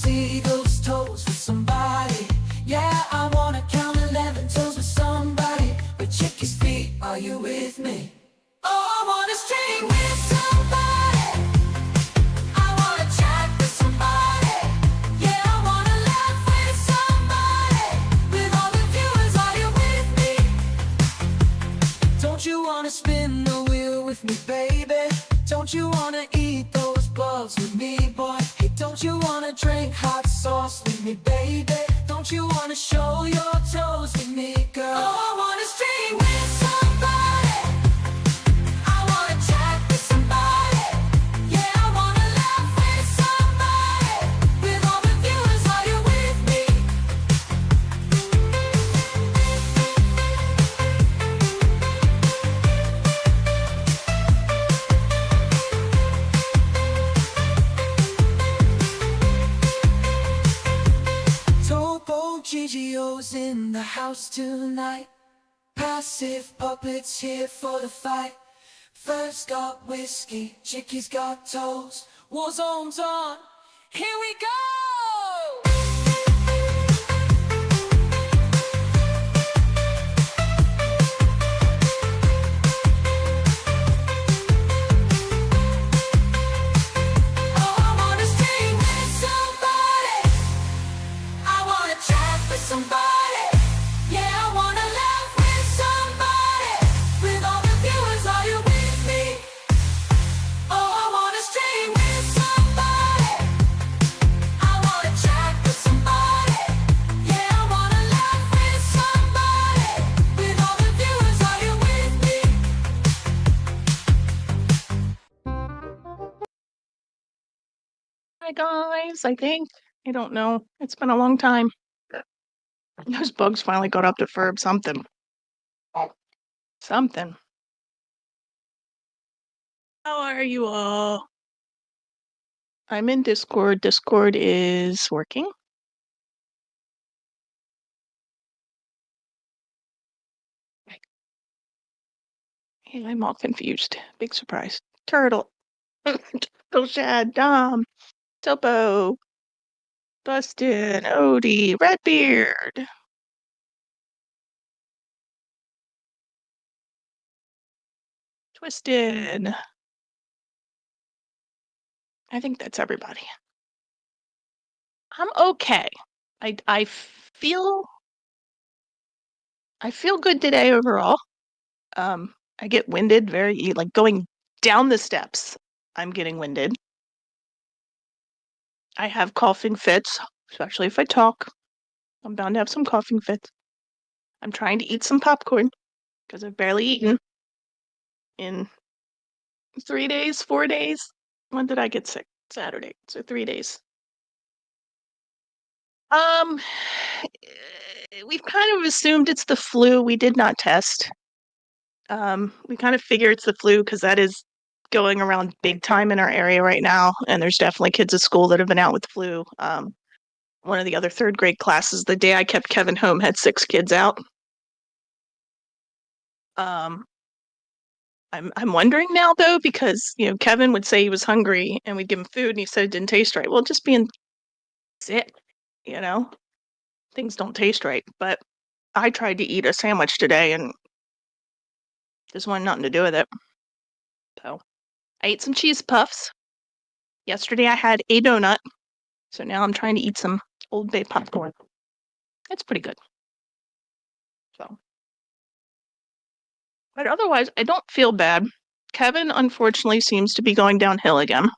see those toes with somebody. Yeah, I wanna count 11 toes with somebody. With Chickie's feet, are you with me? Oh, I wanna string with somebody. I wanna chat with somebody. Yeah, I wanna laugh with somebody. With all the viewers, are you with me? Don't you wanna spin the wheel with me, baby? Don't you wanna eat those bugs with me, boy? Hey, don't you wanna drink hot sauce with me, baby? Don't you wanna show your toes with me, girl? Oh, I wanna string with somebody. I wanna chat with somebody. Yeah, I wanna laugh with somebody. With all the viewers, are you with me? GGO's in the house tonight. Passive puppets here for the fight. First got whiskey, Chickie's got toes. Warzone's on, here we go! Somebody, yeah, I wanna laugh with somebody. With all the viewers, are you with me? Oh, I wanna string with somebody. I wanna chat with somebody. Yeah, I wanna laugh with somebody. With all the viewers, are you with me? Hi guys, I don't know. It's been a long time. Those bugs finally got up to Ferb something. Something. How are you all? I'm in Discord. Discord is working. Hey, I'm all confused. Big surprise. Turtle. Turtle Shad, Dom, Topo, Bustin, Odie, Redbeard. Twisted. I think that's everybody. I'm okay. I feel good today overall. I get winded like going down the steps. I'm getting winded. I have coughing fits, especially if I talk. I'm bound to have some coughing fits. I'm trying to eat some popcorn because I've barely eaten in 3 days, 4 days. When did I get sick? Saturday, so 3 days. We've kind of assumed it's the flu. We did not test. We kind of figure it's the flu because that is going around big time in our area right now, and there's definitely kids at school that have been out with the flu. One of the other third grade classes, the day I kept Kevin home, had 6 kids out. I'm wondering now though, because Kevin would say he was hungry and we'd give him food and he said it didn't taste right. Well, just being sick, things don't taste right. But I tried to eat a sandwich today and just wanted nothing to do with it. So I ate some cheese puffs. Yesterday I had a donut. So now I'm trying to eat some Old Bay popcorn. It's pretty good. So, but otherwise, I don't feel bad. Kevin, unfortunately, seems to be going downhill again.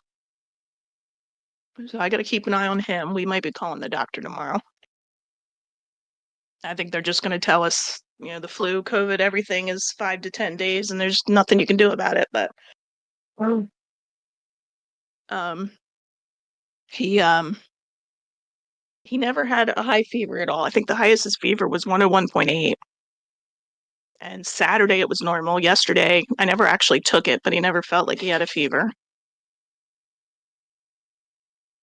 So I got to keep an eye on him. We might be calling the doctor tomorrow. I think they're just going to tell us, the flu, COVID, everything is 5 to 10 days, and there's nothing you can do about it. But he never had a high fever at all. I think the highest his fever was 101.8. And Saturday it was normal. Yesterday, I never actually took it, but he never felt like he had a fever.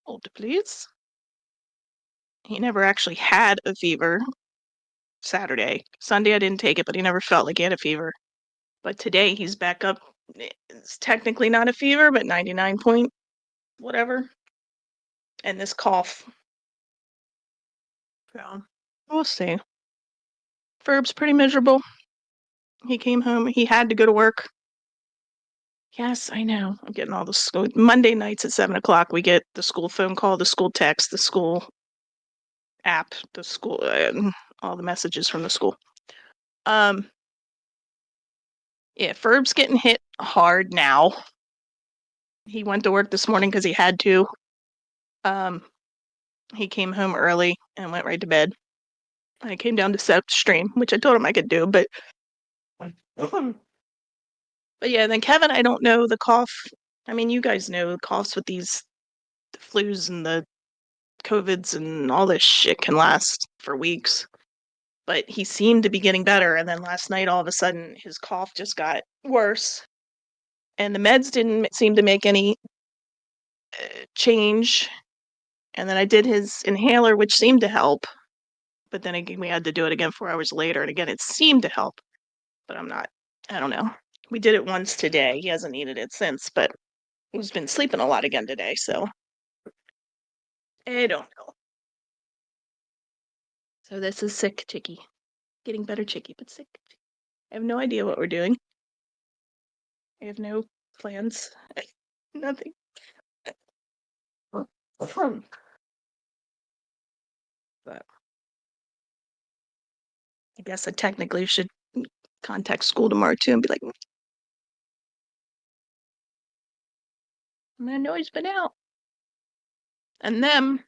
Hold, please. He never actually had a fever Saturday. Sunday I didn't take it, but he never felt like he had a fever. But today he's back up. It's technically not a fever, but 99 point whatever. And this cough So we'll see. Ferb's pretty miserable. He came home. He had to go to work. Yes, I know. I'm getting all the school. Monday nights at 7 o'clock, we get the school phone call, the school text, the school app, the school, all the messages from the school. Yeah, Ferb's getting hit hard now. He went to work this morning because he had to. Um, he came home early and went right to bed. I came down to set up the stream, which I told him I could do, but yeah, then Kevin, I don't know the cough. I mean, you guys know the coughs with these flus and the COVIDs and all this shit can last for weeks. But he seemed to be getting better, and then last night, all of a sudden, his cough just got worse, and the meds didn't seem to make any change. And then I did his inhaler, which seemed to help. But then again, we had to do it again 4 hours later, and again, it seemed to help. But I don't know. We did it once today. He hasn't needed it since, but he's been sleeping a lot again today, so I don't know. So this is sick, Chickie. Getting better, Chickie, but sick. I have no idea what we're doing. I have no plans. Nothing. But I guess I technically should contact school tomorrow too and be like, I know he's been out. And then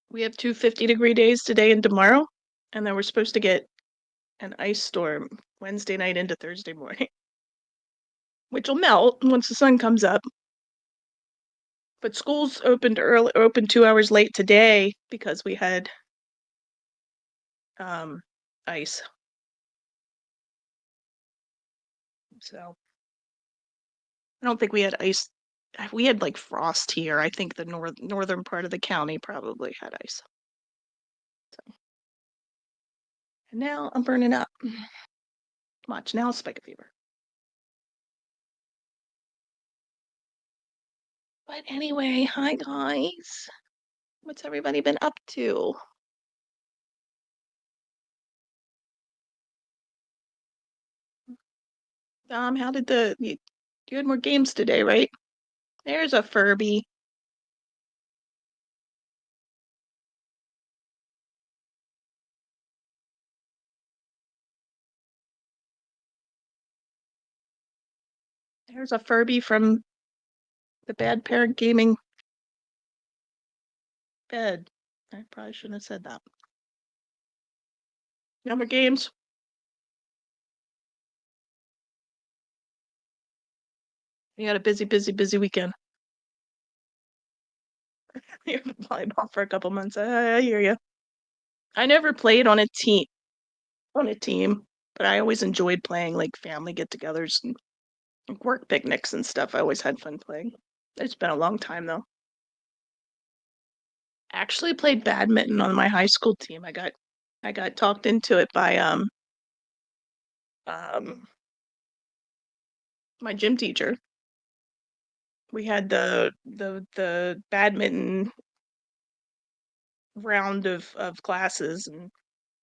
we have 2 50-degree days today and tomorrow, and then we're supposed to get an ice storm Wednesday night into Thursday morning, which will melt once the sun comes up. But schools opened 2 hours late today because we had ice. So I don't think we had ice. We had like frost here. I think the northern part of the county probably had ice. So. And now I'm burning up. Watch now, spike of fever. But anyway, hi guys. What's everybody been up to? How did you had more games today, right? There's a Furby. There's a Furby from the Bad Parent Gaming bed. I probably shouldn't have said that. No more games. You had a busy weekend. You've been volleyball for a couple months. I hear you. I never played on a team, but I always enjoyed playing like family get-togethers and like, work picnics and stuff. I always had fun playing. It's been a long time though. Actually played badminton on my high school team. I got talked into it by my gym teacher. We had the badminton round of classes, and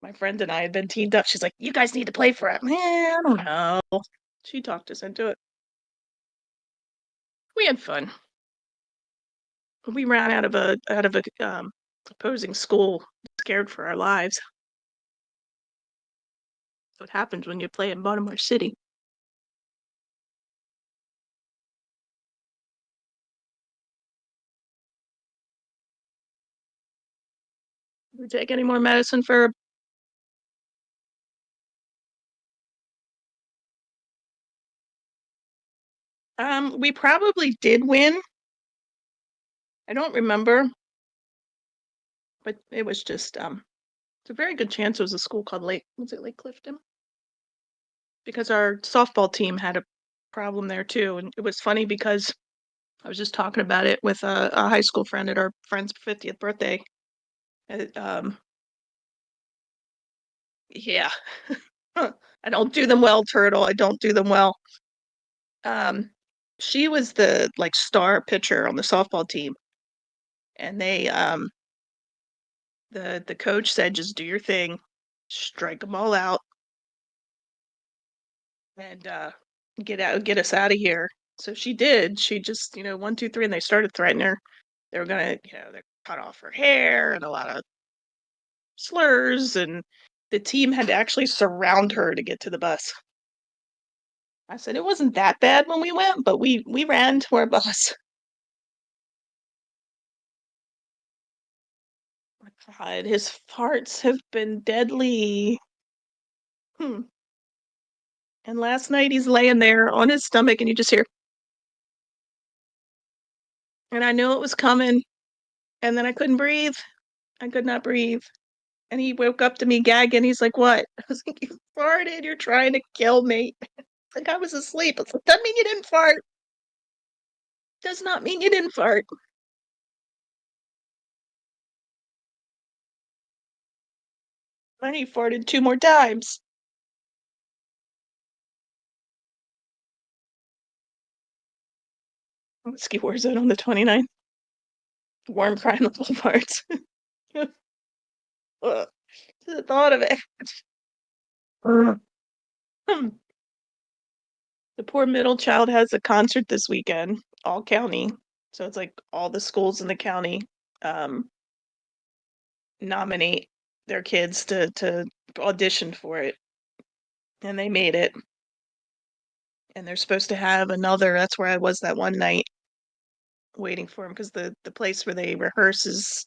my friend and I had been teamed up. She's like, "You guys need to play for it." I don't know. She talked us into it. We had fun. We ran out of a opposing school, scared for our lives. That's what happens when you play in Baltimore City. We take any more medicine for? We probably did win. I don't remember, but it was just it's a very good chance it was a school called Lake Clifton? Because our softball team had a problem there too, and it was funny because I was just talking about it with a high school friend at our friend's 50th birthday. Yeah, I don't do them well, Turtle. I don't do them well. She was the like star pitcher on the softball team, and The coach said, just do your thing, strike them all out, and get us out of here. So she did. She just, 1, 2, 3, and they started threatening her. They were gonna, they cut off her hair and a lot of slurs, and the team had to actually surround her to get to the bus. I said it wasn't that bad when we went, but we ran to our bus. My God, his farts have been deadly. Hmm. And last night he's laying there on his stomach, and you just hear, and I knew it was coming, and then I couldn't breathe. I could not breathe. And he woke up to me gagging. He's like, "What?" I was like, "You farted. You're trying to kill me." It's like I was asleep. It's like, doesn't mean you didn't fart. Does not mean you didn't fart. And he farted 2 more times. Whiskey Warzone on the 29th. Warm crying little parts. Ugh, the thought of it. The poor middle child has a concert this weekend, all county. So it's like all the schools in the county um, nominate their kids to audition for it, and they made it. And they're supposed to have another. That's where I was that one night waiting for him, because the place where they rehearse is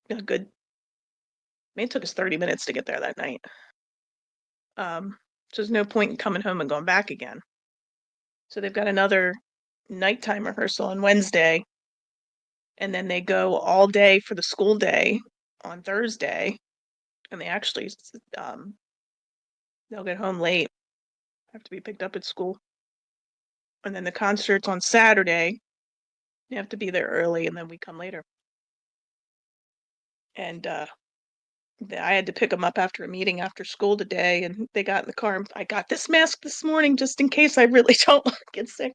a good. I mean, it took us 30 minutes to get there that night. So there's no point in coming home and going back again. So they've got another nighttime rehearsal on Wednesday, and then they go all day for the school day on Thursday, and they actually they'll get home late, have to be picked up at school, and then the concert's on Saturday. You have to be there early, and then we come later. And I had to pick them up after a meeting after school today, and they got in the car. I got this mask this morning just in case I really don't want to get sick.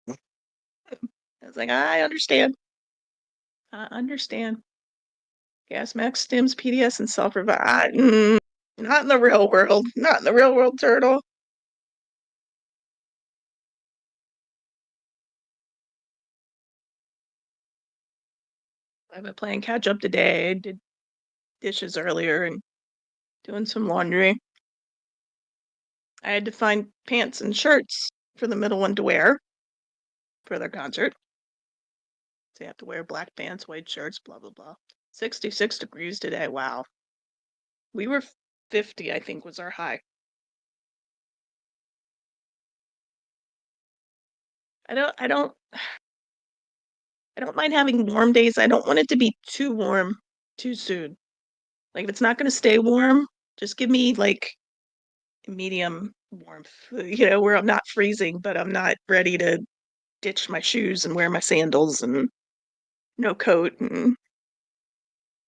I was like, I understand. I understand. Gas mask, stims, PDS, and self-revive. Not in the real world. Not in the real world, turtle. I've been playing catch up today. I did dishes earlier and doing some laundry. I had to find pants and shirts for the middle one to wear for their concert. So you have to wear black pants, white shirts, blah, blah, blah. 66 degrees today. Wow. We were 50, I think, was our high. I don't mind having warm days. I don't want it to be too warm too soon. Like if it's not going to stay warm, just give me like medium warmth, where I'm not freezing, but I'm not ready to ditch my shoes and wear my sandals and no coat. And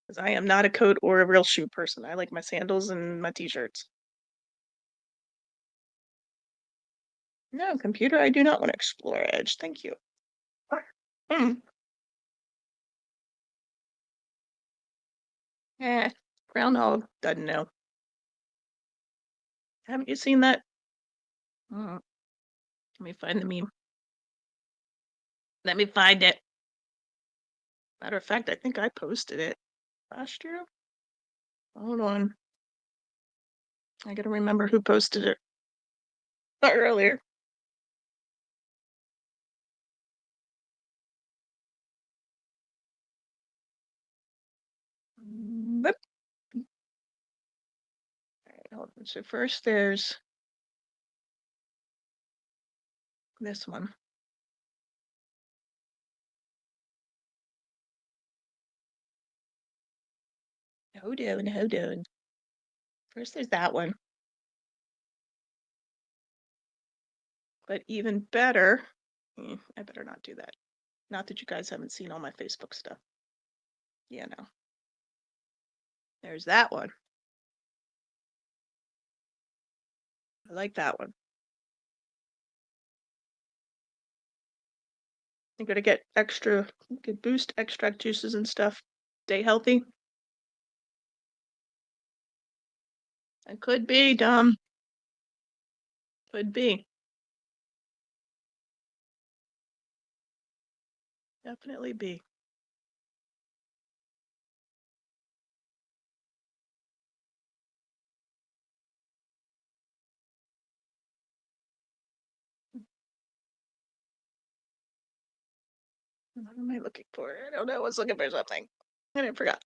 because I am not a coat or a real shoe person. I like my sandals and my t-shirts. No, computer, I do not want to explore Edge. Thank you. Mm. Groundhog doesn't know. Haven't you seen that? Let me find the meme. Let me find it. Matter of fact, I think I posted it last year. Hold on. I gotta remember who posted it earlier. But hold on. So first there's this one. Hold on. First there's that one. But even better, I better not do that. Not that you guys haven't seen all my Facebook stuff. Yeah, no. There's that one. I like that one. You're gonna get boost extract juices and stuff. Stay healthy. It could be, dumb. Could be. Definitely be. What am I looking for? I don't know. I was looking for something. And I forgot.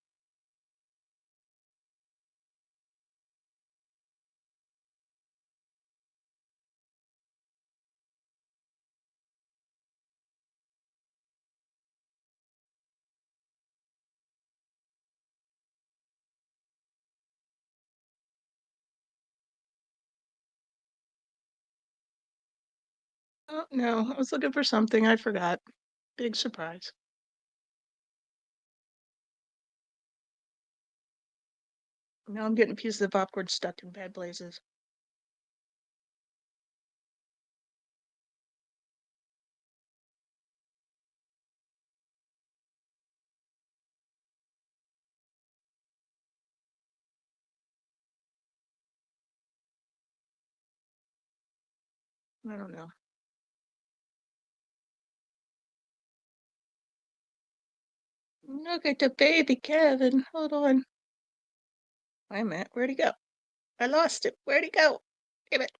Oh, no. I was looking for something. I forgot. Big surprise. Now I'm getting pieces of popcorn stuck in bad places. I don't know. Look at the baby Kevin. Hold on. Wait a minute. Where'd he go? I lost it. Where'd he go? Damn it.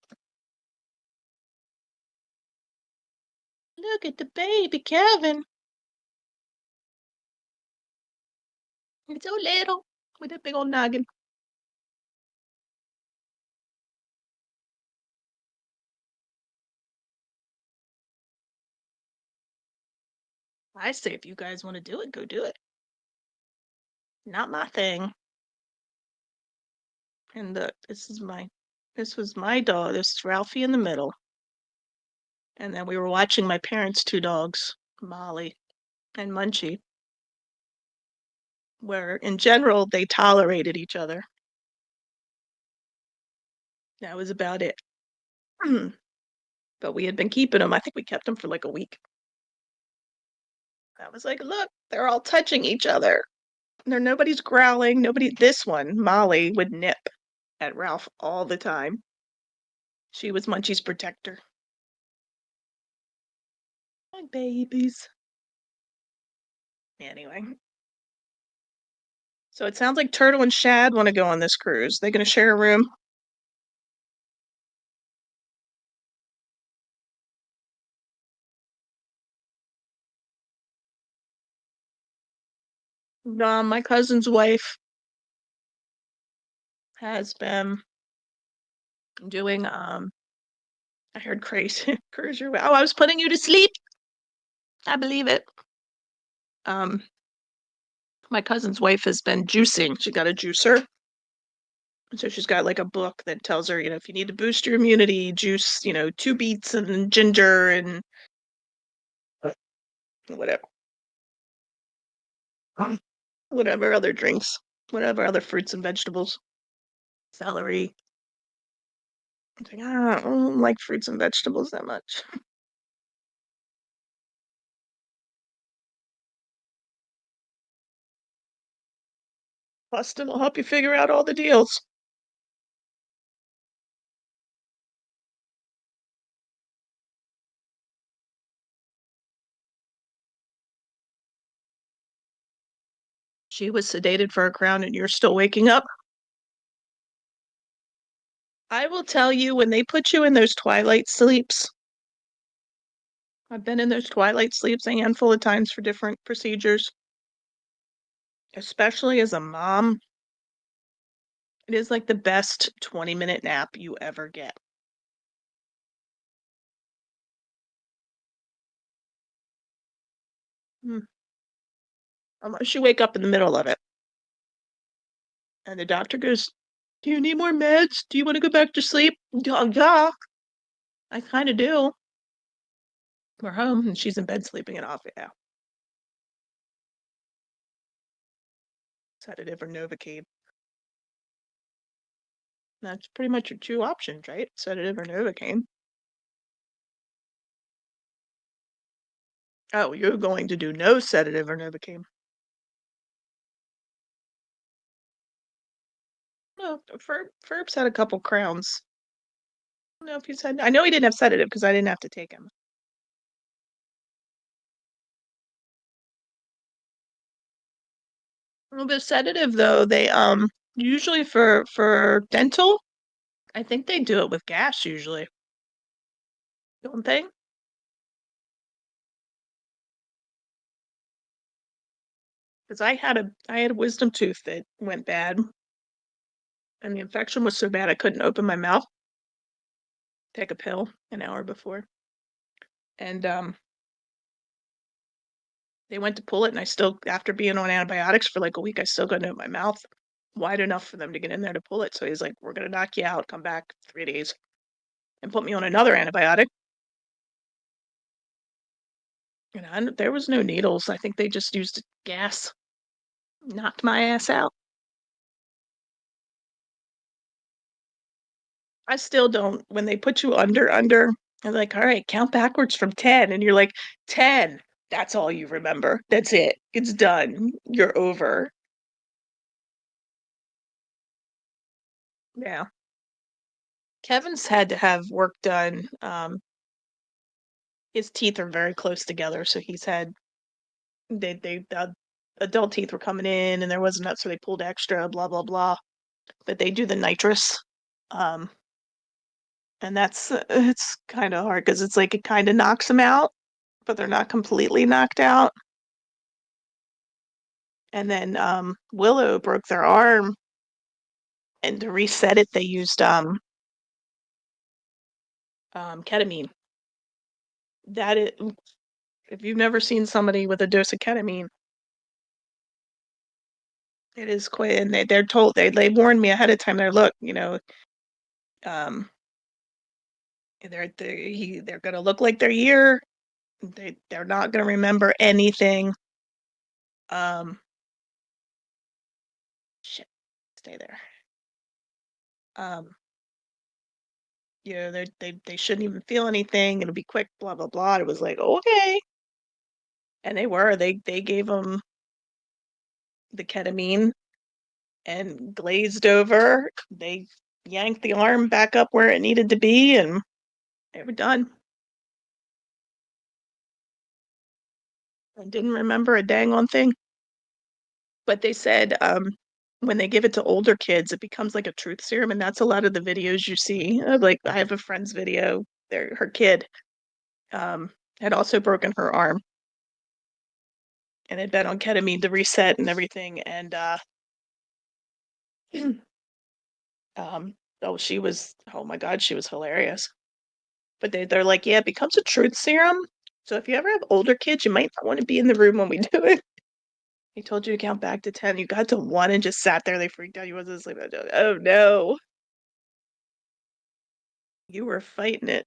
Look at the baby Kevin. He's so little with a big old noggin. I say if you guys want to do it, go do it. Not my thing. And look, this was my dog. This is Ralphie in the middle. And then we were watching my parents' two dogs, Molly and Munchie, where in general they tolerated each other. That was about it. But we had been keeping them. I think we kept them for like a week. I was like, look, they're all touching each other. Nobody's growling. This one, Molly, would nip at Ralph all the time. She was Munchie's protector. My babies. Anyway. So it sounds like Turtle and Shad want to go on this cruise. They gonna share a room? My cousin's wife has been doing I heard crazy cruise. Oh, I was putting you to sleep. I believe it. My cousin's wife has been juicing. She got a juicer. So she's got like a book that tells her, if you need to boost your immunity, juice, 2 beets and ginger and whatever. Whatever other drinks, whatever other fruits and vegetables, celery. I'm like, I don't like fruits and vegetables that much. Bustin will help you figure out all the deals. She was sedated for a crown and you're still waking up. I will tell you, when they put you in those twilight sleeps, I've been in those twilight sleeps a handful of times for different procedures, especially as a mom. It is like the best 20-minute nap you ever get. Unless you wake up in the middle of it. And the doctor goes, do you need more meds? Do you want to go back to sleep? Yeah, I kind of do. We're home and she's in bed sleeping it off. Yeah. Sedative or Novocaine. That's pretty much your 2 options, right? Sedative or Novocaine. Oh, you're going to do no sedative or Novocaine. Oh, Ferb's had a couple crowns. I don't know if he's had. I know he didn't have sedative because I didn't have to take him. Well, the sedative though, they usually for dental, I think they do it with gas usually. Don't they? Because I had a wisdom tooth that went bad, and the infection was so bad I couldn't open my mouth. Take a pill an hour before, and they went to pull it, and I still, after being on antibiotics for like a week, I still couldn't open my mouth wide enough for them to get in there to pull it. So he's like, "We're gonna knock you out. Come back 3 days," and put me on another antibiotic. And there was no needles. I think they just used gas. Knocked my ass out. I still don't. When they put you under, I'm like, all right, count backwards from 10. And you're like, 10. That's all you remember. That's it. It's done. You're over. Yeah. Kevin's had to have work done. His teeth are very close together, so he's had the adult teeth were coming in and there wasn't enough, so they pulled extra, blah blah blah. But they do the nitrous. Um, and that's it's kind of hard because it's like it kind of knocks them out, but they're not completely knocked out. And then Willow broke their arm, and to reset it, they used ketamine. That is, if you've never seen somebody with a dose of ketamine, it is quite. And they're told they warned me ahead of time. They're look, um, they're gonna look like their year. They're not gonna remember anything. Um, shit, stay there. Um, they shouldn't even feel anything. It'll be quick, blah blah blah. It was like okay, and they gave them the ketamine and glazed over. They yanked the arm back up where it needed to be, and they were done. I didn't remember a dang on thing. But they said when they give it to older kids, it becomes like a truth serum, and that's a lot of the videos you see. Like I have a friend's video, her kid um, had also broken her arm and had been on ketamine to reset and everything, and oh, oh my God, she was hilarious. But they're like, yeah, it becomes a truth serum. So if you ever have older kids, you might not want to be in the room when we do it. He told you to count back to 10. You got to 1 and just sat there. They freaked out. You wasn't asleep. Oh no. You were fighting it.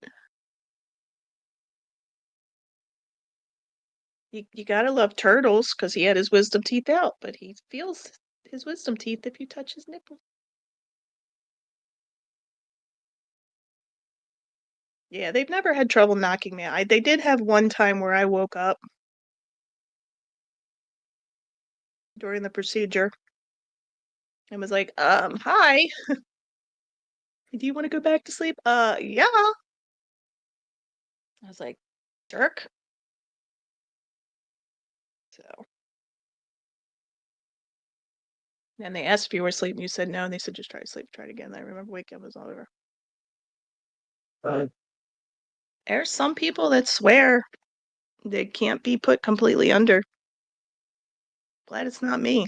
You gotta love turtles because he had his wisdom teeth out, but he feels his wisdom teeth if you touch his nipple. Yeah, they've never had trouble knocking me out. They did have one time where I woke up during the procedure and was like, hi, do you want to go back to sleep? Yeah. I was like, jerk. So, and they asked if you were asleep, and you said no, and they said just try to sleep, try it again. And I remember waking up, it was all over. There's some people that swear they can't be put completely under. Glad it's not me.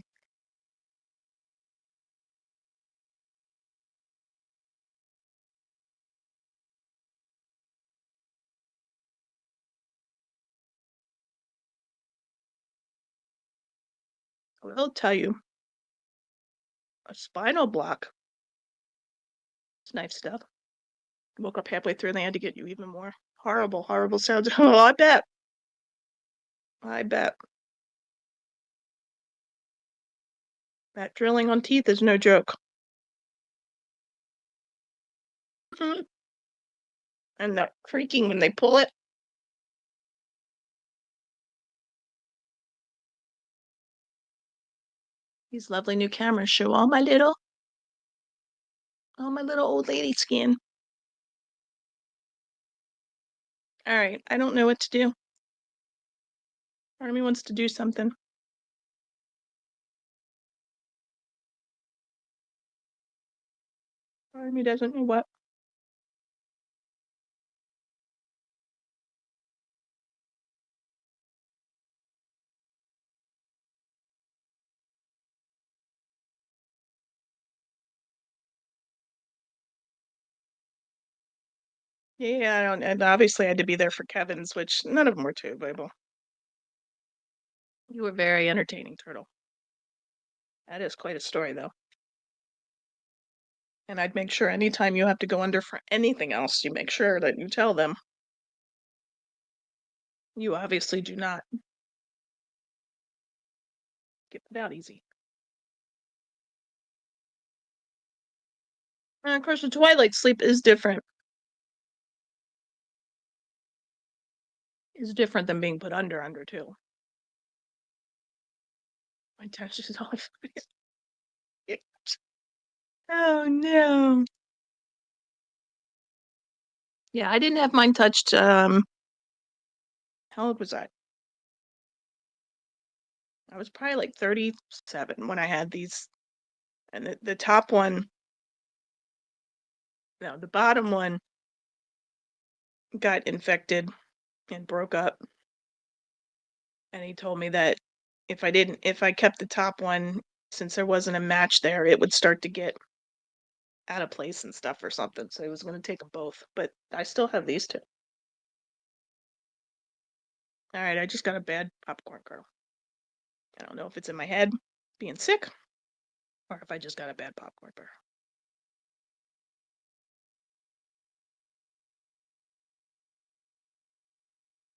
I will tell you, a spinal block. It's knife stuff. Woke up halfway through and they had to get you even more horrible, horrible sounds. Oh, I bet. I bet. That drilling on teeth is no joke. And that creaking when they pull it. These lovely new cameras show all my little Oh, my little old lady skin. All right, I don't know what to do. Part of me wants to do something. Part of me doesn't know what. Yeah, I don't, and obviously I had to be there for Kevin's, which none of them were too enjoyable. You were very entertaining, Turtle. That is quite a story, though. And I'd make sure anytime you have to go under for anything else, you make sure that you tell them. You obviously do not. Get it out easy. And of course, the twilight sleep is different. Is different than being put under too. My touch is always. Oh no. Yeah, I didn't have mine touched. How old was I? I was probably like 37 when I had these. And the top one, no, the bottom one got infected and broke up. And he told me that if I kept the top one, since there wasn't a match there, it would start to get out of place and stuff or something. So he was going to take them both. But I still have these two. All right, I just got a bad popcorn kernel. I don't know if it's in my head being sick or if I just got a bad popcorn kernel.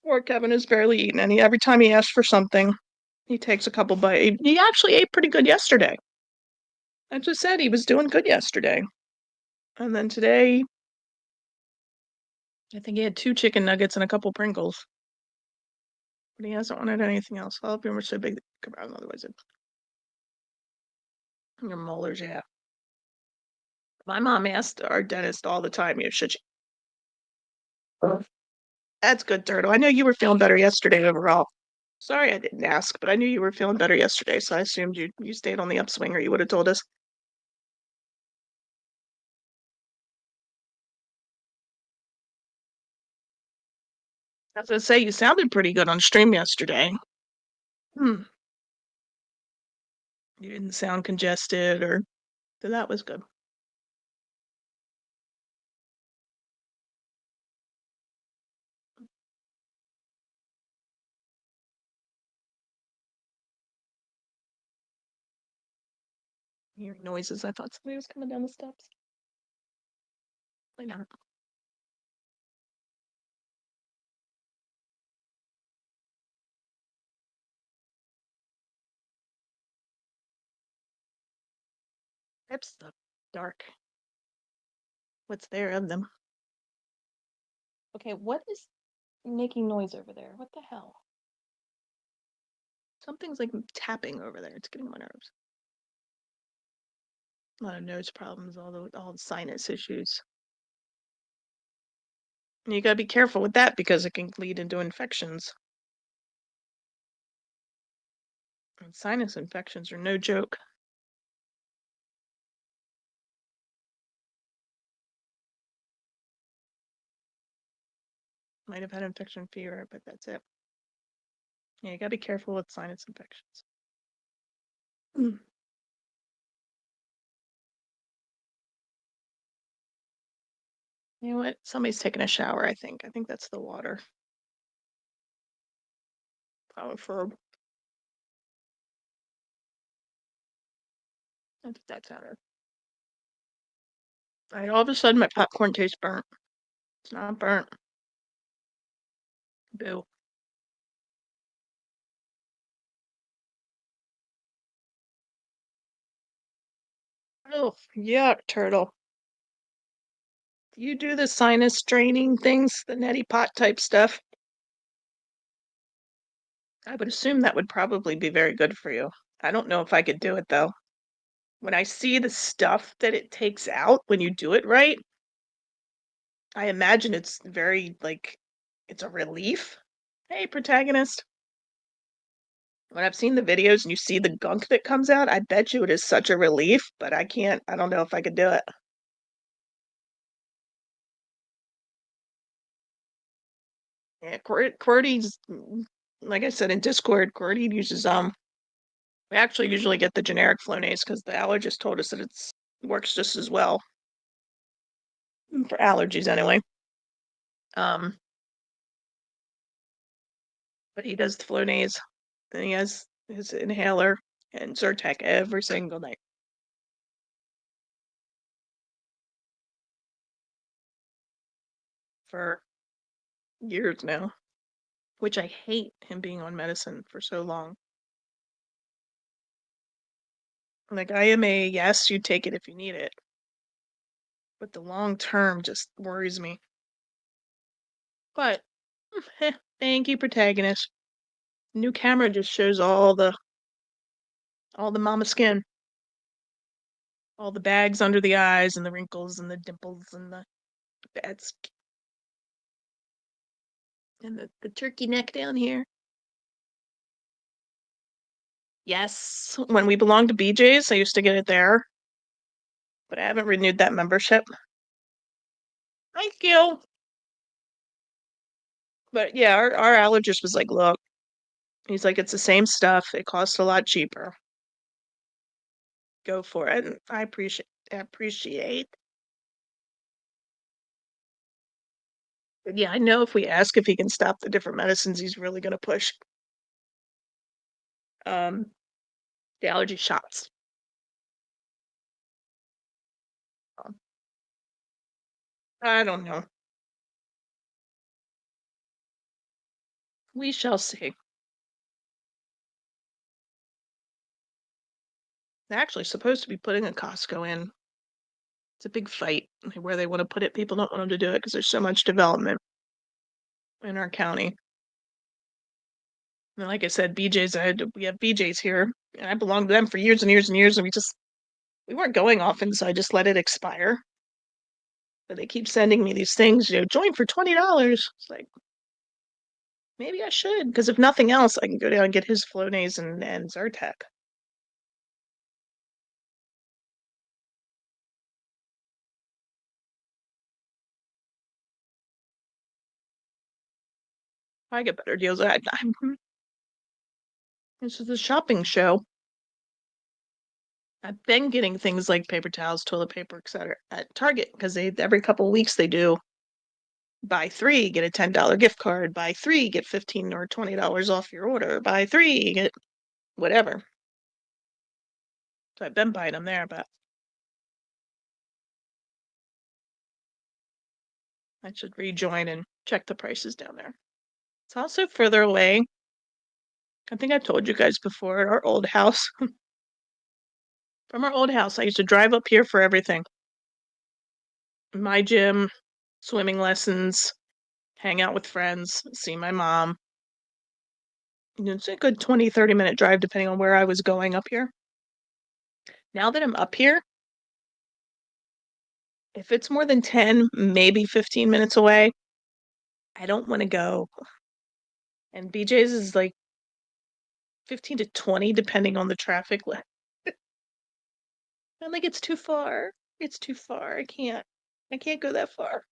Poor Kevin is barely eating any. Every time he asks for something, he takes a couple bites. He actually ate pretty good yesterday. I just said he was doing good yesterday. And then today, I think he had 2 chicken nuggets and a couple Pringles. But he hasn't wanted anything else. All of them are so big that come out, otherwise it. Your molars, yeah. My mom asked our dentist all the time, should she? That's good, Turtle. I know you were feeling better yesterday overall. Sorry I didn't ask, but I knew you were feeling better yesterday, so I assumed you stayed on the upswing, or you would have told us. I was gonna say, you sounded pretty good on stream yesterday. Hmm. You didn't sound congested, so that was good. Hearing noises, I thought somebody was coming down the steps. Why not? Steps the dark. What's there of them? Okay, what is making noise over there? What the hell? Something's like tapping over there. It's getting on my nerves. A lot of nose problems, all the sinus issues. And you gotta be careful with that because it can lead into infections. And sinus infections are no joke. Might have had infection fever, but that's it. Yeah, you gotta be careful with sinus infections. You know what? Somebody's taking a shower, I think. I think that's the water. Probably for. I think that's out of. All right, all of a sudden my popcorn tastes burnt. It's not burnt. Boo. Oh, yuck, Turtle. Do you do the sinus draining things, the neti pot type stuff? I would assume that would probably be very good for you. I don't know if I could do it though. when I see the stuff that it takes out when you do it right, I imagine it's very, like, it's a relief. Hey, protagonist. When I've seen the videos and you see the gunk that comes out, I bet you it is such a relief, but I don't know if I could do it. Yeah, QWERTY's, like I said in Discord, QWERTY uses, we actually usually get the generic Flonase because the allergist told us that it's works just as well. For allergies anyway. But he does the Flonase, and he has his inhaler and Zyrtec every single night. For years now, which I hate him being on medicine for so long. Like, I am a yes, you take it if you need it, but the long term just worries me. But thank you, protagonist. New camera just shows all the mama skin, all the bags under the eyes and the wrinkles and the dimples and the bad skin and the turkey neck down here. Yes, when we belonged to BJ's, I used to get it there, but I haven't renewed that membership. Thank you. But yeah, our allergist was like, look, he's like, it's the same stuff. It costs a lot cheaper. Go for it. And I appreciate. But yeah, I know if we ask if he can stop the different medicines, he's really gonna push um the allergy shots. Um, I don't know. We shall see. They're actually supposed to be putting a Costco in. It's a big fight where they want to put it. People don't want them to do it because there's so much development in our county. And like I said, BJ's, we have BJ's here, and I belonged to them for years and years and years, and we weren't going often, so I just let it expire. But they keep sending me these things, join for $20. It's like, maybe I should, because if nothing else, I can go down and get his Flonase and Zyrtec. I get better deals. This is a shopping show. I've been getting things like paper towels, toilet paper, etc. at Target because every couple of weeks they do buy three, get a $10 gift card, buy three, get 15 or $20 off your order, buy three, get whatever. So I've been buying them there, but I should rejoin and check the prices down there. It's also further away. I think I've told you guys before, at our old house. From our old house, I used to drive up here for everything. My gym, swimming lessons, hang out with friends, see my mom. It's a good 20, 30-minute drive depending on where I was going up here. Now that I'm up here, if it's more than 10, maybe 15 minutes away, I don't want to go. And BJ's is like 15 to 20 depending on the traffic. I'm like, it's too far. It's too far. I can't go that far.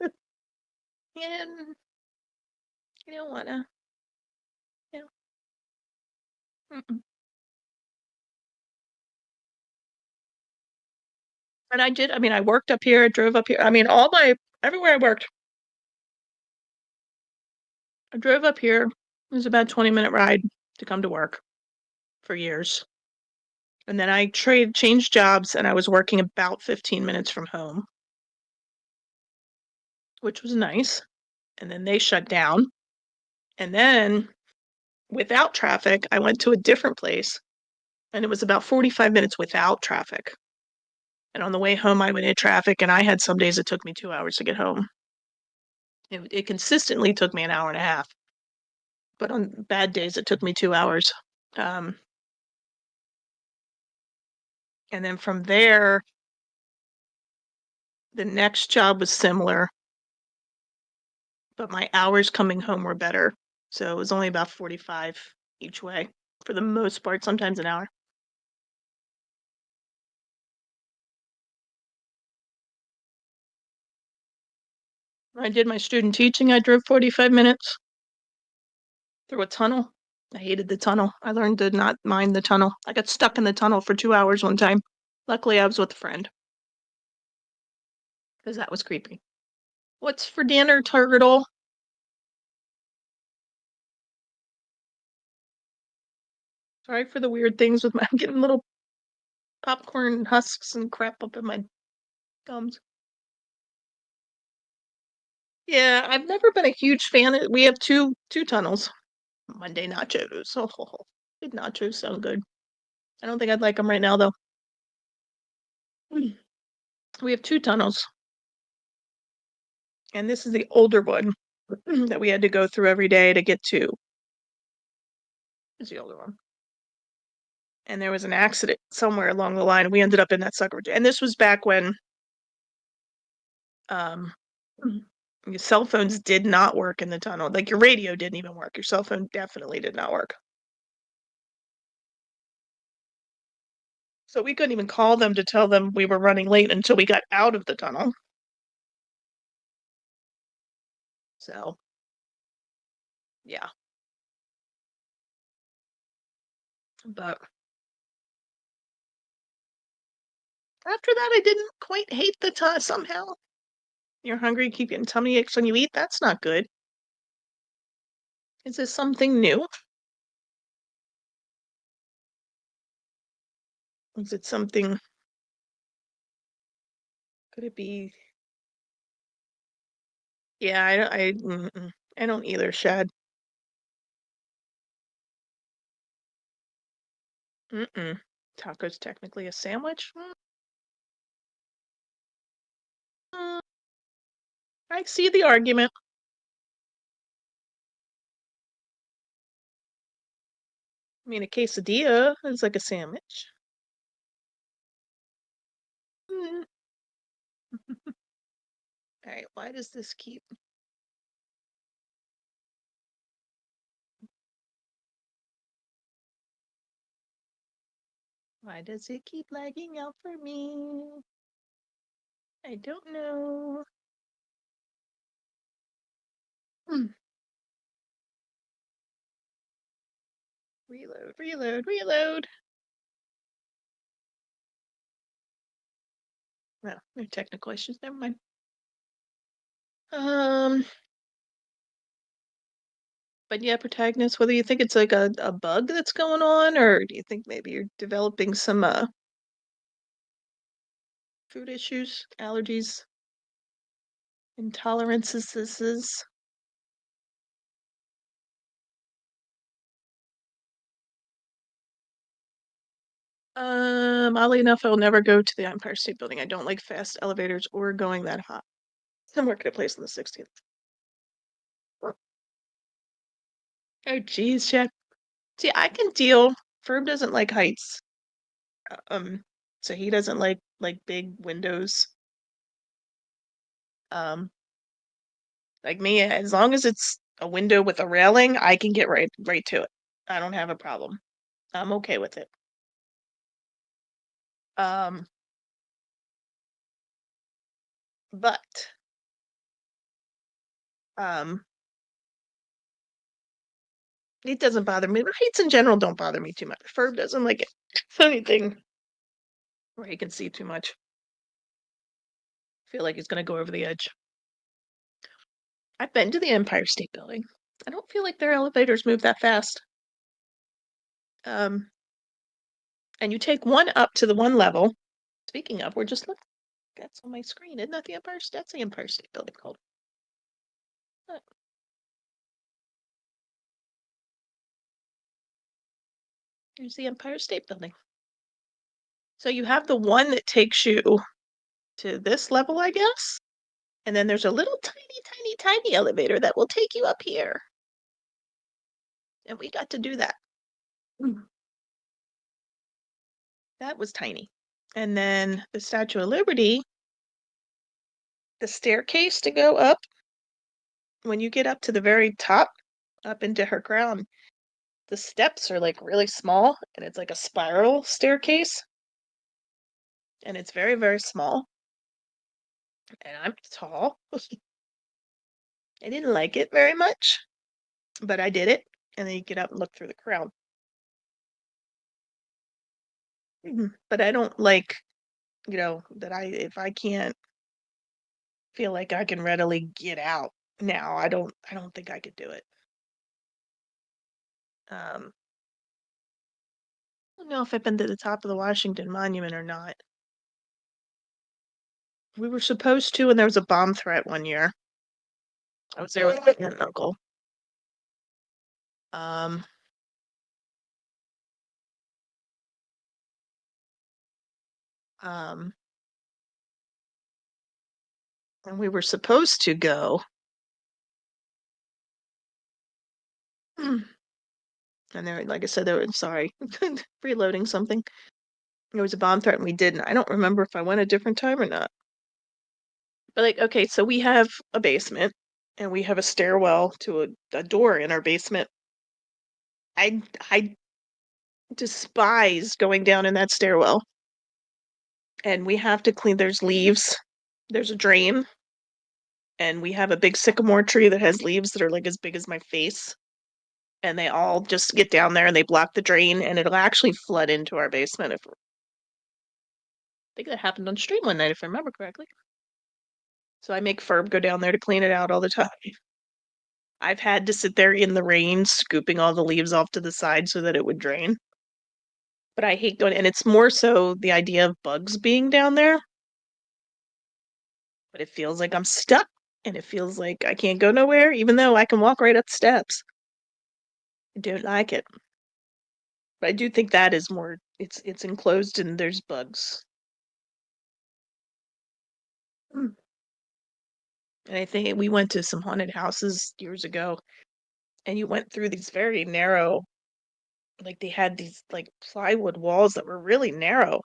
And I don't wanna, you know. Mm-mm. And I worked up here, I drove up here. Everywhere I worked, I drove up here. It was about a 20-minute ride to come to work for years. And then I changed jobs and I was working about 15 minutes from home, which was nice. And then they shut down. And then without traffic, I went to a different place and it was about 45 minutes without traffic. And on the way home, I went in traffic and I had some days it took me 2 hours to get home. It consistently took me an hour and a half, but on bad days, it took me 2 hours. Um, And then from there, the next job was similar, but my hours coming home were better. So it was only about 45 each way for the most part, sometimes an hour. When I did my student teaching, I drove 45 minutes through a tunnel. I hated the tunnel. I learned to not mind the tunnel. I got stuck in the tunnel for 2 hours one time. Luckily, I was with a friend because that was creepy. What's for dinner, turtle? Sorry for the weird things with my. I'm getting little popcorn husks and crap up in my gums. Yeah, I've never been a huge fan. We have two tunnels. Monday nachos. Oh, good nachos sound good. I don't think I'd like them right now though. We have two tunnels, and this is the older one that we had to go through every day to get to. Is the older one. And there was an accident somewhere along the line. We ended up in that sucker. And this was back when your cell phones did not work in the tunnel. Like your radio didn't even work. Your cell phone definitely did not work. So we couldn't even call them to tell them we were running late until we got out of the tunnel. So, yeah. But after that, I didn't quite hate the tunnel somehow. You're hungry, keep getting tummy aches when you eat. That's not good. Is this something new? Is it something? Could it be? Yeah, I don't either, Shad. Taco's technically a sandwich? Mm, I see the argument. I mean, a quesadilla is like a sandwich. Mm. All right, why does this keep? Why does it keep lagging out for me? I don't know. Hmm. Reload, reload, reload. No, no technical issues. Never mind. Um, but yeah, protagonist, whether you think it's like a bug that's going on, or do you think maybe you're developing some food issues, allergies, intolerances, this is. Oddly enough, I will never go to the Empire State Building. I don't like fast elevators or going that hot. I'm working at a place on the 16th. Oh, geez, Chad. See, I can deal. Ferb doesn't like heights. So he doesn't like big windows. Like me, as long as it's a window with a railing, I can get right to it. I don't have a problem. I'm okay with it. Um, but um, it doesn't bother me. Heights in general don't bother me too much. Ferb doesn't like it. Anything where he can see too much. I feel like he's gonna go over the edge. I've been to the Empire State Building. I don't feel like their elevators move that fast. And you take one up to the one level. Speaking of, we're just looking. That's on my screen. Isn't that the Empire? That's the Empire State Building called. Look. Here's the Empire State Building. So you have the one that takes you to this level, I guess. And then there's a little tiny elevator that will take you up here. And we got to do that. That was tiny. And then the Statue of Liberty, the staircase to go up, when you get up to the very top, up into her crown, the steps are like really small and it's like a spiral staircase. And it's very, very small. And I'm tall. I didn't like it very much, but I did it. And then you get up and look through the crown. But I don't like, that if I can't feel like I can readily get out now, I don't think I could do it. Um, I don't know if I've been to the top of the Washington Monument or not. We were supposed to, and there was a bomb threat one year. I was there with my aunt and uncle. Um, um, and we were supposed to go. And there, like I said, sorry, reloading something. There was a bomb threat and we didn't. I don't remember if I went a different time or not. But like, okay, so we have a basement and we have a stairwell to a door in our basement. I despise going down in that stairwell. And we have to clean, there's leaves, there's a drain, and we have a big sycamore tree that has leaves that are like as big as my face. And they all just get down there and they block the drain and it'll actually flood into our basement if I think that happened on stream one night if I remember correctly. So I make Ferb go down there to clean it out all the time. I've had to sit there in the rain scooping all the leaves off to the side so that it would drain. But I hate going, and it's more so the idea of bugs being down there. But it feels like I'm stuck and it feels like I can't go nowhere, even though I can walk right up the steps. I don't like it. But I do think that is more, it's enclosed and there's bugs. And I think we went to some haunted houses years ago, and you went through these very narrow, like they had these like plywood walls that were really narrow.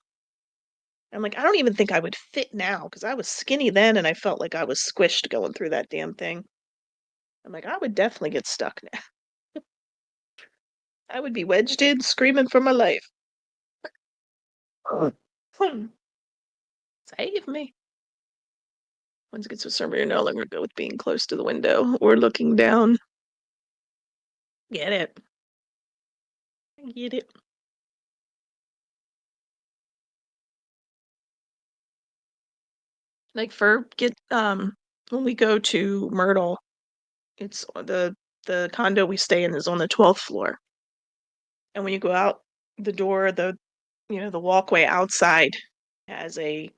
I'm like, I don't even think I would fit now because I was skinny then and I felt like I was squished going through that damn thing. I'm like, I would definitely get stuck now. I would be wedged in, screaming for my life. Save me. Once it gets to a certain, you're no longer good with being close to the window or looking down. Get it. I get it. Like when we go to Myrtle, it's the condo we stay in is on the 12th floor. And when you go out the door, the walkway outside has a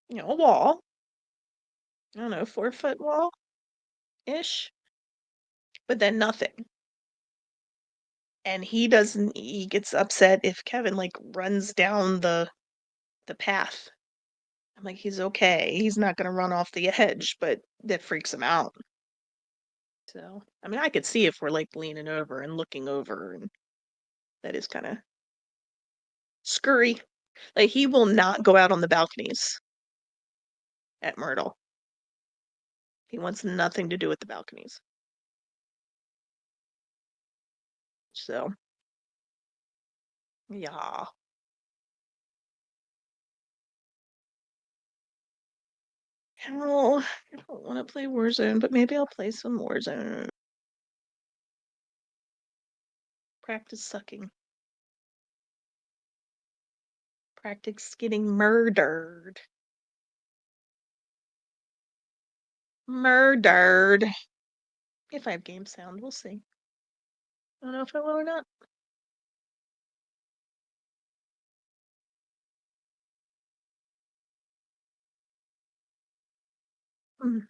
wall. I don't know, 4-foot wall ish, but then nothing. And he gets upset if Kevin like runs down the path. I'm like, he's okay. He's not gonna run off the edge, but that freaks him out. So, I mean, I could see if we're like leaning over and looking over, and that is kind of scurry. Like, he will not go out on the balconies at Myrtle. He wants nothing to do with the balconies. So, yeah. Hell, I don't want to play Warzone, but maybe I'll play some Warzone. Practice sucking. Practice getting murdered. Murdered. If I have game sound, we'll see. I don't know if I will or not. Mm.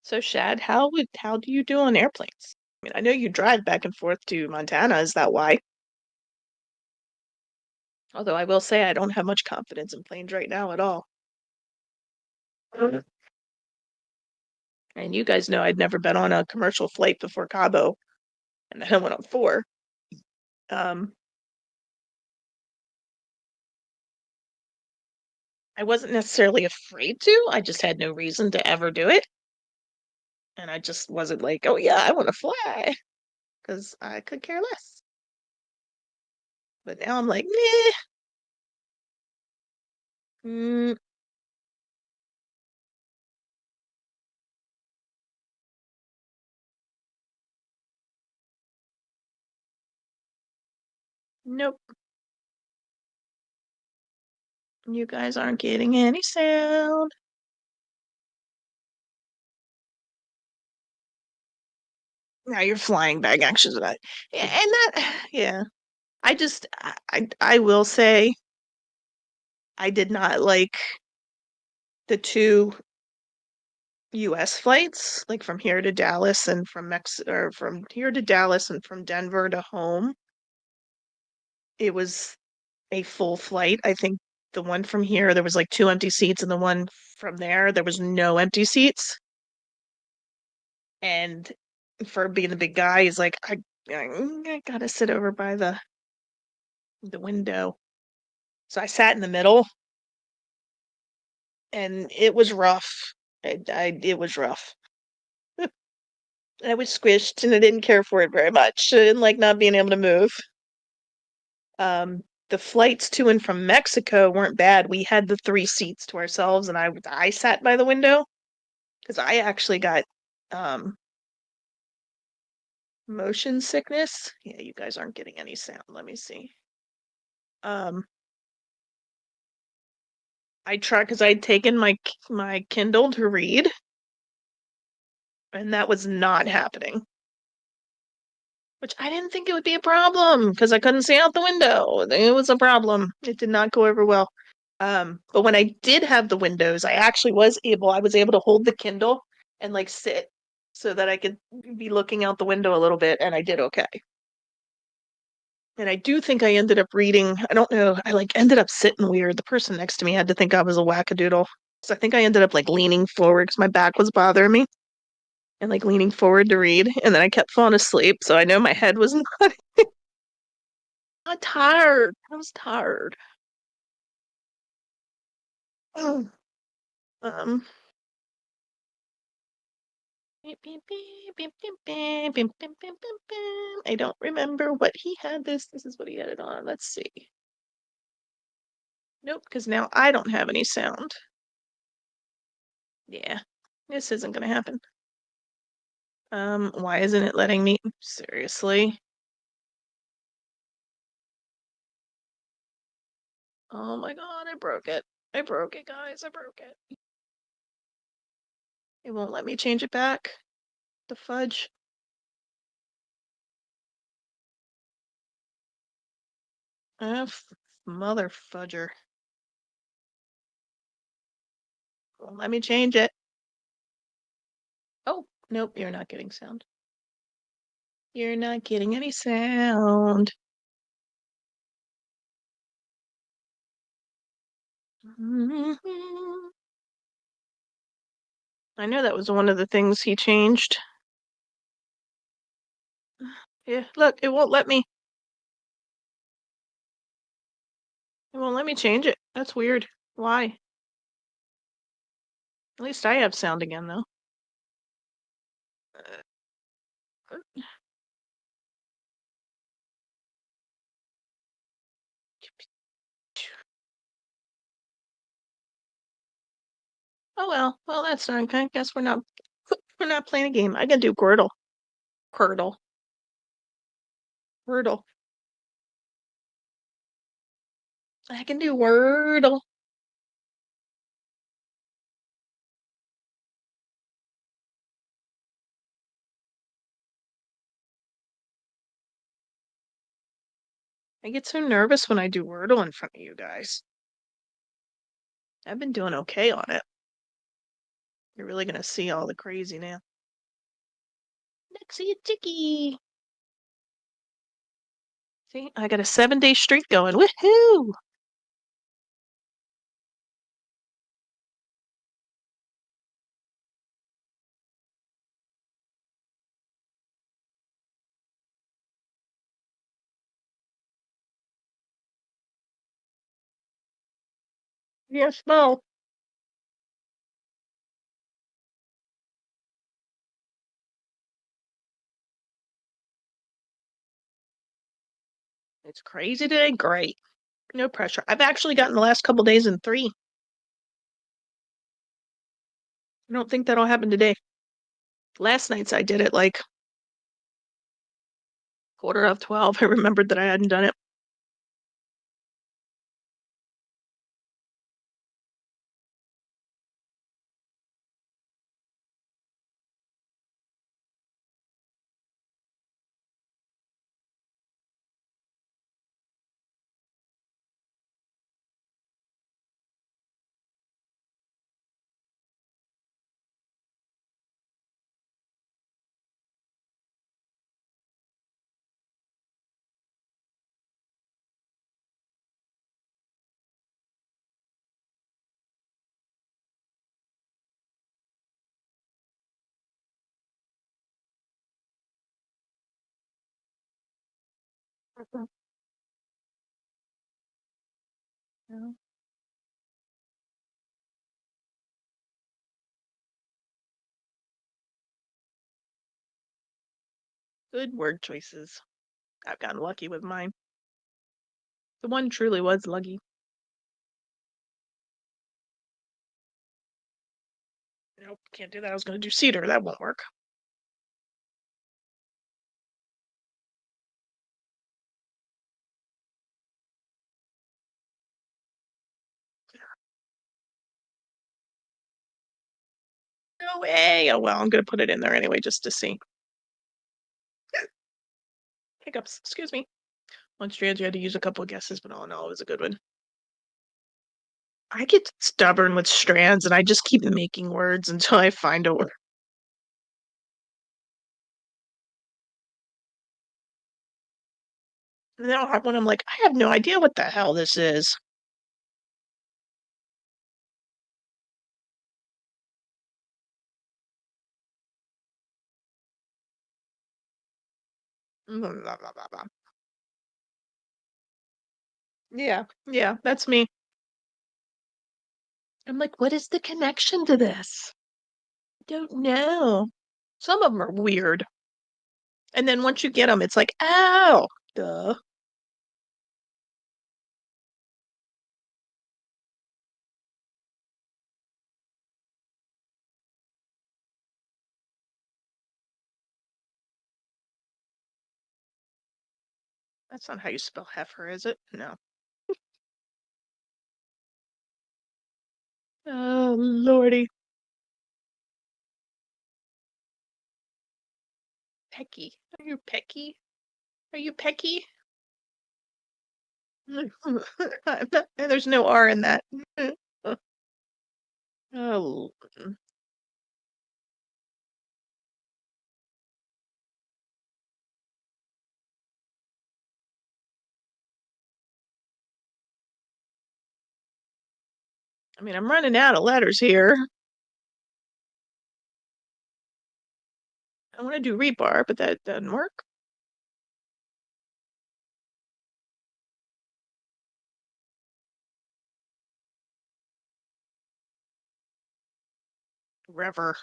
So, Shad, how do you do on airplanes? I mean, I know you drive back and forth to Montana. Is that why? Although I will say I don't have much confidence in planes right now at all. And you guys know I'd never been on a commercial flight before Cabo, and then I went on 4. Um, I wasn't necessarily afraid to, I just had no reason to ever do it. And I just wasn't like, oh yeah, I want to fly, because I could care less. But now I'm like, meh. Mm, nope. You guys aren't getting any sound. Now you're flying back actions about it. Yeah, and that, yeah. I will say I did not like the two US flights, like from here to Dallas and from or from here to Dallas and from Denver to home. It was a full flight. I think the one from here, there was like two empty seats, and the one from there was no empty seats. And for being the big guy, he's like, I gotta sit over by the window. So I sat in the middle, and it was rough. It was rough. I was squished, and I didn't care for it very much. I didn't like not being able to move. The flights to and from Mexico weren't bad. We had the three seats to ourselves, and I sat by the window because I actually got um motion sickness. Yeah, you guys aren't getting any sound. Let me see. Um, I tried because I'd taken my Kindle to read, and that was not happening. Which I didn't think it would be a problem because I couldn't see out the window. It was a problem. It did not go over well. But when I did have the windows, I was able to hold the Kindle and like sit so that I could be looking out the window a little bit, and I did okay. And I do think I ended up reading, I don't know, I like ended up sitting weird. The person next to me had to think I was a wackadoodle. So I think I ended up like leaning forward because my back was bothering me and like leaning forward to read. And then I kept falling asleep. So I know my head was not tired. I was tired. Oh, um, I don't remember what he had this. This is what he had it on. Let's see. Nope, because now I don't have any sound. Yeah, this isn't gonna happen. Why isn't it letting me? Seriously? Oh my god, I broke it. I broke it, guys. I broke it. It won't let me change it back. The fudge. Mother fudger. Won't let me change it. Oh, nope, you're not getting sound. You're not getting any sound. I know that was one of the things he changed. Yeah, look, it won't let me. It won't let me change it. That's weird. Why? At least I have sound again, though. Oh well. Well, that's not okay. Guess we're not playing a game. I can do Quirtle. Curdle. Wordle. I can do Wordle. I get so nervous when I do Wordle in front of you guys. I've been doing okay on it. You're really gonna see all the crazy now. Lexi Chickie. See, I got a 7-day streak going. Woohoo! Yes, no. It's crazy today. Great. No pressure. I've actually gotten the last couple days in 3. I don't think that'll happen today. Last night's I did it like 12:15. I remembered that I hadn't done it. Yeah. Good word choices. I've gotten lucky with mine. The one truly was lucky. Nope, can't do that. I was going to do cedar. That won't work. No way. Oh, well, I'm going to put it in there anyway just to see. Hiccups. Excuse me. On strands, you had to use a couple of guesses, but all in all, it was a good one. I get stubborn with strands, and I just keep making words until I find a word. And then I'll have one I'm like, I have no idea what the hell this is. Blah, blah, blah, blah, blah. Yeah, that's me. I'm like, what is the connection to this? I don't know. Some of them are weird. And then once you get them, it's like, oh, duh. That's not how you spell heifer, is it? No. Oh, lordy. Pecky. Are you pecky? Are you pecky? There's no R in that. Oh. I mean, I'm running out of letters here. I want to do rebar, but that doesn't work. Rever.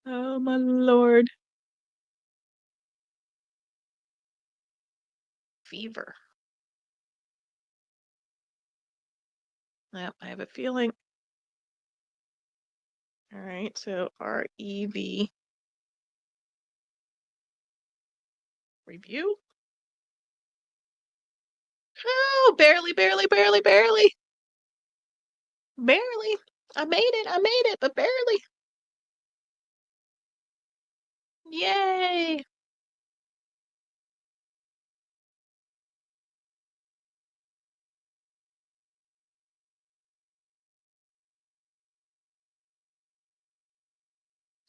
Oh, my lord. Fever. Yep, I have a feeling. All right, so REV. Review? Oh, barely, barely, barely, barely. Barely. I made it, but barely. Yay.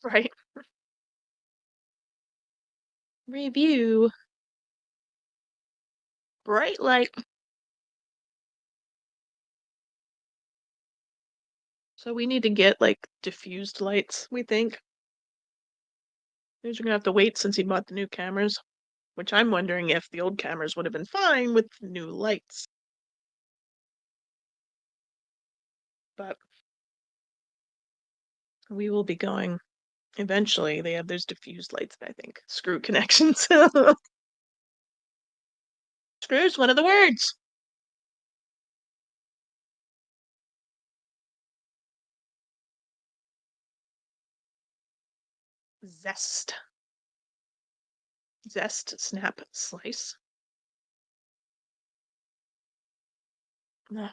Right. Review. Bright light. So we need to get like diffused lights, we think. We're gonna have to wait since he bought the new cameras, which I'm wondering if the old cameras would have been fine with new lights. but we will be going eventually. They have those diffused lights, I think. Screw connections. Screw's one of the words. Zest. Zest, snap, slice.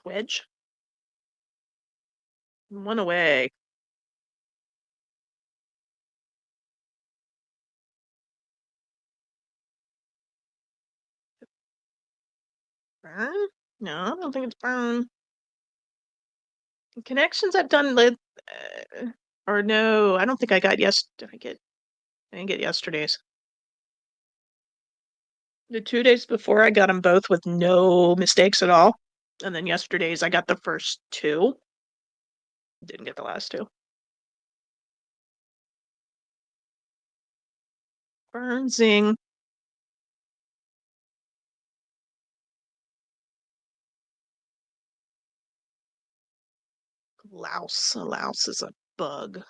Wedge. One away. Burn? No, I don't think it's burn. Connections I've done or no, I don't think I got I didn't get yesterday's. The 2 days before I got them both with no mistakes at all. And then yesterday's I got the first two. Didn't get the last two. Burn, zing. Louse. A louse is a bug.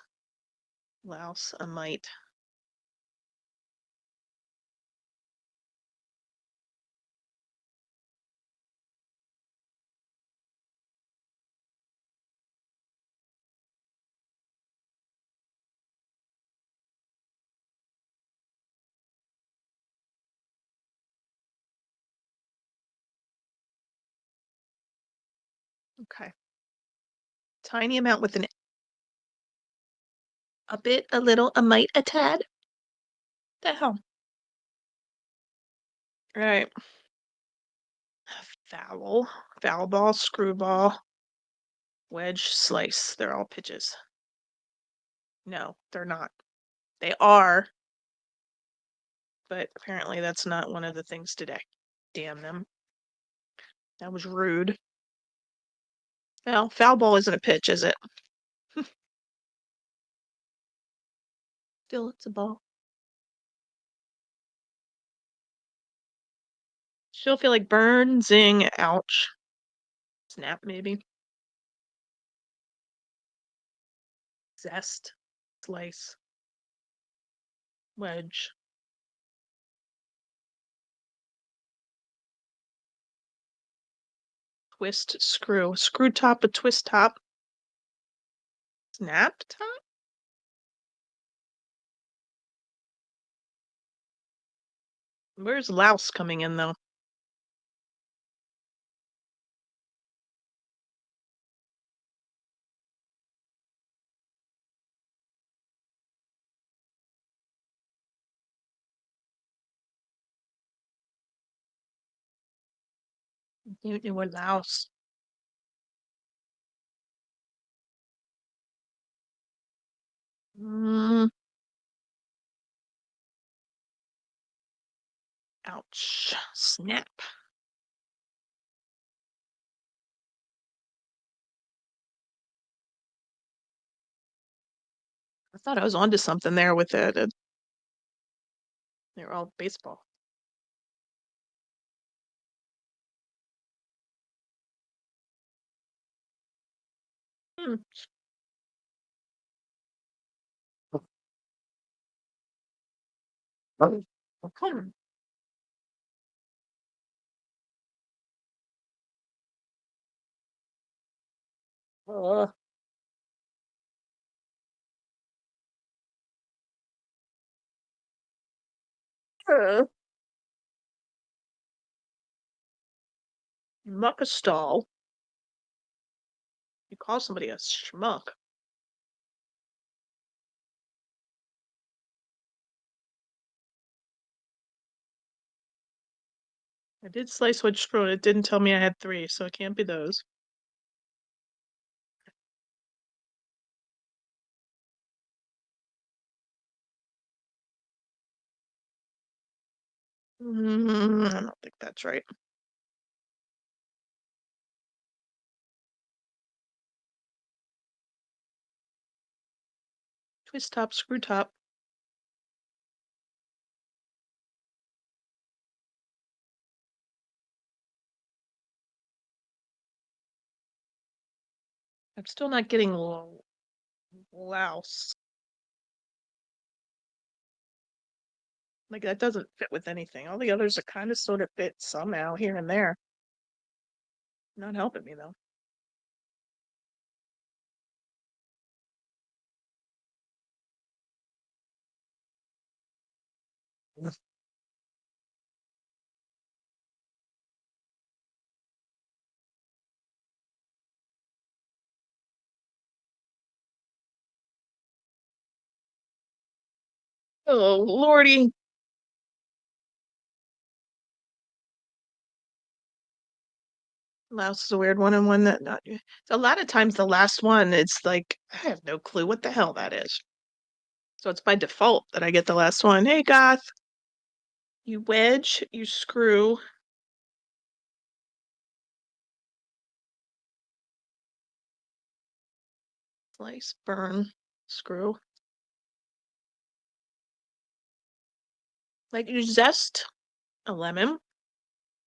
Louse, a mite. Okay. Tiny amount with a bit, a little, a mite, a tad. The hell? All right. Foul. Foul ball, screwball, wedge, slice. They're all pitches. No, they're not. They are, but apparently that's not one of the things today. Damn them. That was rude. Well, foul ball isn't a pitch, is it? Still, it's a ball. Still feel like burn, zing, ouch. Snap, maybe. Zest, slice, wedge. Twist, screw. Screw top, a twist top. Snap top? Where's louse coming in, though? You were louse. Mm. Ouch. Snap. I thought I was onto something there with it. They were all baseball. Hmm. Hmm. Uh, uh. Muck a stall. You call somebody a schmuck. I did slice wedge screw. It didn't tell me I had three, so it can't be those. I don't think that's right. Twist top, screw top. I'm still not getting louse. Like, that doesn't fit with anything. All the others are kind of sort of fit somehow here and there. Not helping me, though. Oh, Lordy. Louse is a weird one and one that not. So a lot of times the last one, it's like, I have no clue what the hell that is. So it's by default that I get the last one. Hey, Goth. You wedge, you screw. Slice, burn, screw. Like you zest a lemon,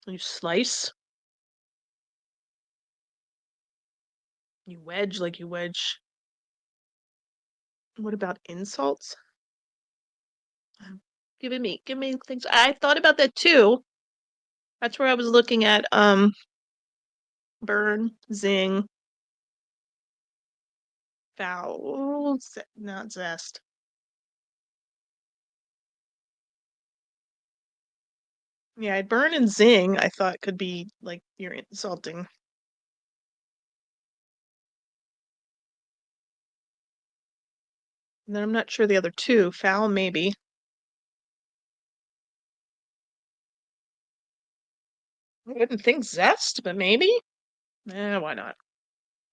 you slice, you wedge like you wedge. What about insults? Give me things. I thought about that too. That's where I was looking at burn, zing, foul, not zest. Yeah, burn and zing I thought could be like you're insulting. And then I'm not sure the other two. Foul, maybe. I wouldn't think zest, but maybe. Why not?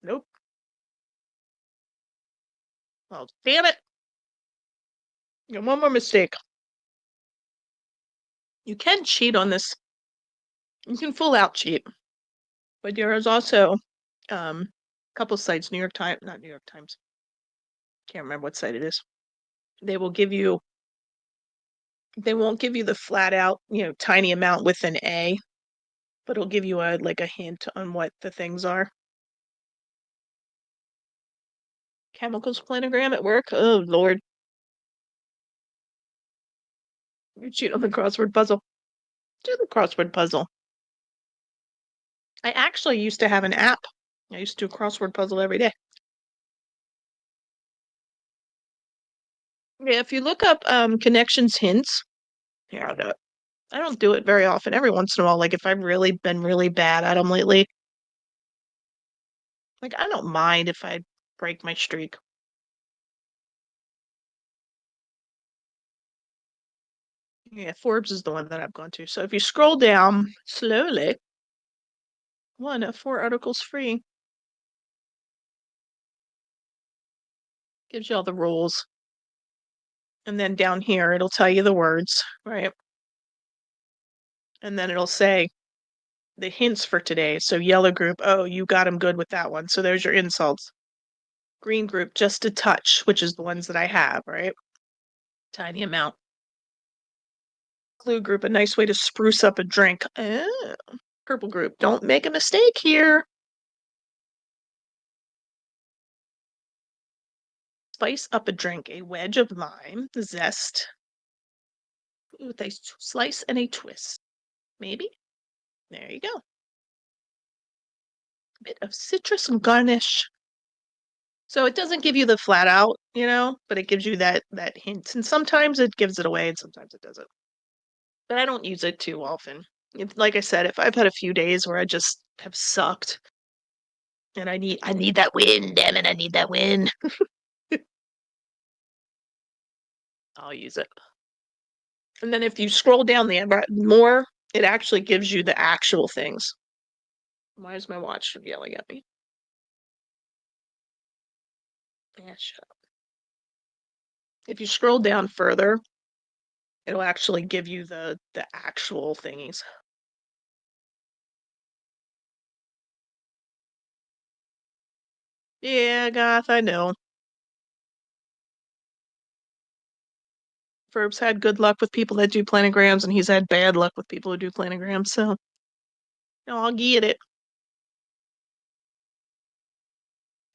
Nope. Well, damn it. You got one more mistake. You can cheat on this. You can full out cheat. But there is also a couple sites, New York Times, not New York Times. Can't remember what site it is. They will give you, they won't give you the flat out, tiny amount with an A, but it'll give you a hint on what the things are. Chemicals planogram at work? Oh, Lord. You cheat on the crossword puzzle. Do the crossword puzzle. I actually used to have an app. I used to do a crossword puzzle every day. Yeah, if you look up connections hints, here, I'll do it. I don't do it very often. Every once in a while, like if I've really been really bad at them lately, like I don't mind if I break my streak. Yeah, Forbes is the one that I've gone to. So if you scroll down slowly, 1 of 4 articles free. Gives you all the rules. And then down here, it'll tell you the words, right? And then it'll say the hints for today. So yellow group, oh, you got them good with that one. So there's your insults. Green group, just a touch, which is the ones that I have, right? Tiny amount. Blue group, a nice way to spruce up a drink. Oh. Purple group, don't make a mistake here. Spice up a drink, a wedge of lime, zest, with a slice and a twist. Maybe? There you go. A bit of citrus and garnish. So it doesn't give you the flat out, but it gives you that hint. And sometimes it gives it away and sometimes it doesn't. But I don't use it too often. Like I said, if I've had a few days where I just have sucked and I need that win, damn it, I need that win. I'll use it. And then if you scroll down the more, it actually gives you the actual things. Why is my watch yelling at me? Yeah, shut up. If you scroll down further, it'll actually give you the actual thingies. Yeah, Goth, I know. Verb's had good luck with people that do planograms, and he's had bad luck with people who do planograms, so I'll get it.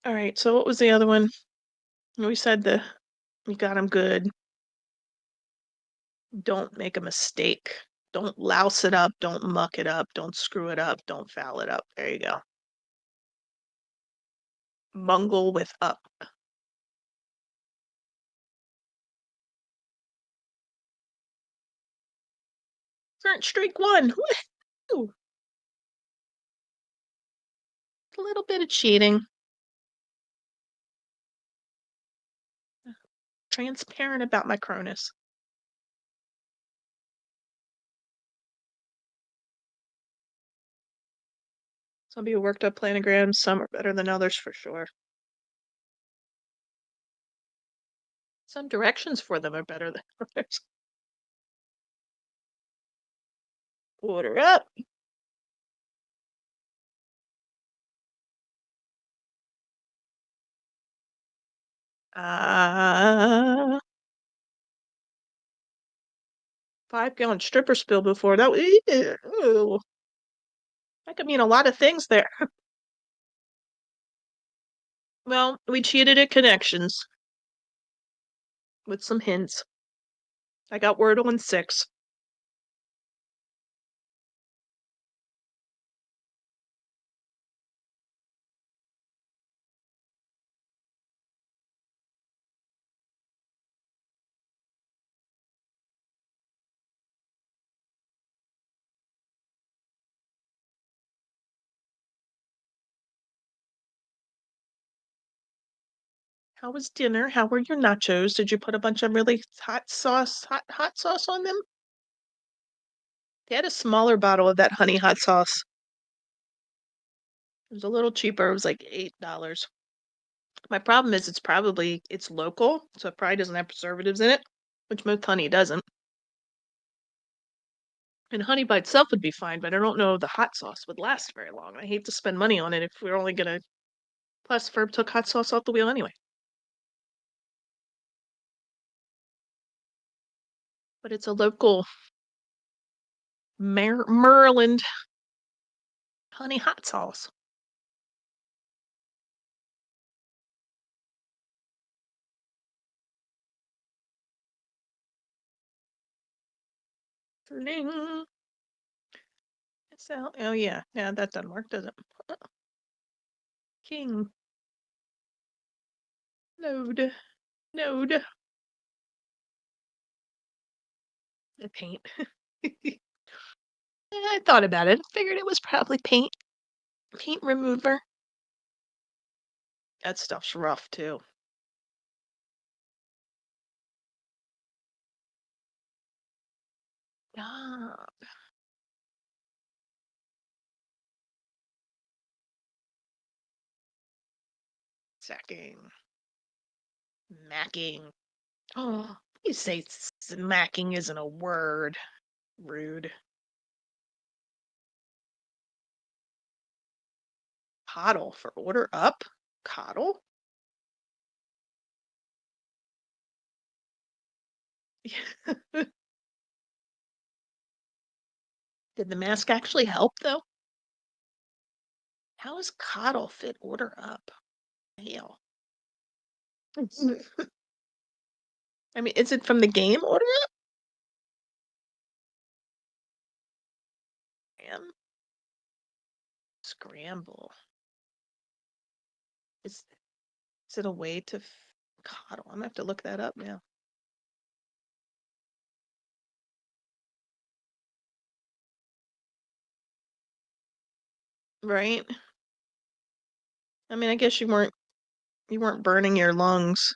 All right, so what was the other one? We said you got him good. Don't make a mistake. Don't louse it up. Don't muck it up. Don't screw it up. Don't foul it up. There you go. Bungle with up. Current streak 1. Woo! A little bit of cheating. Transparent about my Cronus. Some people worked up planograms. Some are better than others for sure. Some directions for them are better than others. Order up. Uh, 5-gallon stripper spill before that. Ew. That could mean a lot of things there. Well, we cheated at connections with some hints. I got Wordle in 6. How was dinner? How were your nachos? Did you put a bunch of really hot sauce on them? They had a smaller bottle of that honey hot sauce. It was a little cheaper. It was like $8. My problem is it's local, so it probably doesn't have preservatives in it, which most honey doesn't. And honey by itself would be fine, but I don't know the hot sauce would last very long. I hate to spend money on it if we're only gonna. Plus, Ferb took hot sauce off the wheel anyway. But it's a local Maryland honey hot sauce. Ding. So, oh yeah, that doesn't work, does it? King. Load. Node. The paint. I thought about it. Figured it was probably paint. Paint remover. That stuff's rough too. Ah, sacking. Macking. Oh, you say smacking isn't a word. Rude. Coddle for order up? Coddle? Did the mask actually help though? How does coddle fit order up? Hell. I mean, is it from the game order up? Man. Scramble. Is it a way to coddle? I'm gonna have to look that up now. Right? I mean, I guess you weren't burning your lungs.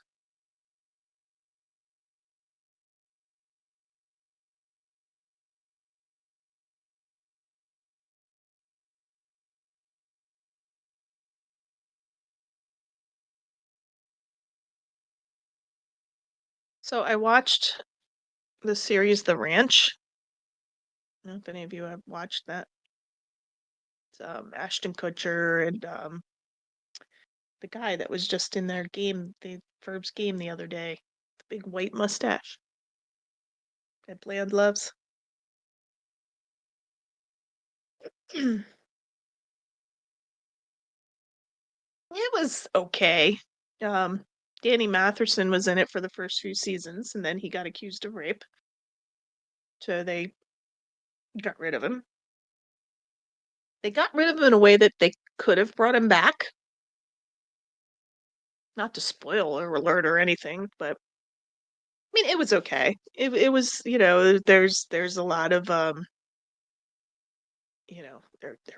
So I watched the series The Ranch. I don't know if any of you have watched that. It's Ashton Kutcher and the guy that was just in their game, the Verb's game the other day. The big white mustache that Bland loves. It was okay. Um, Danny Matheson was in it for the first few seasons, and then he got accused of rape. So they got rid of him. They got rid of him in a way that they could have brought him back. Not to spoil or alert or anything, but I mean, it was okay. It was, there's a lot of they're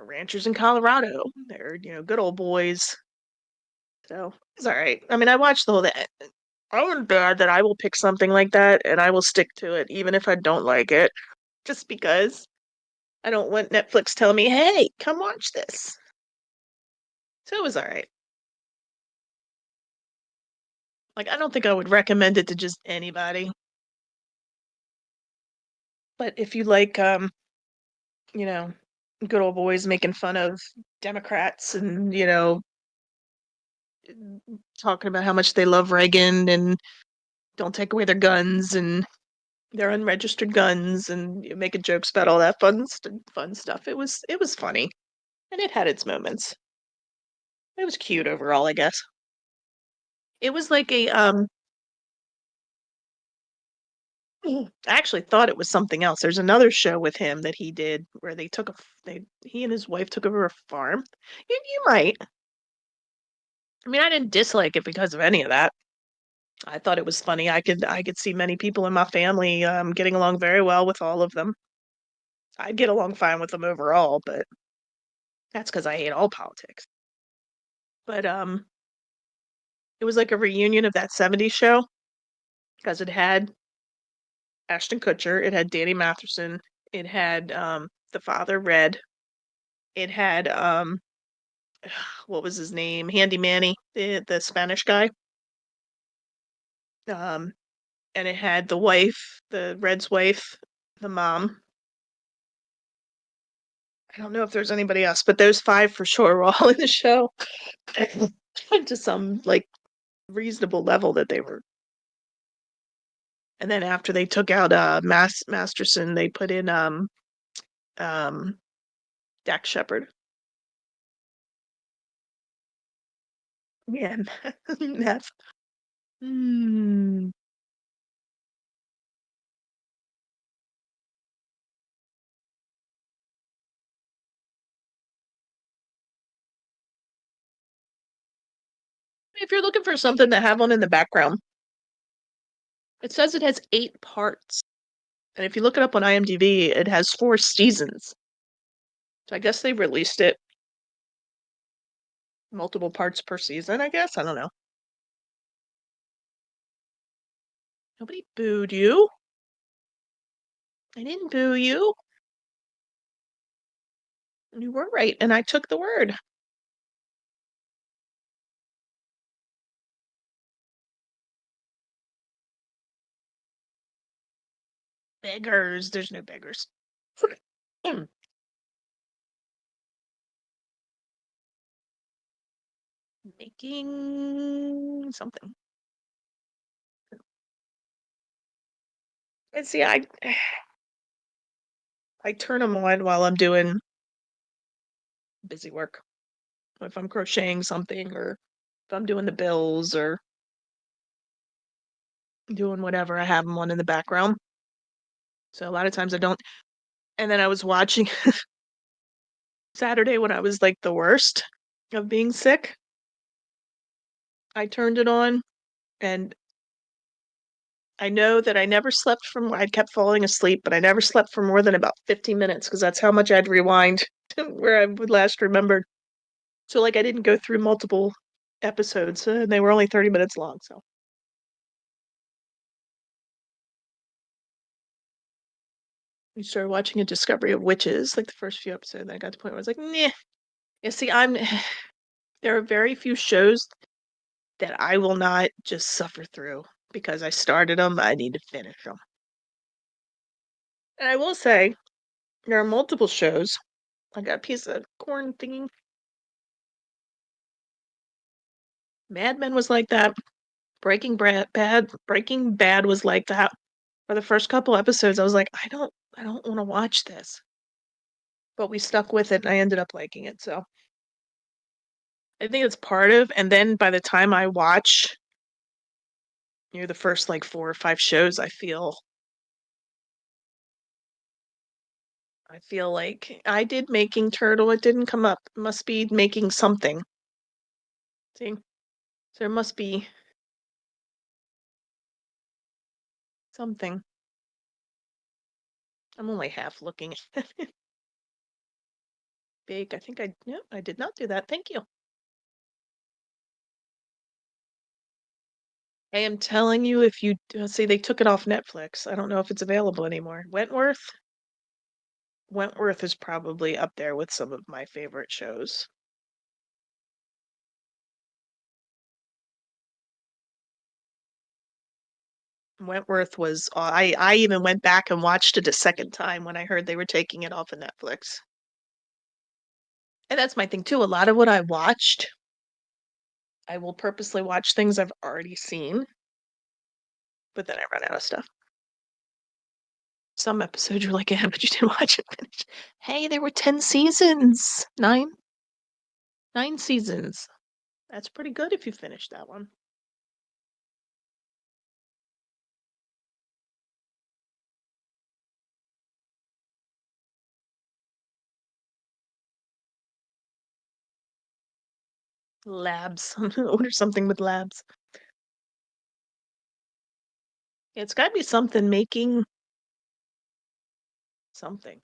ranchers in Colorado. They're, good old boys. So it's all right. I mean, I watched the whole thing. I'm bad that I will pick something like that and I will stick to it, even if I don't like it, just because I don't want Netflix telling me, hey, come watch this. So it was all right. Like, I don't think I would recommend it to just anybody. But if you like, you know, good old boys making fun of Democrats and, talking about how much they love Reagan and don't take away their guns and their unregistered guns and making jokes about all that fun stuff. It was funny and it had its moments. It was cute overall, I guess. It was like I actually thought it was something else. There's another show with him that he did where he and his wife took over a farm. You might. I mean, I didn't dislike it because of any of that. I thought it was funny. I could see many people in my family getting along very well with all of them. I'd get along fine with them overall, but that's because I hate all politics. But it was like a reunion of that '70s show because it had Ashton Kutcher, it had Danny Matheson, it had the father Red, it had what was his name? Handy Manny, the Spanish guy. Um, and it had the wife, the Red's wife, the mom. I don't know if there's anybody else, but those five for sure were all in the show to some like reasonable level that they were. And then after they took out Masterson, they put in um Dax Shepard. Yeah, meth. Hmm. If you're looking for something to have on in the background, it says it has 8 parts. And if you look it up on IMDb, it has 4 seasons. So I guess they released it multiple parts per season, I guess. I don't know. Nobody booed you. I didn't boo you. You were right, and I took the word. Beggars. There's no beggars. Making something. And see, I turn them on while I'm doing busy work. If I'm crocheting something or if I'm doing the bills or doing whatever, I have them on in the background. So a lot of times I don't. And then I was watching Saturday when I was like the worst of being sick. I turned it on and I know that I kept falling asleep, but I never slept for more than about 15 minutes because that's how much I'd rewind to where I would last remembered. So like I didn't go through multiple episodes and they were only 30 minutes long, so we started watching A Discovery of Witches, like the first few episodes, and I got to the point where I was like, nah. You see, there are very few shows that I will not just suffer through because I started them, I need to finish them. And I will say, there are multiple shows. I got a piece of corn thingy. Mad Men was like that. Breaking Bad was like that. For the first couple episodes, I was like, I don't want to watch this. But we stuck with it and I ended up liking it, so I think it's part of, and then by the time I watch, the first like 4 or 5 shows, I feel like I did Making Turtle. It didn't come up. It must be making something. See? So there must be something. I'm only half looking at it. Big. I think no, I did not do that. Thank you. I am telling you, if you see, they took it off Netflix. I don't know if it's available anymore. Wentworth is probably up there with some of my favorite shows. Wentworth was, I even went back and watched it a second time when I heard they were taking it off of Netflix. And that's my thing too. A lot of what I watched, I will purposely watch things I've already seen, but then I run out of stuff. Some episodes you're like, yeah, but you didn't watch it finish. Hey, there were 10 seasons. 9 seasons. That's pretty good if you finish that one. Labs. Order something with labs. It's got to be something making something.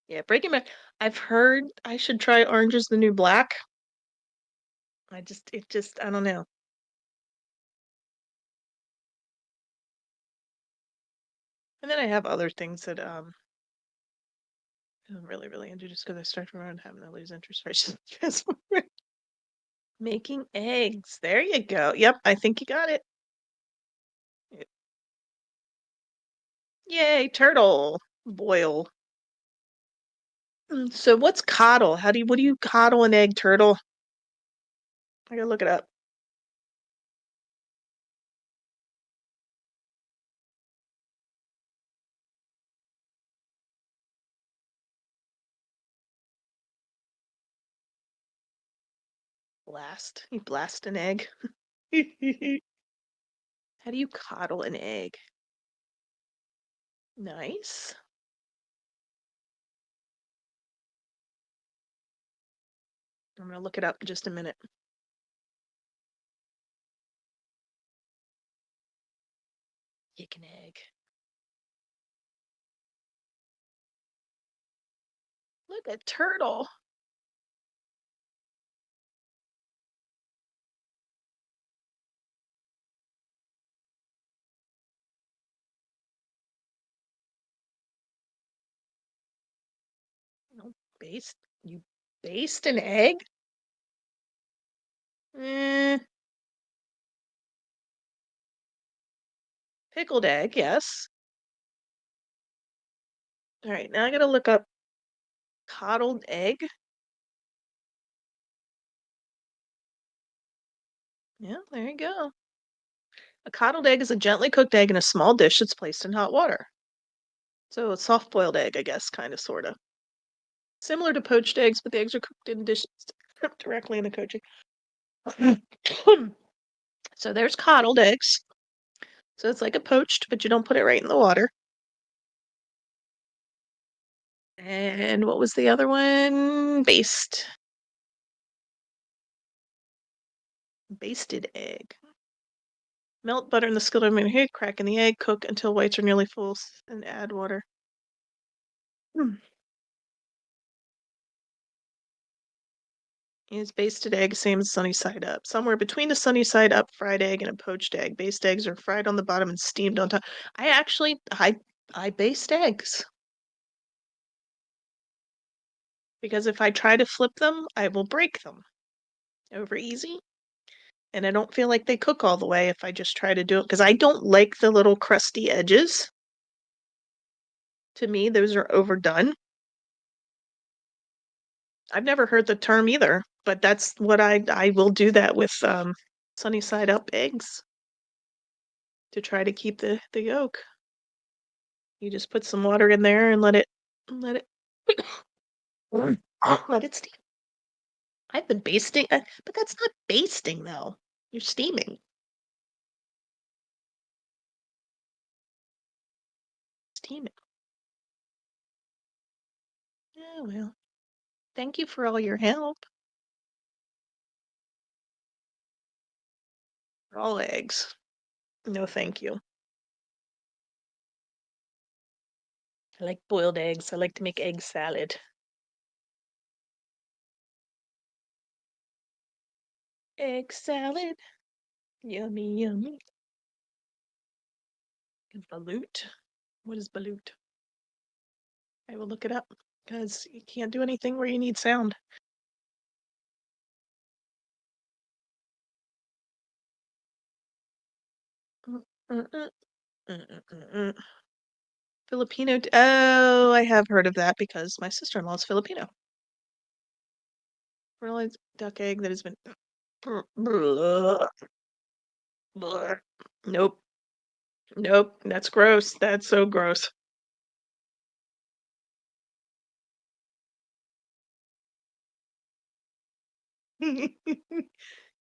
Yeah, Breaking Bad. I've heard I should try Orange is the New Black. I don't know. And then I have other things that I'm really, really into just because I start around having to lose interest rates. Making eggs. There you go. Yep, I think you got it. Yay, turtle. Boil. So what's coddle? What do you coddle an egg, turtle? I gotta look it up. Blast. You blast an egg. How do you coddle an egg? Nice. I'm gonna look it up in just a minute. Kick an egg. Look at turtle. No, you baste an egg? Eh, pickled egg, yes. All right, now I gotta look up coddled egg. Yeah, there you go. A coddled egg is a gently cooked egg in a small dish that's placed in hot water. So a soft-boiled egg, I guess, kind of, sort of. Similar to poached eggs, but the eggs are cooked in dishes directly in the coaching. So there's coddled eggs. So it's like a poached, but you don't put it right in the water. And what was the other one? Basted egg. Melt butter in the skillet of egg, crack in the egg, cook until whites are nearly full, and add water. Is basted egg same as sunny side up? Somewhere between a sunny side up fried egg and a poached egg. Basted eggs are fried on the bottom and steamed on top. I baste eggs because if I try to flip them, I will break them over easy. And I don't feel like they cook all the way if I just try to do it because I don't like the little crusty edges. To me, those are overdone. I've never heard the term either, but that's what I will do that with sunny side up eggs to try to keep the yolk. You just put some water in there and let it Let it steam. I've been basting, but that's not basting though. You're steaming. Steaming. Oh well. Thank you for all your help. All eggs. No, thank you. I like boiled eggs. I like to make egg salad. Egg salad. Yummy, yummy. Balut. What is balut? I will look it up because you can't do anything where you need sound. Mm, mm, mm, mm, mm, mm, mm. Filipino. Oh, I have heard of that because my sister-in-law is Filipino. Fertilized duck egg that has been. Blah, blah. Nope. Nope. That's gross. That's so gross.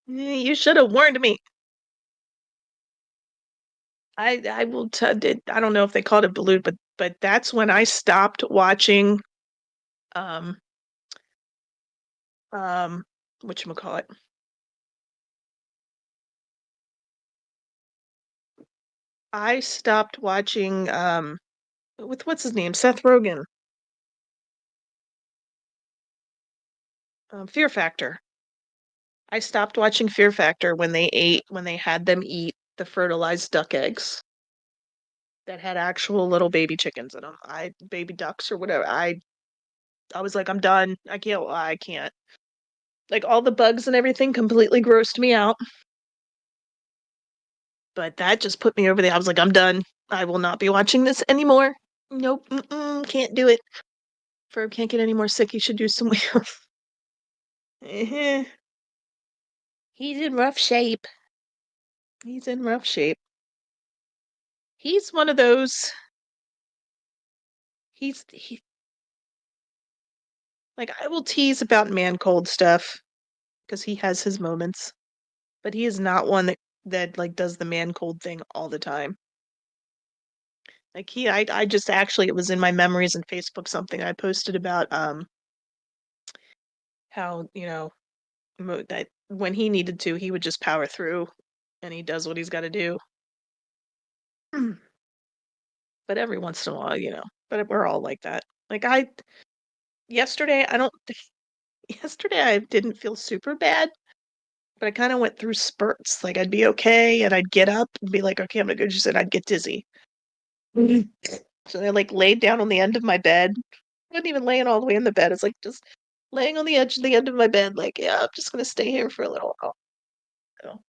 You should have warned me. I will tell. I don't know if they called it balut, but that's when I stopped watching. Um whatchamacallit. I stopped watching with what's his name? Seth Rogen. Fear Factor. I stopped watching Fear Factor when they had them eat the fertilized duck eggs that had actual little baby chickens in them. Baby ducks or whatever. I was like, I'm done. I can't. Like all the bugs and everything completely grossed me out. But that just put me over the. I was like, I'm done. I will not be watching this anymore. Nope, can't do it. Ferb can't get any more sick. He should do some wheels. He's in rough shape. He's in rough shape. He's one of those. He like I will tease about man cold stuff because he has his moments, but he is not one that like does the man cold thing all the time. Like I just actually it was in my memories in Facebook something I posted about how that when he needed to he would just power through and he does what he's got to do. But every once in a while, but we're all like that. Like yesterday I don't yesterday I didn't feel super bad, but I kind of went through spurts. Like I'd be okay and I'd get up and be like, okay, I'm gonna go just and I'd get dizzy. Mhm. So I like laid down on the end of my bed. I wasn't even laying all the way in the bed. It's like just laying on the edge of the end of my bed, like, yeah, I'm just gonna stay here for a little while. So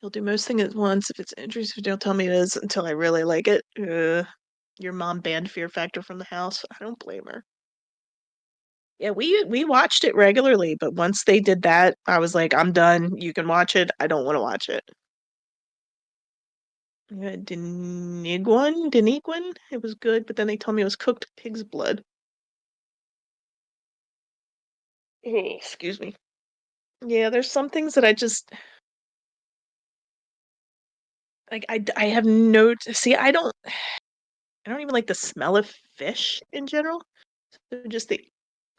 he'll do most things at once. If it's interesting, don't tell me it is until I really like it. Your mom banned Fear Factor from the house. I don't blame her. Yeah, we watched it regularly, but once they did that, I was like, I'm done. You can watch it. I don't want to watch it. Yeah, Deniguan. It was good, but then they told me it was cooked pig's blood. Excuse me. Yeah, there's some things that I just like. I have no. See, I don't even like the smell of fish in general. So just the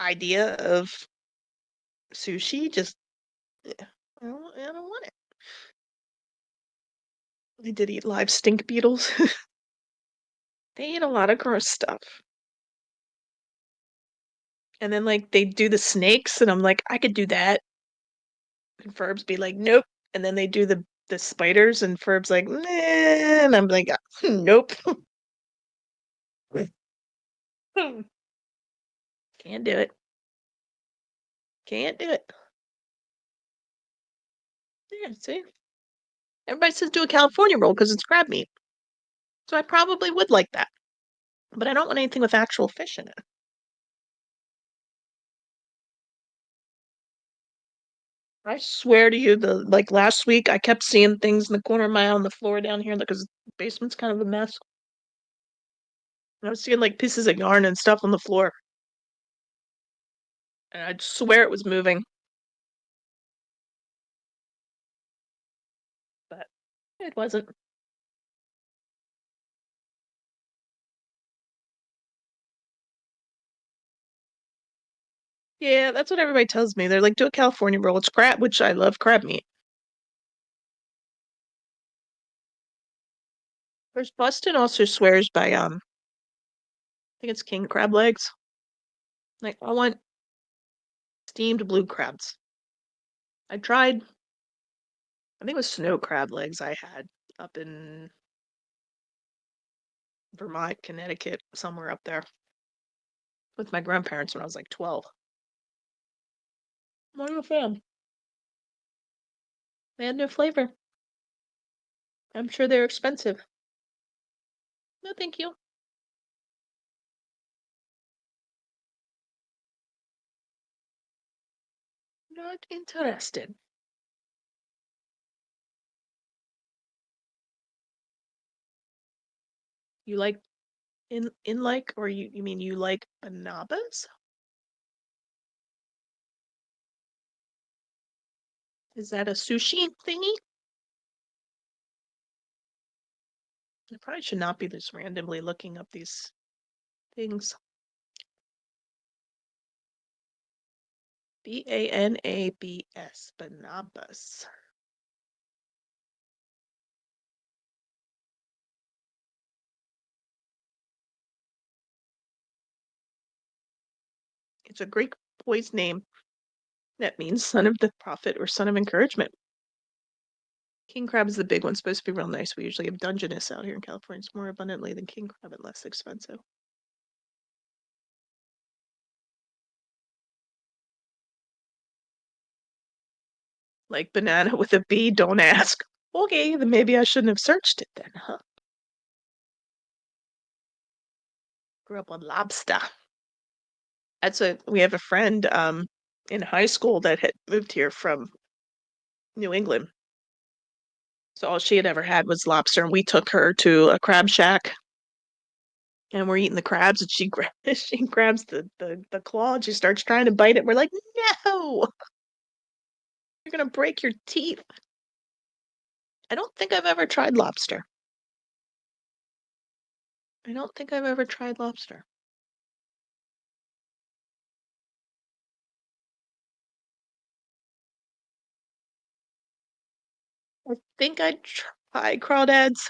idea of sushi, just I don't want it. I did eat live stink beetles. They eat a lot of gross stuff. And then like they do the snakes, and I'm like, I could do that. And Ferb's be like, nope. And then they do the spiders, and Ferb's like, nah. And I'm like, nope. Can't do it. Can't do it. Yeah, see? Everybody says do a California roll because it's crab meat. So I probably would like that. But I don't want anything with actual fish in it. I swear to you, the like last week I kept seeing things in the corner of my eye on the floor down here because the basement's kind of a mess. I was seeing like pieces of yarn and stuff on the floor. And I'd swear it was moving. But it wasn't. Yeah, that's what everybody tells me. They're like, do a California roll. It's crab, which I love crab meat. First, Boston also swears by I think it's king crab legs. Like, I want steamed blue crabs. I tried, I think it was snow crab legs I had up in Vermont, Connecticut, somewhere up there with my grandparents when I was like 12. I'm not a fan. They had no flavor. I'm sure they're expensive. No, thank you. Not interested. You like in like, or you mean you like banabas? Is that a sushi thingy? I probably should not be just randomly looking up these things. Banabs, banabas. It's a Greek boy's name that means son of the prophet or son of encouragement. King crab is the big one, supposed to be real nice. We usually have Dungeness out here in California. It's more abundantly than king crab and less expensive. Like banana with a B, don't ask. Okay, then maybe I shouldn't have searched it then, huh? Grew up on lobster. We have a friend in high school that had moved here from New England. So all she had ever had was lobster, and we took her to a crab shack and we're eating the crabs and she grabs the claw and she starts trying to bite it. We're like, no, you're gonna break your teeth. I don't think I've ever tried lobster. I don't think I've ever tried lobster. I think I'd try crawdads.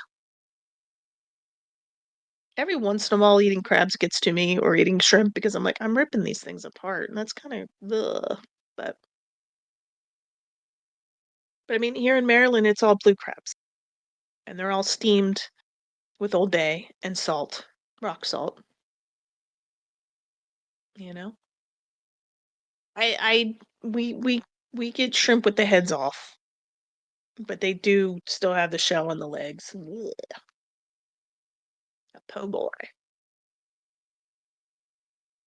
Every once in a while eating crabs gets to me, or eating shrimp, because I'm like, I'm ripping these things apart, and that's kind of ugh. But I mean, here in Maryland, it's all blue crabs, and they're all steamed with Old Bay and salt, rock salt. You know, we get shrimp with the heads off, but they do still have the shell and the legs. Ugh, a po' boy.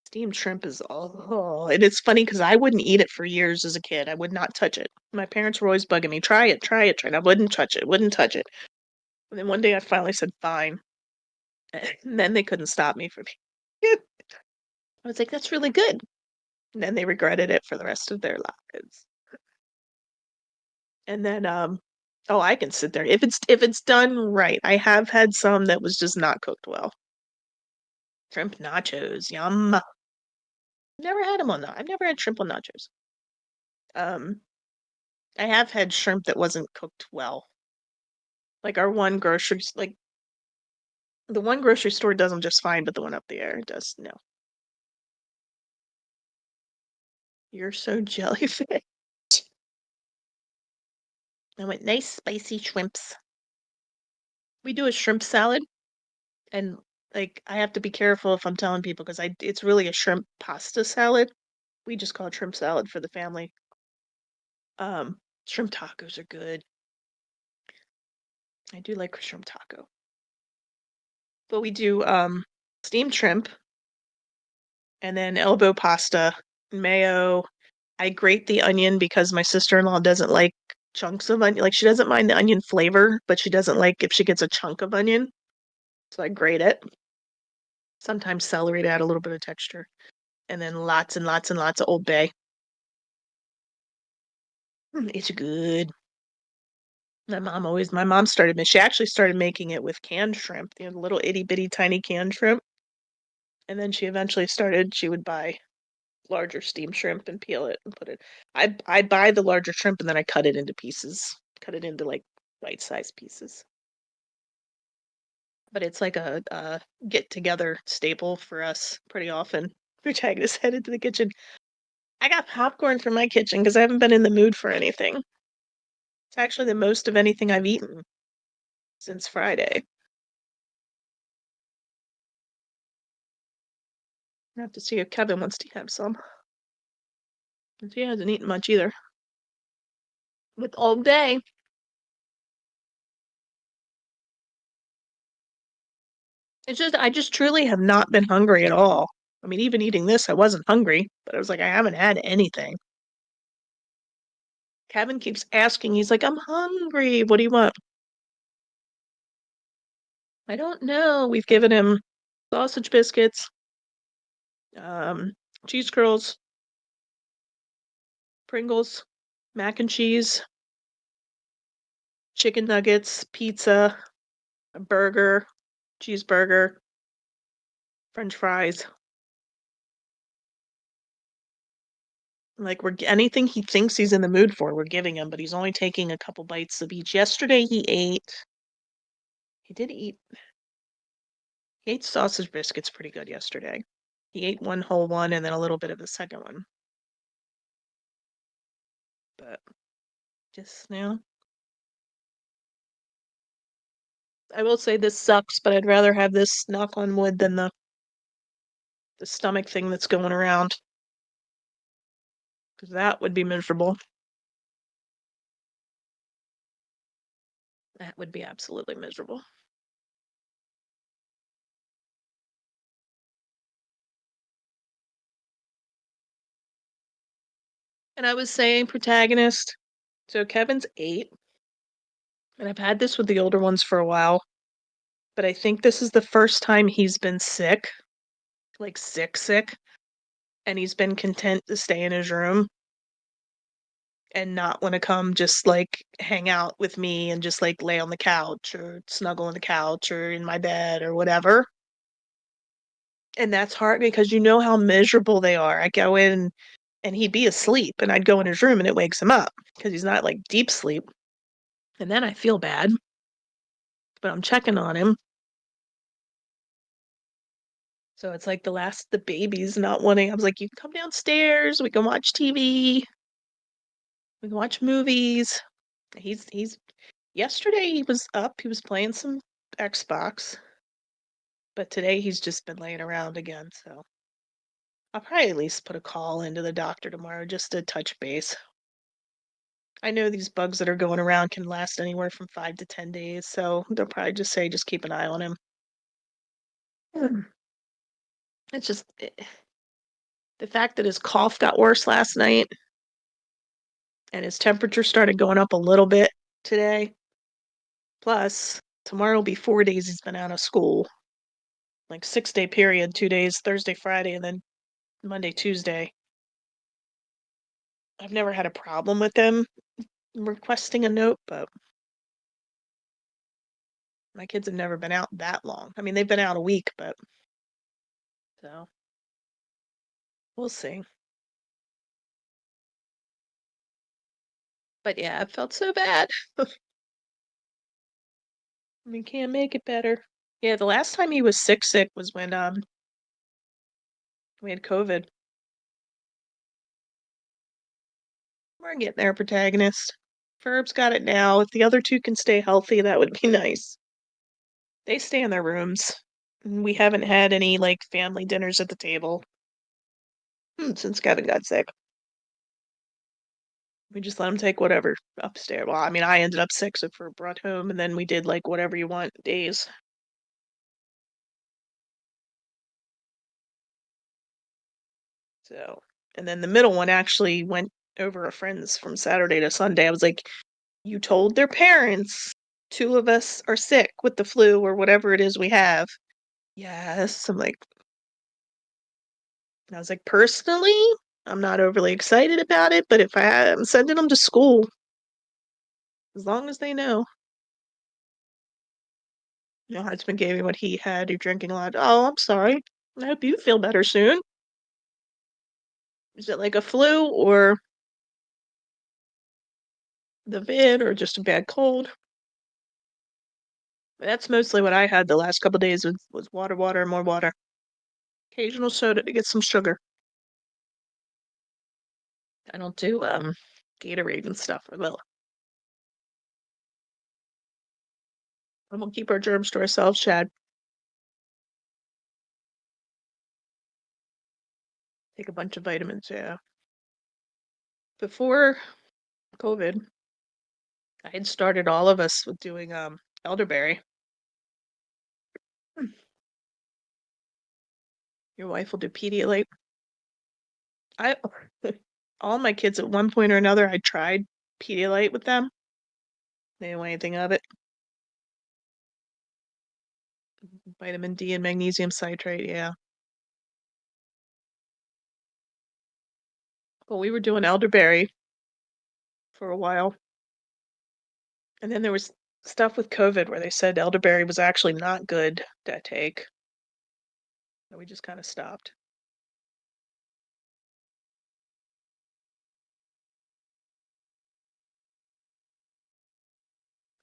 Steamed shrimp is and it's funny because I wouldn't eat it for years as a kid. I would not touch it. My parents were always bugging me, try it, try it, try it. I wouldn't touch it, wouldn't touch it. And then one day I finally said, fine. And then they couldn't stop me from it. I was like, that's really good. And then they regretted it for the rest of their lives. And then oh, I can sit there. If it's done right. I have had some that was just not cooked well. Shrimp nachos, yum. Never had them on that. I've never had shrimp on nachos. Um, I have had shrimp that wasn't cooked well. Like our one grocery, like the one grocery store does them just fine, but the one up the air does no. You're so jellyfish. I went nice spicy shrimps. We do a shrimp salad, and like I have to be careful if I'm telling people because it's really a shrimp pasta salad. We just call it shrimp salad for the family. Shrimp tacos are good. I do like shrimp taco. But we do steamed shrimp and then elbow pasta, mayo. I grate the onion because my sister-in-law doesn't like chunks of onion. Like she doesn't mind the onion flavor, but she doesn't like if she gets a chunk of onion. So I grate it. Sometimes celery to add a little bit of texture. And then lots and lots and lots of Old Bay. It's good. My mom she actually started making it with canned shrimp, the little itty bitty tiny canned shrimp. And then she would buy larger steamed shrimp and peel it and put it. I buy the larger shrimp and then I cut it into pieces, cut it into like bite-sized pieces. But it's like a get-together staple for us pretty often. Protagonist headed to the kitchen. I got popcorn from my kitchen because I haven't been in the mood for anything. It's actually the most of anything I've eaten since Friday. I have to see if Kevin wants to have some. He hasn't eaten much either. With all day. I just truly have not been hungry at all. I mean, even eating this, I wasn't hungry, but I was like, I haven't had anything. Kevin keeps asking, he's like, I'm hungry. What do you want? I don't know. We've given him sausage biscuits, um, cheese curls, Pringles, mac and cheese, chicken nuggets, pizza, a burger, cheeseburger, French fries. Like anything he thinks he's in the mood for, we're giving him, but he's only taking a couple bites of each. Yesterday he ate sausage biscuits pretty good yesterday. He ate one whole one and then a little bit of the second one. But just now. I will say this sucks, but I'd rather have this knock on wood than the stomach thing that's going around. Because that would be miserable. That would be absolutely miserable. And I was saying protagonist. So Kevin's 8. And I've had this with the older ones for a while. But I think this is the first time he's been sick. Like sick. And he's been content to stay in his room and not want to come just like hang out with me and just like lay on the couch or snuggle on the couch or in my bed or whatever. And that's hard because you know how miserable they are. I go in and he'd be asleep and I'd go in his room and it wakes him up because he's not like deep sleep. And then I feel bad, but I'm checking on him. So it's like the baby's not wanting. I was like, you can come downstairs. We can watch TV. We can watch movies. He's yesterday he was up. He was playing some Xbox. But today he's just been laying around again, so I'll probably at least put a call into the doctor tomorrow just to touch base. I know these bugs that are going around can last anywhere from 5 to 10 days, so they'll probably just say just keep an eye on him. It's just the fact that his cough got worse last night and his temperature started going up a little bit today. Plus, tomorrow will be 4 days he's been out of school. Like 6-day period, 2 days, Thursday, Friday, and then Monday, Tuesday. I've never had a problem with him requesting a note, but my kids have never been out that long. I mean, they've been out a week, but so we'll see. But yeah, it felt so bad. I mean, can't make it better. Yeah, the last time he was sick was when we had COVID. We're getting there, protagonist. Ferb's got it now. If the other two can stay healthy, that would be nice. They stay in their rooms. We haven't had any like family dinners at the table since Kevin got sick. We just let them take whatever upstairs. Well, I mean, I ended up sick, so Ferb brought home, and then we did like whatever you want days. So, and then the middle one actually went over a friend's from Saturday to Sunday. I was like, you told their parents 2 of us are sick with the flu or whatever it is we have. Yes. I was like, personally, I'm not overly excited about it, but if I'm sending them to school, as long as they know. My husband gave me what he had. You're drinking a lot. Oh, I'm sorry. I hope you feel better soon. Is it like a flu or the vid or just a bad cold? That's mostly what I had the last couple days was water, water, and more water. Occasional soda to get some sugar. I don't do Gatorade and stuff. Well, I'm gonna keep our germs to ourselves, Chad. Take a bunch of vitamins, yeah. Before COVID, I had started all of us with doing elderberry. Your wife will do Pedialyte. I all my kids at one point or another, I tried Pedialyte with them. They didn't want anything of it. Vitamin D and magnesium citrate, yeah. Well, we were doing elderberry for a while. And then there was stuff with COVID where they said elderberry was actually not good to take. So we just kind of stopped.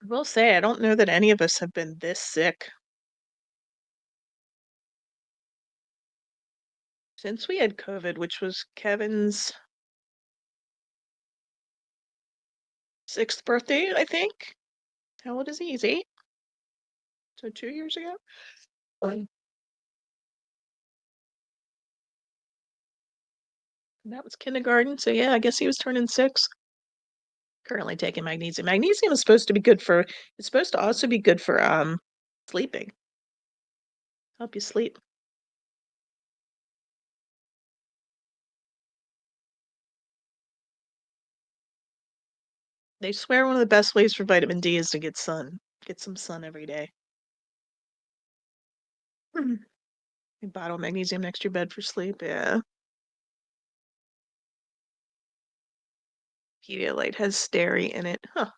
I will say, I don't know that any of us have been this sick since we had COVID, which was Kevin's 6th birthday, I think. How old is he? He's 8. So 2 years ago. That was kindergarten. So yeah, I guess he was turning 6. Currently taking magnesium. Magnesium is supposed to be good for, it's supposed to also be good for sleeping. Help you sleep. They swear one of the best ways for vitamin D is to get sun. Get some sun every day. A bottle of magnesium next to your bed for sleep, yeah. Pedialyte has steri in it. Huh.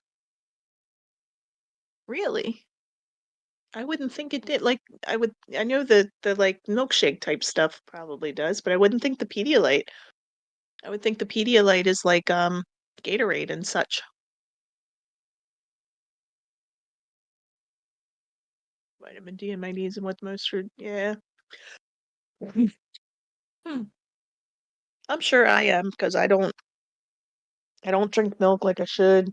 Really? I wouldn't think it did. Like I know the like milkshake type stuff probably does, but I wouldn't think the Pedialyte. I would think the Pedialyte is like Gatorade and such. Vitamin D and magnesium with most food. Yeah. Hmm. I'm sure I am because I don't drink milk like I should.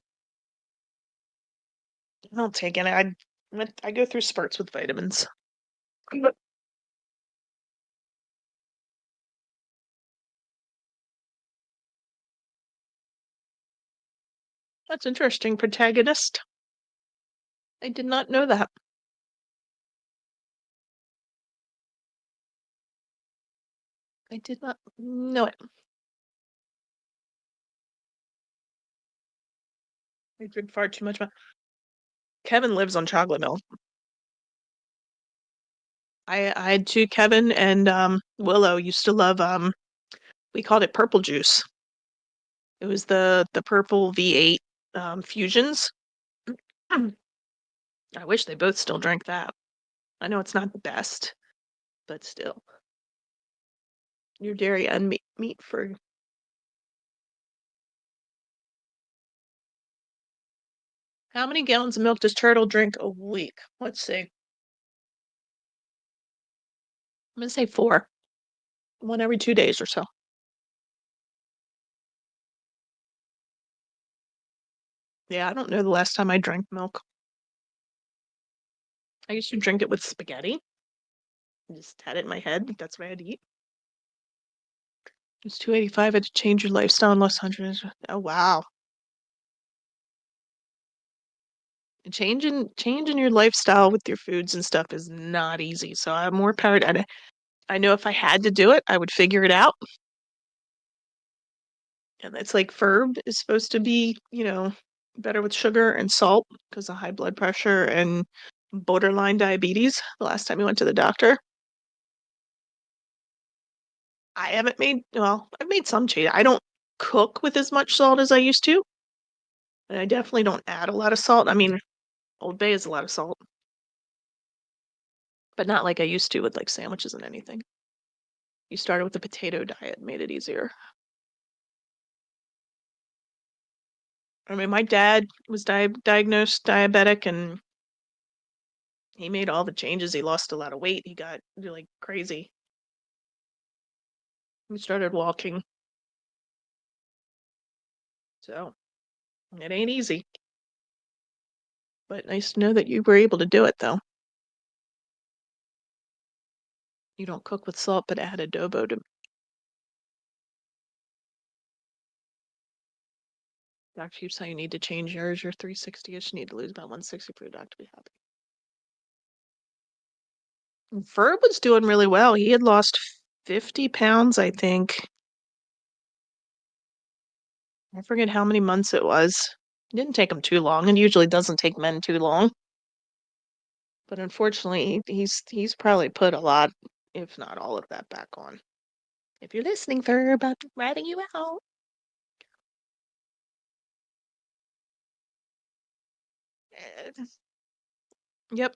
I don't take any. I go through spurts with vitamins. But that's interesting. Protagonist. I did not know that. I did not know it. I drink far too much. Kevin lives on chocolate milk. I had two. Kevin and Willow used to love we called it purple juice. It was the purple V8 fusions. I wish they both still drank that. I know it's not the best, but still. Your dairy and meat for how many gallons of milk does Turtle drink a week? Let's see. I'm gonna say 4. One every 2 days or so. Yeah, I don't know the last time I drank milk. I used to drink it with spaghetti. I just had it in my head. That's what I had to eat. It's 285. I had to change your lifestyle and lost 100. Oh wow. Changing your lifestyle with your foods and stuff is not easy. So I'm more powered at it. I know if I had to do it, I would figure it out. And it's like Ferb is supposed to be, better with sugar and salt because of high blood pressure and borderline diabetes the last time we went to the doctor. I haven't made well, I've made some change. I don't cook with as much salt as I used to, and I definitely don't add a lot of salt. I mean, Old Bay is a lot of salt, but not like I used to with like sandwiches and anything. You started with the potato diet, made it easier. I mean, my dad was diagnosed diabetic, and he made all the changes. He lost a lot of weight. He got really crazy. He started walking. So it ain't easy. But nice to know that you were able to do it, though. You don't cook with salt, but add adobo to. Doctor keeps saying you need to change yours. You're 360-ish. You need to lose about 160 for your doctor to be happy. Verb was doing really well. He had lost 50 pounds, I think. I forget how many months it was. It didn't take him too long. It usually doesn't take men too long. But unfortunately, he's probably put a lot, if not all of that back on. If you're listening, Verb, I'm ratting you out. Eh, Yep.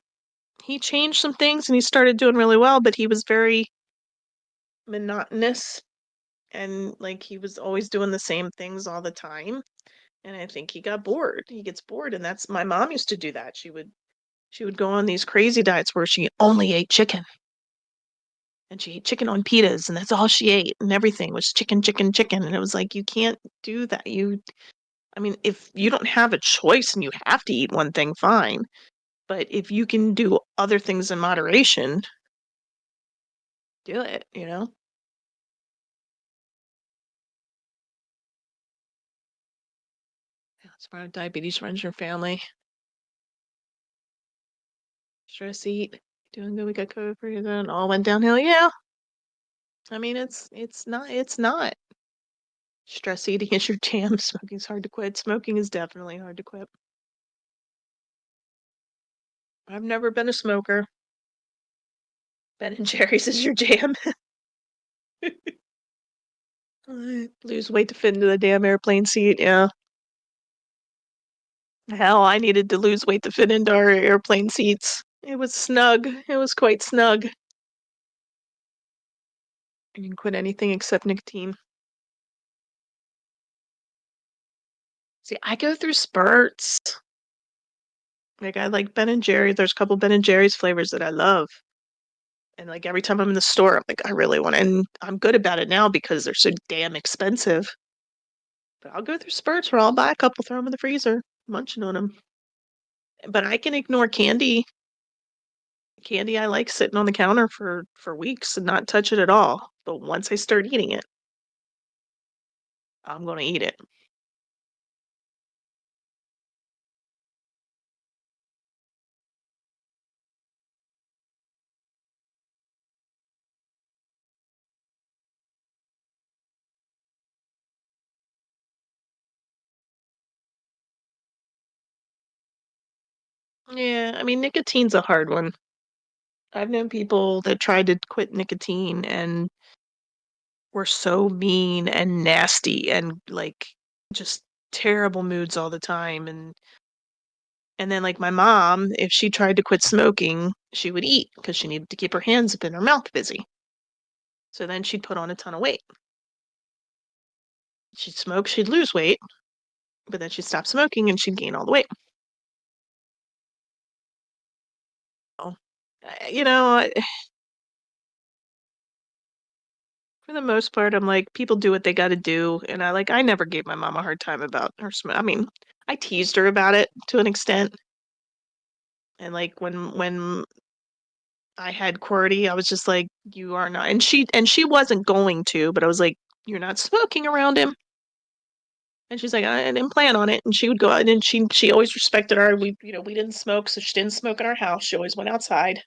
He changed some things and he started doing really well, but he was very monotonous and like he was always doing the same things all the time. And I think he got bored. He gets bored, and that's my mom used to do that. She would go on these crazy diets where she only ate chicken. And she ate chicken on pitas, and that's all she ate, and everything was chicken, chicken, chicken. And it was like, you can't do that. I mean, if you don't have a choice and you have to eat one thing, fine. But if you can do other things in moderation, do it, you know? That's part of diabetes runs your family. Stress eat. Doing good, we got COVID for you, then all went downhill. Yeah. I mean, it's not. Stress eating is your jam. Smoking's hard to quit. Smoking is definitely hard to quit. I've never been a smoker. Ben and Jerry's is your jam. Lose weight to fit into the damn airplane seat. Yeah. Hell, I needed to lose weight to fit into our airplane seats. It was snug. It was quite snug. You can quit anything except nicotine. See, I go through spurts. Like I like Ben and Jerry. There's a couple Ben and Jerry's flavors that I love. And like every time I'm in the store, I'm like, I really want to. And I'm good about it now because they're so damn expensive. But I'll go through spurts where I'll buy a couple, throw them in the freezer, munching on them. But I can ignore candy. Candy I like sitting on the counter for weeks and not touch it at all. But once I start eating it, I'm gonna eat it. Yeah, I mean nicotine's a hard one. I've known people that tried to quit nicotine and were so mean and nasty and like just terrible moods all the time and then like my mom, if she tried to quit smoking, she would eat because she needed to keep her hands up and her mouth busy. So then she'd put on a ton of weight. She'd smoke, she'd lose weight, but then she'd stop smoking and she'd gain all the weight. Oh, you know, for the most part, I'm like, people do what they got to do, and I never gave my mom a hard time about her smoke. I mean, I teased her about it to an extent, and like when I had QWERTY, I was just like, you are not, and she wasn't going to, but I was like, you're not smoking around him. And she's like, I didn't plan on it. And she would go out and she always respected her. We didn't smoke, so she didn't smoke in our house. She always went outside.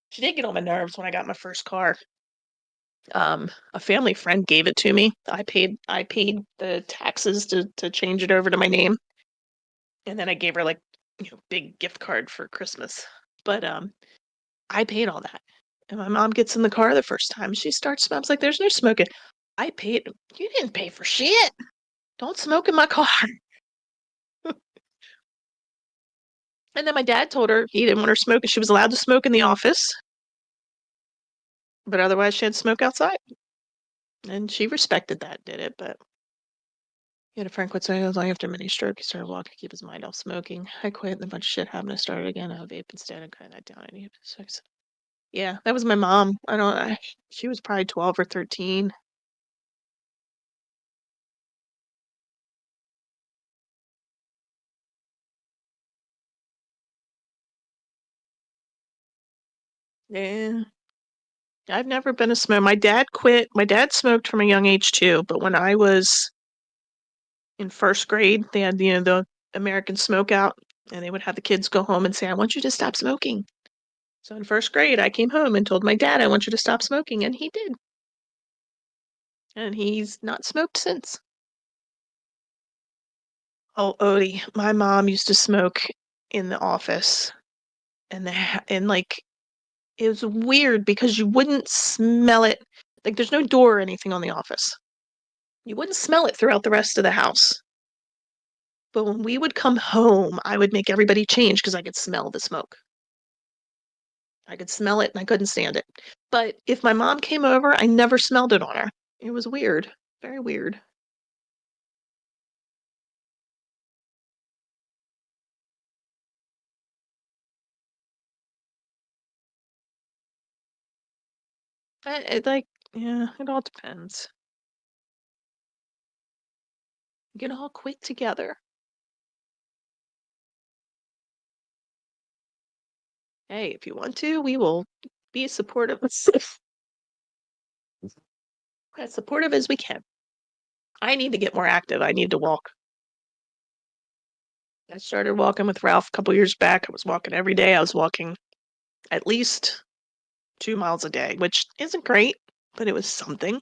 She did get on my nerves when I got my first car. A family friend gave it to me. I paid the taxes to change it over to my name. And then I gave her like, big gift card for Christmas. But I paid all that. And my mom gets in the car the first time. She starts smoking. I was like, there's no smoking. I paid. You didn't pay for shit. Don't smoke in my car. And then my dad told her he didn't want her smoking. She was allowed to smoke in the office, but otherwise she had to smoke outside. And she respected that, did it. But he had a friend quit, so it was like after a mini stroke, he started walking to keep his mind off smoking. I quit, and a bunch of shit happened. I started again. I vape instead and cut that down. I need to fix. Yeah, that was my mom. She was probably 12 or 13. Yeah. I've never been a smoker. My dad quit. My dad smoked from a young age too, but when I was in first grade, they had the American smoke out, and they would have the kids go home and say, "I want you to stop smoking." So in first grade, I came home and told my dad, "I want you to stop smoking," and he did. And he's not smoked since. Oh, Odie, my mom used to smoke in the office, and like it was weird because you wouldn't smell it. Like there's no door or anything on the office. You wouldn't smell it throughout the rest of the house. But when we would come home, I would make everybody change because I could smell the smoke. I could smell it and I couldn't stand it. But if my mom came over, I never smelled it on her. It was weird. Very weird. Like, yeah, it all depends. You can all quit together. Hey, if you want to, we will be supportive. As supportive as we can. I need to get more active. I need to walk. I started walking with Ralph a couple years back. I was walking every day. I was walking at least 2 miles a day, which isn't great, but it was something.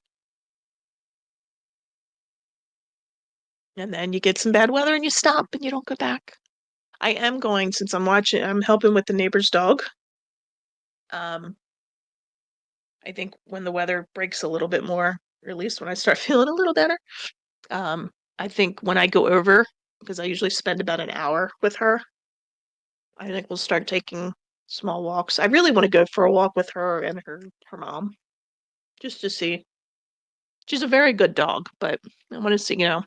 And then you get some bad weather and you stop and you don't go back. I am going since I'm helping with the neighbor's dog. Um, I think when the weather breaks a little bit more, or at least when I start feeling a little better, um, I think when I go over, because I usually spend about an hour with her, I think we'll start taking small walks. I really want to go for a walk with her and her mom, just to see. She's a very good dog, but I want to see, how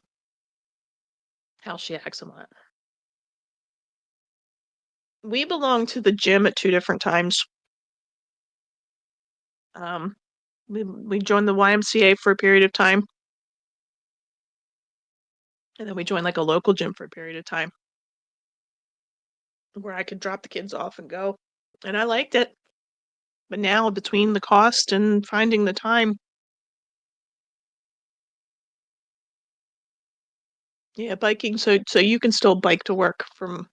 she acts and what. We belong to the gym at two different times. Um, we joined the YMCA for a period of time, and then we joined like a local gym for a period of time where I could drop the kids off and go. And I liked it. But now between the cost and finding the time, yeah, biking so you can still bike to work from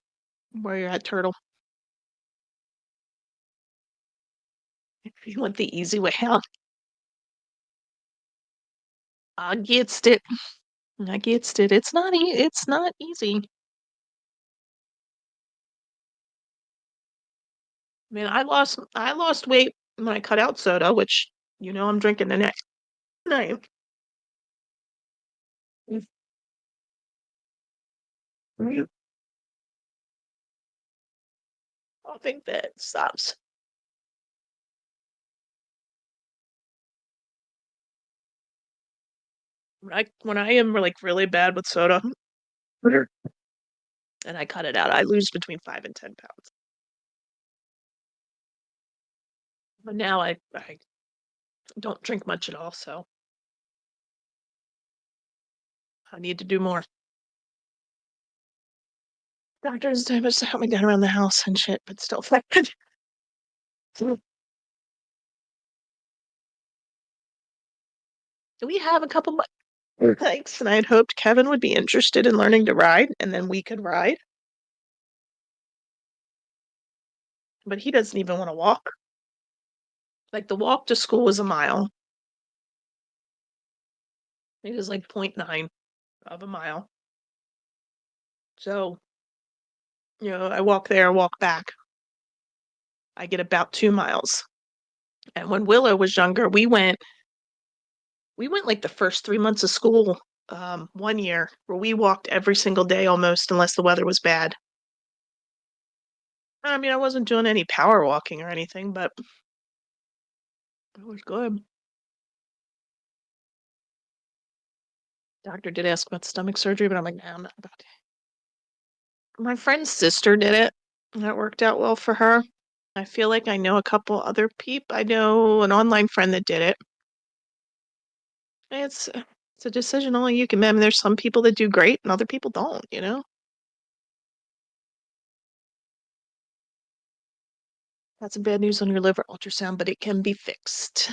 where you're at, Turtle. If you want the easy way out. I gets it. I gets it. It's not easy. I mean, I lost weight when I cut out soda, which I'm drinking the next night. I think that stops. When I am like really bad with soda and I cut it out, I lose between 5 and 10 pounds. But now I don't drink much at all, so I need to do more. Doctors do much to help me get around the house and shit, but still fat. We have a couple bikes, and I had hoped Kevin would be interested in learning to ride, and then we could ride. But he doesn't even want to walk. Like the walk to school is a mile. It is like 0.9 of a mile. So, I walk there, walk back. I get about 2 miles. And when Willow was younger, we went like the first 3 months of school, one year where we walked every single day almost, unless the weather was bad. I mean, I wasn't doing any power walking or anything, but it was good. Doctor did ask about stomach surgery, but I'm like, no, I'm not about to. My friend's sister did it, and that worked out well for her. I feel like I know a couple other people. I know an online friend that did it. It's a decision only you can make. I mean, there's some people that do great and other people don't, you know? That's some bad news on your liver ultrasound, but it can be fixed.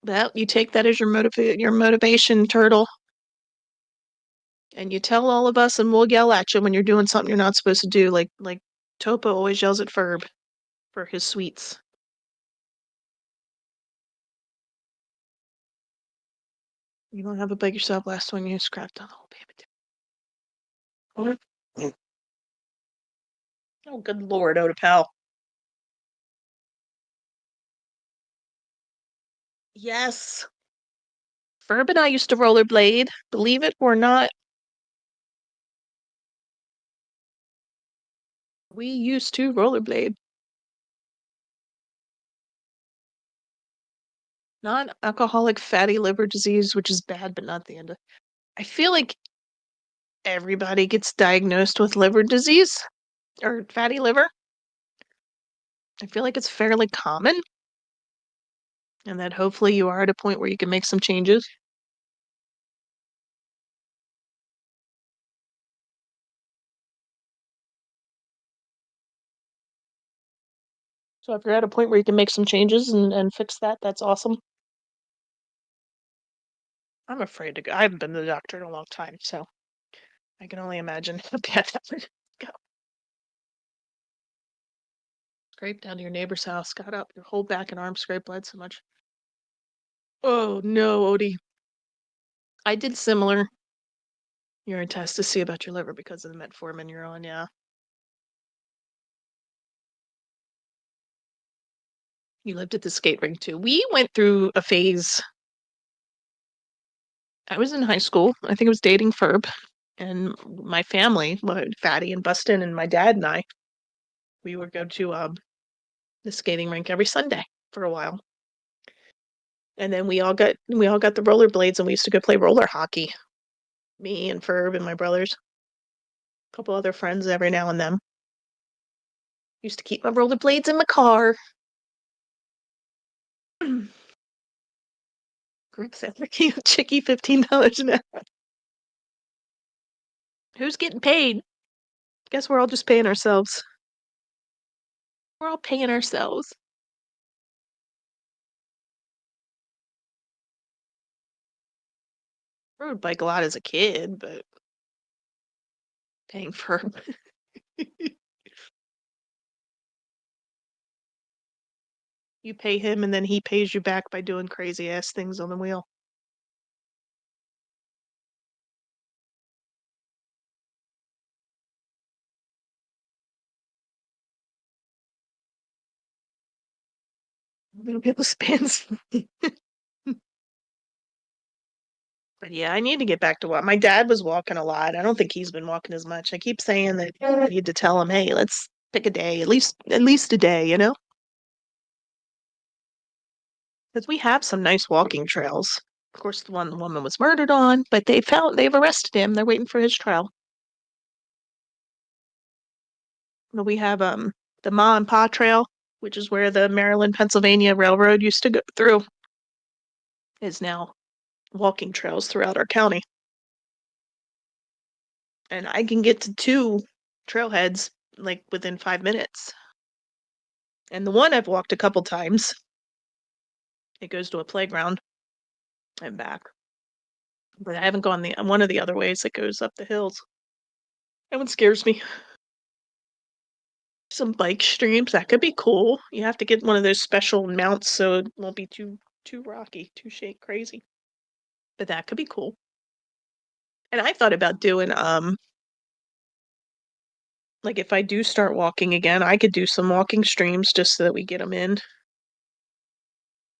Well, you take that as your motivation, turtle, and you tell all of us, and we'll yell at you when you're doing something you're not supposed to do, like Topo always yells at Ferb for his sweets. You don't have a big yourself. Last one you scrapped on the whole baby. Oh, good Lord, Otapel. Yes. Ferb and I used to rollerblade, believe it or not. We used to rollerblade. Non-alcoholic fatty liver disease, which is bad, but not the end of. I feel like everybody gets diagnosed with liver disease or fatty liver. I feel like it's fairly common, and that hopefully you are at a point where you can make some changes. So if you're at a point where you can make some changes and fix that, that's awesome. I'm afraid to go. I haven't been to the doctor in a long time, so I can only imagine how bad that would go. Scrape down to your neighbor's house, got up, your whole back and arm scrape bled so much. Oh no, Odie. I did similar urine test to see about your liver because of the metformin you're on, yeah. You lived at the skate rink too. We went through a phase. I was in high school. I think I was dating Ferb, and my family, Fatty and Bustin, and my dad and I, we would go to the skating rink every Sunday for a while. And then we all got the rollerblades, and we used to go play roller hockey. Me and Ferb and my brothers, a couple other friends every now and then. Used to keep my rollerblades in my car. Group therapy with Chickie, $15 an hour. Who's getting paid? Guess we're all just paying ourselves. We're all paying ourselves. Rode bike a lot as a kid, but paying for you pay him and then he pays you back by doing crazy ass things on the wheel. Little bit of spins. But yeah, I need to get back to what my dad was walking a lot. I don't think he's been walking as much. I keep saying that I need to tell him, hey, let's pick a day, at least a day, you know? Because we have some nice walking trails. Of course, the one the woman was murdered on, but they've arrested him. They're waiting for his trial. But we have the Ma and Pa Trail, which is where the Maryland Pennsylvania Railroad used to go through, is now walking trails throughout our county. And I can get to two trailheads like within 5 minutes. And the one I've walked a couple times, it goes to a playground and back. But I haven't gone the one of the other ways that goes up the hills. That one scares me. Some bike streams, that could be cool. You have to get one of those special mounts so it won't be too rocky, too shake crazy. But that could be cool. And I thought about doing like if I do start walking again, I could do some walking streams just so that we get them in.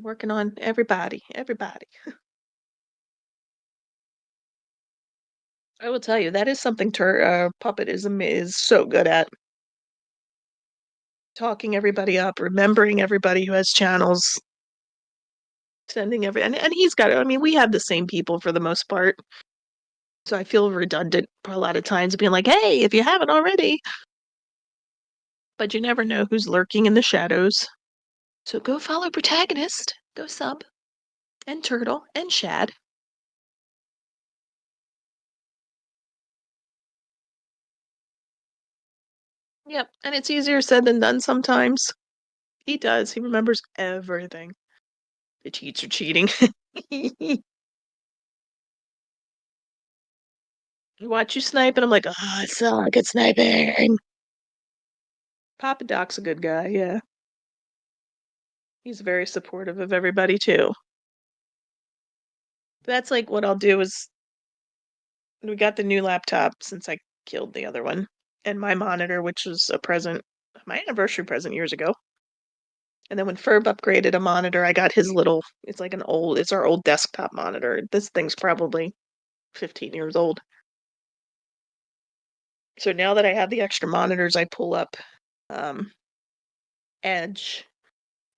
Working on everybody. I will tell you, that is something Puppetism is so good at. Talking everybody up, remembering everybody who has channels, sending and he's got it. I mean, we have the same people for the most part. So I feel redundant a lot of times being like, hey, if you haven't already. But you never know who's lurking in the shadows. So go follow Protagonist, go sub, and Turtle, and Shad. Yep, and it's easier said than done sometimes. He does. He remembers everything. The cheats are cheating. Watch you snipe, and I'm like, oh, I suck at sniping. Papa Doc's a good guy, yeah. He's very supportive of everybody, too. That's like what I'll do is we got the new laptop since I killed the other one, and my monitor, which was a present, my anniversary present years ago. And then when Ferb upgraded a monitor, I got his little, it's like it's our old desktop monitor. This thing's probably 15 years old. So now that I have the extra monitors, I pull up Edge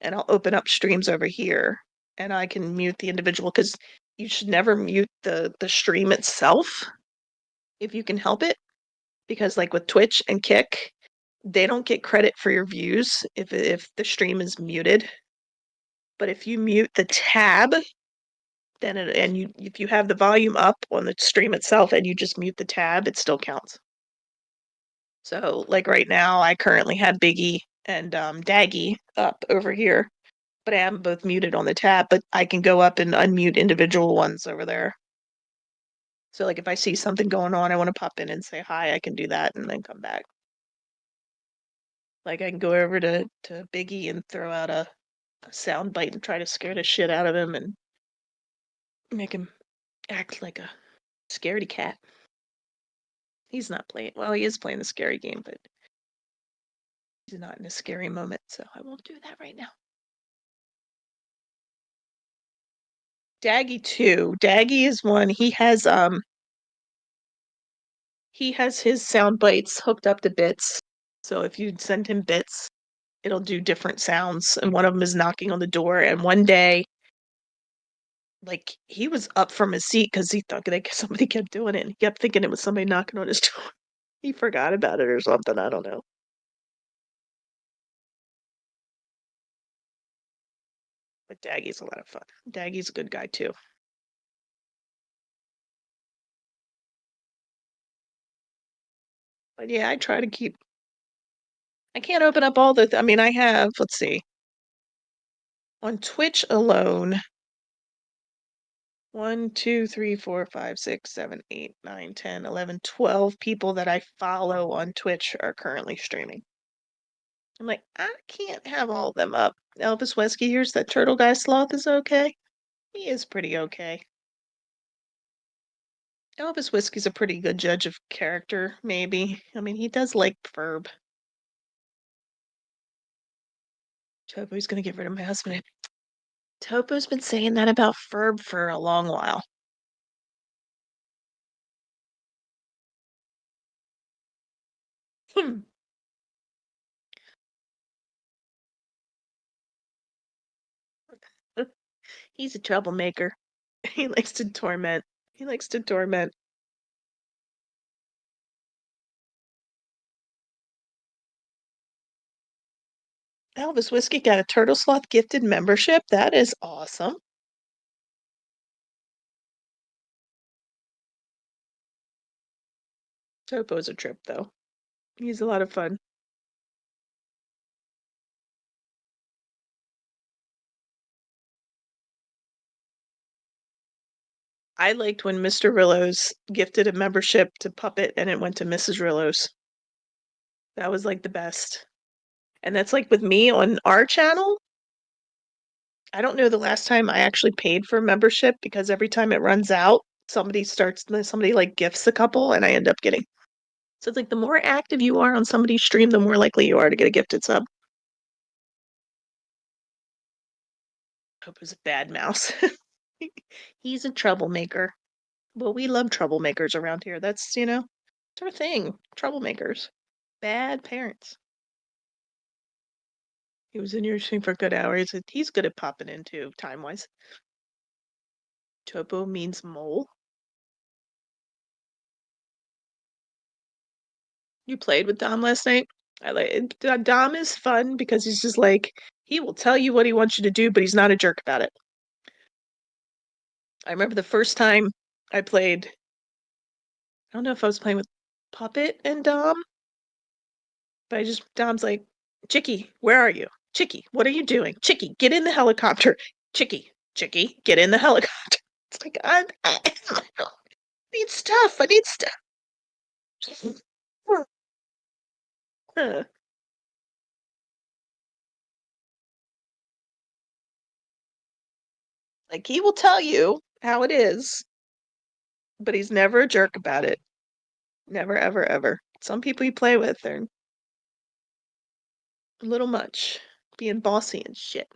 and I'll open up streams over here and I can mute the individual because you should never mute the stream itself if you can help it. Because like with Twitch and Kick, they don't get credit for your views if the stream is muted. But if you mute the tab, then if you have the volume up on the stream itself and you just mute the tab, it still counts. So like right now, I currently have Biggie and Daggy up over here, but I have them both muted on the tab, but I can go up and unmute individual ones over there. So like if I see something going on, I want to pop in and say hi, I can do that and then come back. Like I can go over to Biggie and throw out a sound bite and try to scare the shit out of him and make him act like a scaredy cat. He's not playing, well, he is playing the scary game, but he's not in a scary moment, so I won't do that right now. Daggy too. Daggy is one, he has his sound bites hooked up to bits. So if you send him bits, it'll do different sounds. And one of them is knocking on the door. And one day, like he was up from his seat because he thought like somebody kept doing it. And he kept thinking it was somebody knocking on his door. He forgot about it or something. I don't know. But Daggy's a lot of fun. Daggy's a good guy too. But yeah, I try to keep. I can't open up all the. I mean, I have. Let's see. On Twitch alone, 1, 2, 3, 4, 5, 6, 7, 8, 9, 10, 11, 12 people that I follow on Twitch are currently streaming. I'm like, I can't have all of them up. Elvis Wesky, here's that turtle guy sloth is okay. He is pretty okay. Elvis Whiskey's a pretty good judge of character, maybe. I mean, he does like Ferb. Topo's gonna get rid of my husband. Topo's been saying that about Ferb for a long while. He's a troublemaker. He likes to torment. He likes to torment. Elvis Whiskey got a Turtle Sloth gifted membership. That is awesome. Topo's a trip, though. He's a lot of fun. I liked when Mr. Rillos gifted a membership to Puppet and it went to Mrs. Rillos. That was like the best. And that's like with me on our channel. I don't know the last time I actually paid for a membership because every time it runs out, somebody like gifts a couple and I end up getting. So it's like the more active you are on somebody's stream, the more likely you are to get a gifted sub. Topo's a bad mouse. He's a troublemaker. Well, we love troublemakers around here. That's, it's our thing. Troublemakers. Bad parents. He was in your stream for a good hour. He's good at popping in too, time-wise. Topo means mole. You played with Dom last night? I like it. Dom is fun because he's just like, he will tell you what he wants you to do, but he's not a jerk about it. I remember the first time I played, I don't know if I was playing with Puppet and Dom, but Dom's like, Chickie, where are you? Chickie, what are you doing? Chickie, get in the helicopter. Chickie, get in the helicopter. It's like, I need stuff. I need stuff. Like, he will tell you how it is, but he's never a jerk about it. Never, ever, ever. Some people you play with are a little much, being bossy and shit.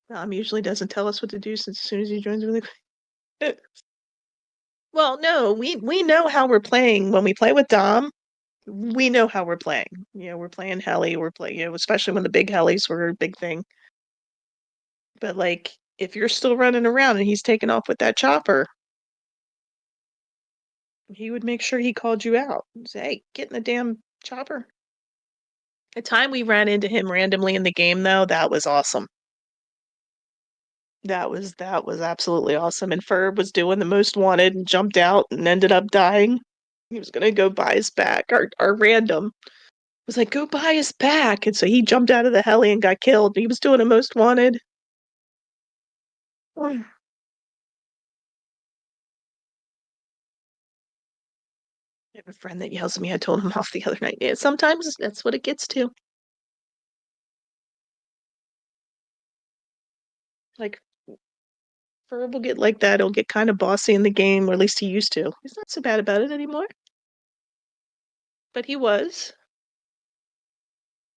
Dom usually doesn't tell us what to do since as soon as he joins really quick. Well, no, we know how we're playing when we play with Dom. We know how we're playing. We're playing heli. We're playing, especially when the big helis were a big thing. But like, if you're still running around and he's taking off with that chopper, he would make sure he called you out. Say, hey, get in the damn chopper. The time we ran into him randomly in the game, though, that was awesome. That was absolutely awesome. And Ferb was doing the most wanted and jumped out and ended up dying. He was gonna go buy his back. Our random was like, go buy his back. And so he jumped out of the heli and got killed. He was doing a most wanted. I have a friend that yells at me. I told him off the other night. Yeah, sometimes that's what it gets to. Like, Ferb will get like that. He'll get kind of bossy in the game, or at least he used to. He's not so bad about it anymore. But he was.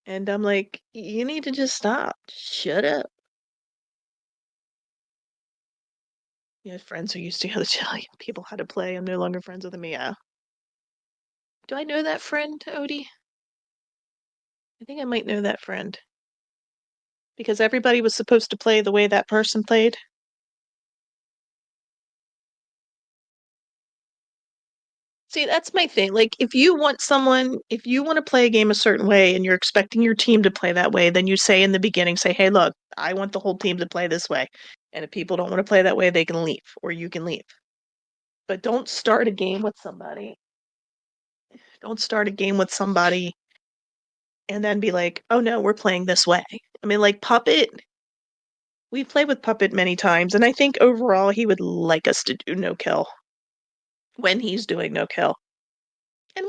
And I'm like, you need to just stop. Shut up. Friends who used to tell people how to play. I'm no longer friends with them. Yeah. Do I know that friend, Odie? I think I might know that friend. Because everybody was supposed to play the way that person played. See, that's my thing. Like, if you want to play a game a certain way and you're expecting your team to play that way, then you say in the beginning, hey, look, I want the whole team to play this way. And if people don't want to play that way, they can leave, or you can leave. But don't start a game with somebody. Don't start a game with somebody and then be like, oh no, we're playing this way. I mean, like Puppet, we've played with Puppet many times, and I think overall he would like us to do no kill when he's doing no kill. And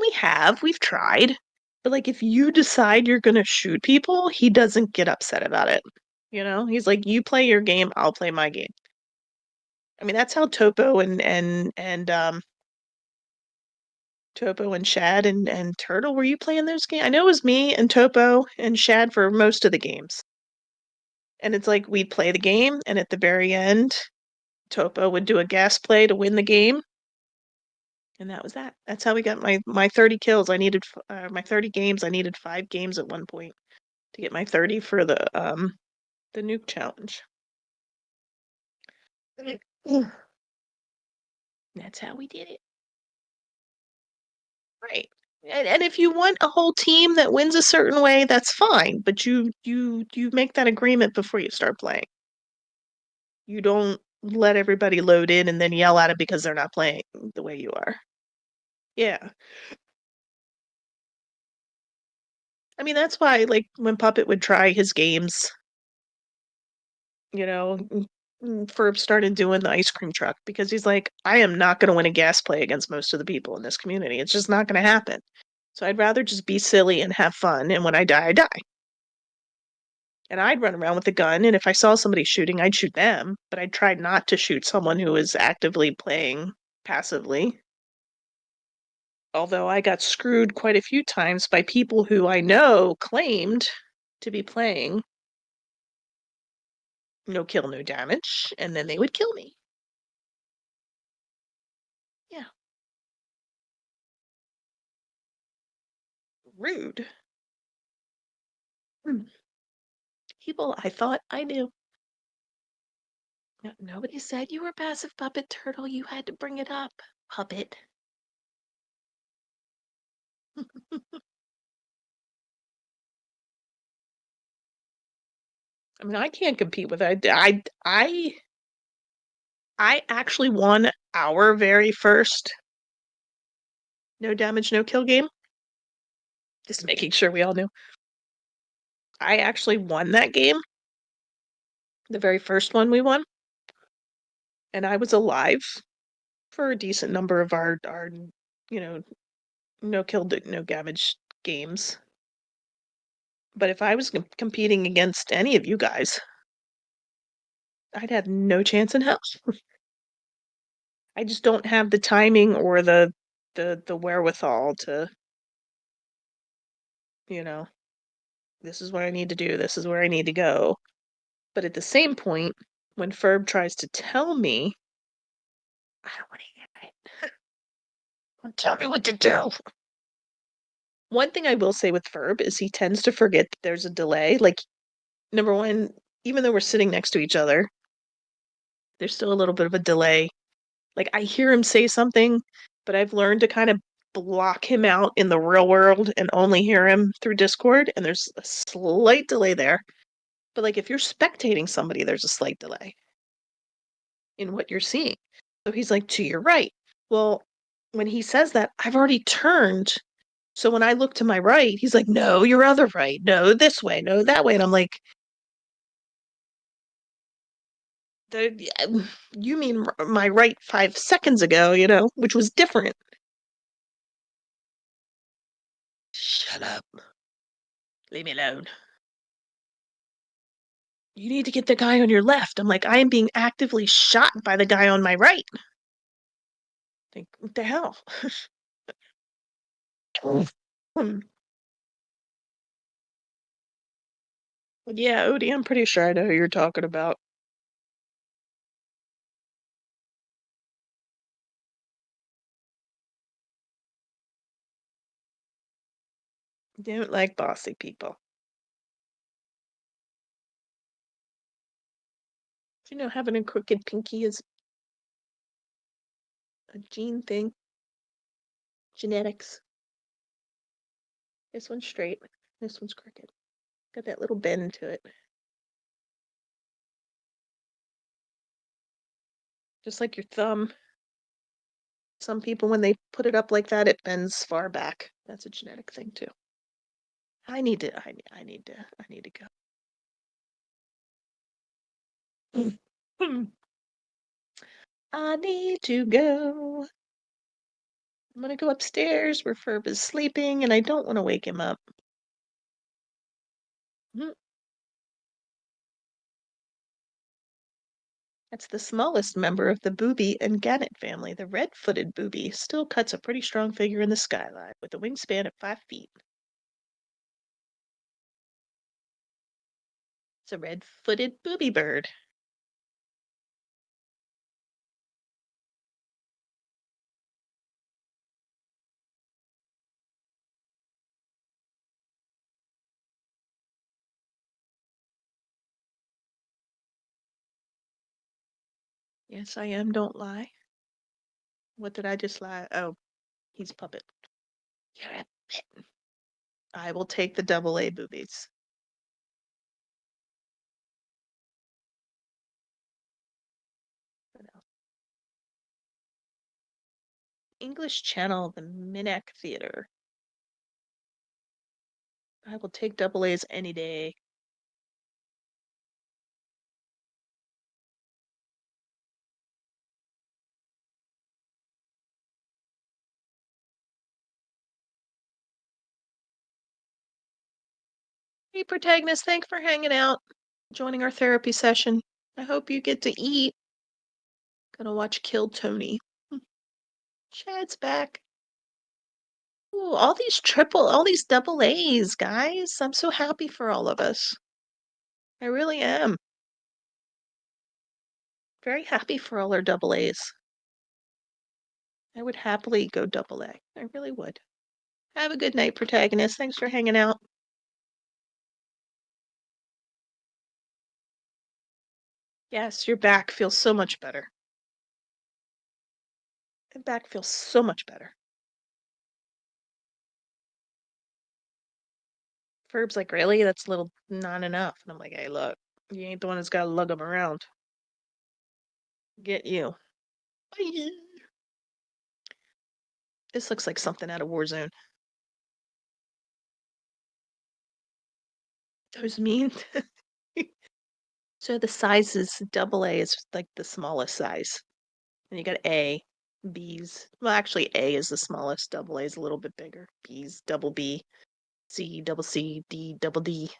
we've tried. But like, if you decide you're gonna shoot people, he doesn't get upset about it. He's like, you play your game, I'll play my game. I mean, that's how Topo and Shad and Turtle, were you playing those games? I know it was me and Topo and Shad for most of the games. And it's like, we'd play the game, and at the very end, Topo would do a gas play to win the game. And that was that. That's how we got my 30 kills. I needed my 30 games. I needed 5 games at one point to get my 30 for the nuke challenge. That's how we did it. Right. And if you want a whole team that wins a certain way, that's fine. But you make that agreement before you start playing. You don't let everybody load in and then yell at it because they're not playing the way you are. Yeah. I mean, that's why, like, when Puppet would try his games, Ferb started doing the ice cream truck because he's like, I am not going to win a gas play against most of the people in this community. It's just not going to happen. So I'd rather just be silly and have fun. And when I die, I die. And I'd run around with a gun. And if I saw somebody shooting, I'd shoot them. But I tried not to shoot someone who was actively playing passively. Although I got screwed quite a few times by people who I know claimed to be playing no kill, no damage, and then they would kill me. Yeah. Rude. Hmm. People I thought I knew. No, nobody said you were passive puppet turtle. You had to bring it up, puppet. I mean, I can't compete with that. I actually won our very first no damage, no kill game. Just making sure we all knew. I actually won that game. The very first one we won. And I was alive for a decent number of our you know, no kill, no damage games. But if I was competing against any of you guys, I'd have no chance in hell. I just don't have the timing or the wherewithal to, you know, this is what I need to do, this is where I need to go. But at the same point, when Ferb tries to tell me, I don't want to hear it. Don't tell me what to do. One thing I will say with Ferb is he tends to forget that there's a delay. Like, number one, even though we're sitting next to each other, there's still a little bit of a delay. Like, I hear him say something, but I've learned to kind of block him out in the real world and only hear him through Discord, and there's a slight delay there. But like if you're spectating somebody, there's a slight delay in what you're seeing. So he's like, to your right. Well, when he says that, I've already turned. So when I look to my right, he's like, no, your other right. No, this way. No, that way. And I'm like, you mean my right 5 seconds ago, which was different. Shut up. Leave me alone. You need to get the guy on your left. I'm like, I am being actively shot by the guy on my right. Like, what the hell? Hmm. Yeah, Odie, I'm pretty sure I know who you're talking about. Don't like bossy people. Having a crooked pinky is a gene thing. Genetics. This one's straight. This one's crooked. Got that little bend to it. Just like your thumb. Some people, when they put it up like that, it bends far back. That's a genetic thing too. I need to go. I need to go. I'm gonna go upstairs where Ferb is sleeping, and I don't want to wake him up. Mm. That's the smallest member of the booby and gannet family. The red-footed booby still cuts a pretty strong figure in the skyline with a wingspan of 5 feet. It's a red-footed booby bird. Yes, I am, don't lie. What did I just lie? Oh, he's puppet. You're a bit. I will take the AA boobies. What else? English channel, the Minac Theater. I will take AA's any day. Hey, protagonist, thanks for hanging out, joining our therapy session. I hope you get to eat. Gonna watch Kill Tony. Chad's back. Ooh, all these double A's, guys. I'm so happy for all of us. I really am. Very happy for all our double A's. I would happily go double A. I really would. Have a good night, protagonist. Thanks for hanging out. Yes, your back feels so much better. My back feels so much better. Ferb's like, really? That's a little not enough. And I'm like, hey, look, you ain't the one that's got to lug them around. Get you. Bye. This looks like something out of Warzone. Those mean. So the sizes, double A is like the smallest size. And you got A, B's. Well, actually, A is the smallest. Double A is a little bit bigger. B's, double B, C, double C, D, double D.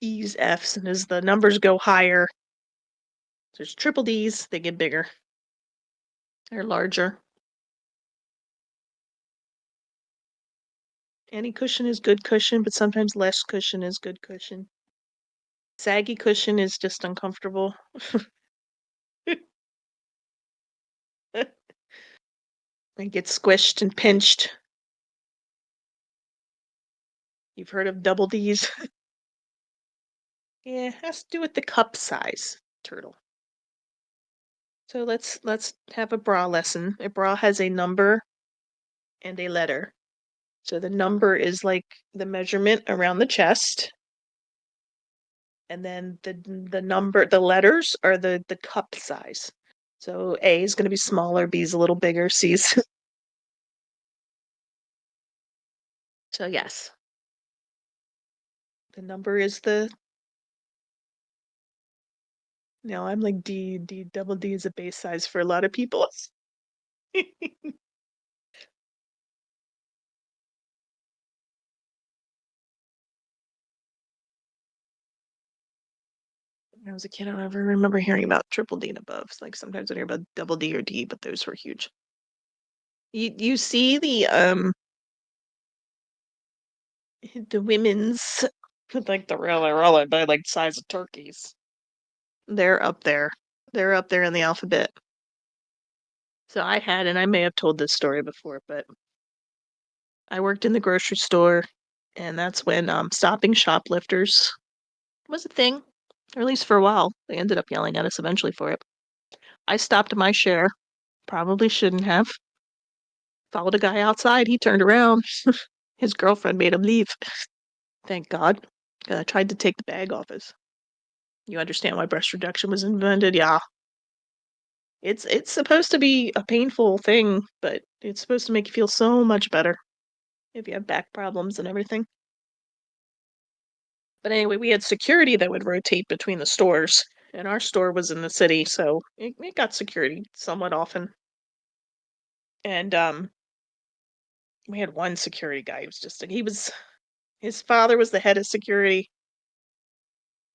E's, F's, and as the numbers go higher, there's triple D's, they get bigger. They're larger. Any cushion is good cushion, but sometimes less cushion is good cushion. Saggy cushion is just uncomfortable. It gets squished and pinched. You've heard of double D's? Yeah, it has to do with the cup size, turtle. So let's have a bra lesson. A bra has a number and a letter. So the number is like the measurement around the chest. And then the letters are the cup size. So A is going to be smaller, B is a little bigger, C's. So yes. The number is no, I'm like double D is a base size for a lot of people. When I was a kid, I don't ever remember hearing about triple D and above. Like sometimes I hear about double D or D, but those were huge. You see the women's like the roller by like size of turkeys. They're up there. They're up there in the alphabet. So I had, and I may have told this story before, but I worked in the grocery store, and that's when stopping shoplifters was a thing, or at least for a while. They ended up yelling at us eventually for it. I stopped my share, probably shouldn't have. Followed a guy outside. He turned around. His girlfriend made him leave. Thank God. I tried to take the bag off his. You understand why breast reduction was invented? Yeah. It's supposed to be a painful thing, but it's supposed to make you feel so much better if you have back problems and everything. But anyway, we had security that would rotate between the stores, and our store was in the city, so it got security somewhat often. And we had one security guy who was just his father was the head of security,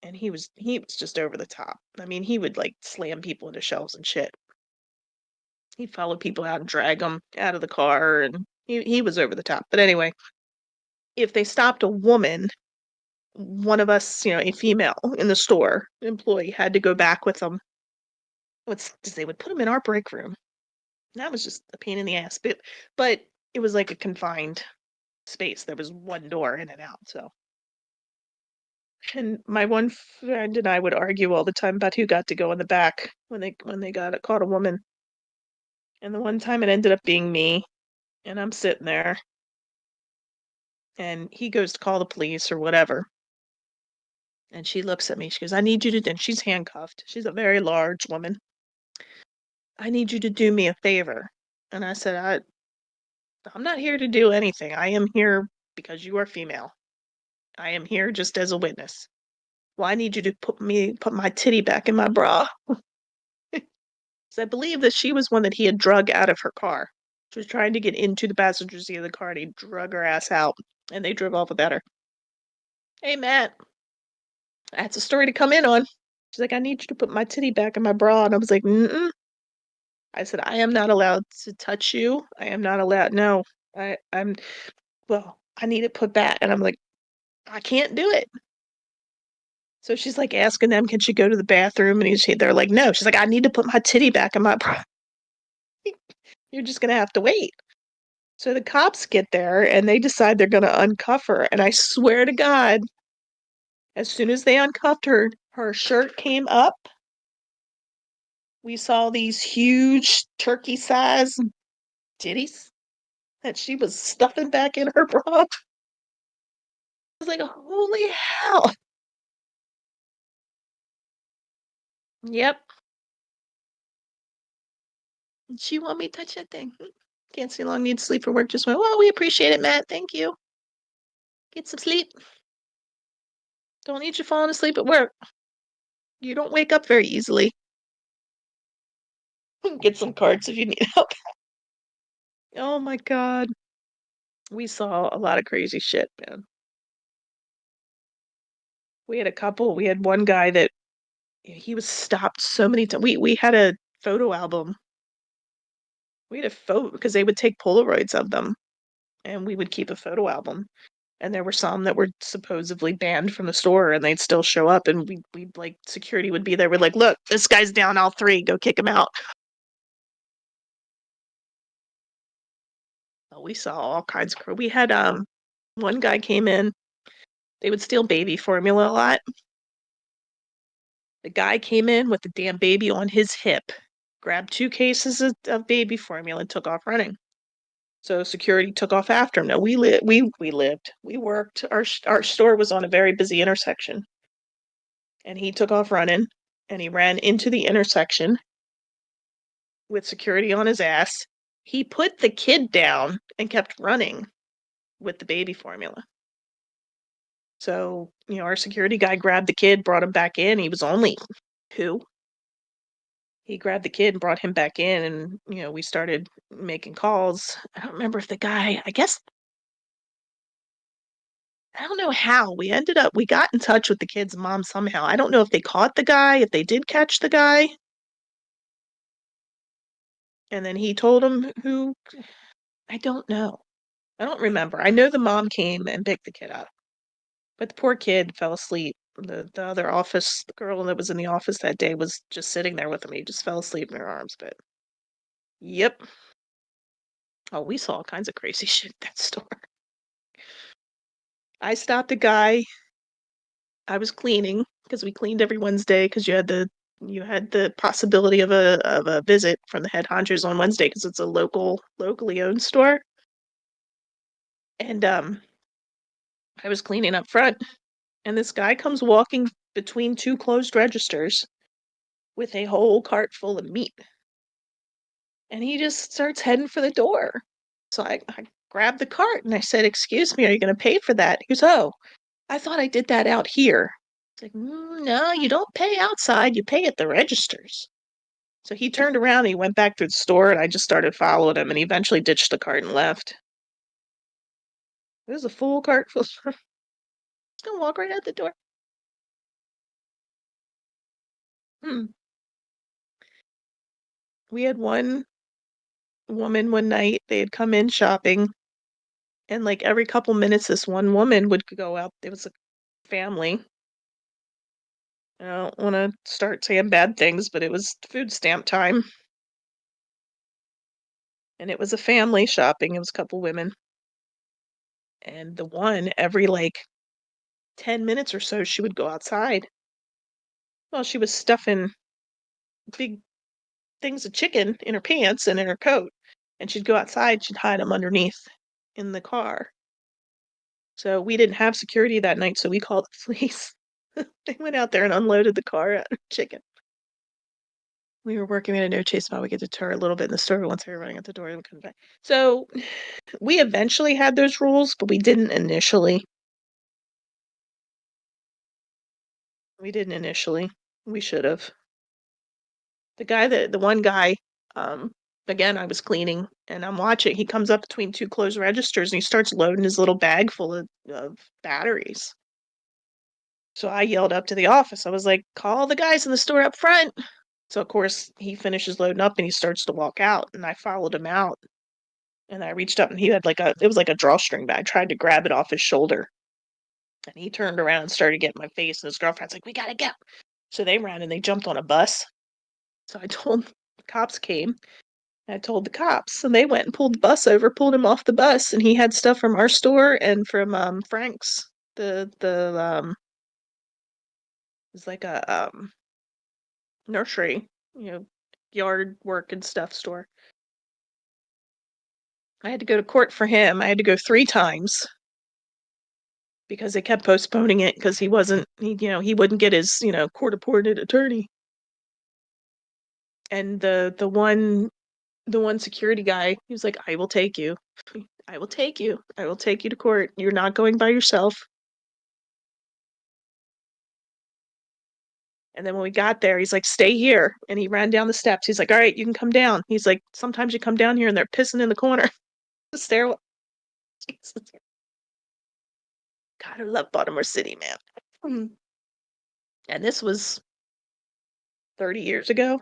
and he was just over the top. I mean, he would like slam people into shelves and shit. He'd follow people out and drag them out of the car, and he was over the top. But anyway, if they stopped a woman, one of us, a female in the store employee had to go back with them. They would put them in our break room. That was just a pain in the ass. But it was like a confined space. There was one door in and out. So, and my one friend and I would argue all the time about who got to go in the back when they got caught a woman. And the one time it ended up being me, and I'm sitting there, and he goes to call the police or whatever. And she looks at me. She goes, I need you to, and she's handcuffed. She's a very large woman. I need you to do me a favor. And I said, I'm not here to do anything. I am here because you are female. I am here just as a witness. Well, I need you to put my titty back in my bra. So I believe that she was one that he had drug out of her car. She was trying to get into the passenger seat of the car, and he drug her ass out, and they drove off without her. Hey, Matt, that's a story to come in on. She's like, I need you to put my titty back in my bra. And I was like, mm-mm. I said, I am not allowed to touch you. I am not allowed. No. Well, I need it put back. And I'm like, I can't do it. So she's like asking them, can she go to the bathroom? And they're like, no. She's like, I need to put my titty back in my bra. You're just gonna have to wait. So the cops get there and they decide they're gonna uncuff her. And I swear to God, as soon as they uncuffed her, her shirt came up. We saw these huge turkey-sized titties that she was stuffing back in her bra. I was like, holy hell. Yep. She want me to touch that thing. Can't stay long, need sleep for work. Just went, well, we appreciate it, Matt. Thank you. Get some sleep. Don't need you falling asleep at work. You don't wake up very easily. Get some cards if you need help. Oh my God. We saw a lot of crazy shit, man. We had one guy that he was stopped so many times. We had a photo album. We had a photo because they would take Polaroids of them and we would keep a photo album. And there were some that were supposedly banned from the store and they'd still show up and we'd like security would be there. We're like, look, this guy's down all three, go kick him out. Oh, we saw all kinds of we had one guy came in, they would steal baby formula a lot. The guy came in with the damn baby on his hip, grabbed 2 cases of baby formula and took off running. So security took off after him. Now we lived. We worked. Our store was on a very busy intersection. And he took off running and he ran into the intersection with security on his ass. He put the kid down and kept running with the baby formula. So, our security guy grabbed the kid, brought him back in. He was only 2. He grabbed the kid and brought him back in and, we started making calls. I don't remember if the guy, I don't know how. We got in touch with the kid's mom somehow. I don't know if they caught the guy, if they did catch the guy. And then he told him who, I don't know. I don't remember. I know the mom came and picked the kid up. But the poor kid fell asleep. The other office, the girl that was in the office that day was just sitting there with him. He just fell asleep in her arms, but yep. Oh, we saw all kinds of crazy shit at that store. I stopped a guy. I was cleaning because we cleaned every Wednesday because you had the possibility of a visit from the head honchos on Wednesday because it's a locally owned store. And I was cleaning up front, and this guy comes walking between 2 closed registers with a whole cart full of meat. And he just starts heading for the door. So I grabbed the cart and I said, "Excuse me, are you going to pay for that?" He goes, "Oh, I thought I did that out here." It's like, no, you don't pay outside, you pay at the registers. So he turned around and he went back to the store and I just started following him and he eventually ditched the cart and left. It was a full cart full. Just gonna walk right out the door. Hmm. We had one woman one night, they had come in shopping, and like every couple minutes, this one woman would go out. It was a family. I don't want to start saying bad things, but it was food stamp time. And it was a family shopping. It was a couple women. And the one, every like 10 minutes or so, she would go outside. Well, she was stuffing big things of chicken in her pants and in her coat. And she'd go outside, she'd hide them underneath in the car. So we didn't have security that night, so we called the police. They went out there and unloaded the car out of chicken. We were working, we had a no chase spot. We could deter a little bit in the store once they were running out the door and coming back. So we eventually had those rules, but we didn't initially. We didn't initially. We should have. The one guy, um, again, I was cleaning and I'm watching. He comes up between 2 closed registers and he starts loading his little bag full of batteries. So I yelled up to the office. I was like, call the guys in the store up front. So of course he finishes loading up and he starts to walk out and I followed him out. And I reached up and he had it was like a drawstring bag. I tried to grab it off his shoulder. And he turned around and started getting my face, and his girlfriend's like, "We gotta go." So they ran and they jumped on a bus. So I told the cops came. I told the cops, and they went and pulled the bus over, pulled him off the bus, and he had stuff from our store and from Frank's. The it's like a nursery, yard work and stuff store. I had to go to court for him. I had to go 3 times because they kept postponing it because he wouldn't get his, court-appointed attorney. And the one security guy, he was like, "I will take you. I will take you. I will take you to court. You're not going by yourself." And then when we got there, he's like, "Stay here." And he ran down the steps. He's like, "All right, you can come down." He's like, "Sometimes you come down here and they're pissing in the corner." The stairwell. Jesus. God, I love Baltimore City, man. Mm. And this was 30 years ago.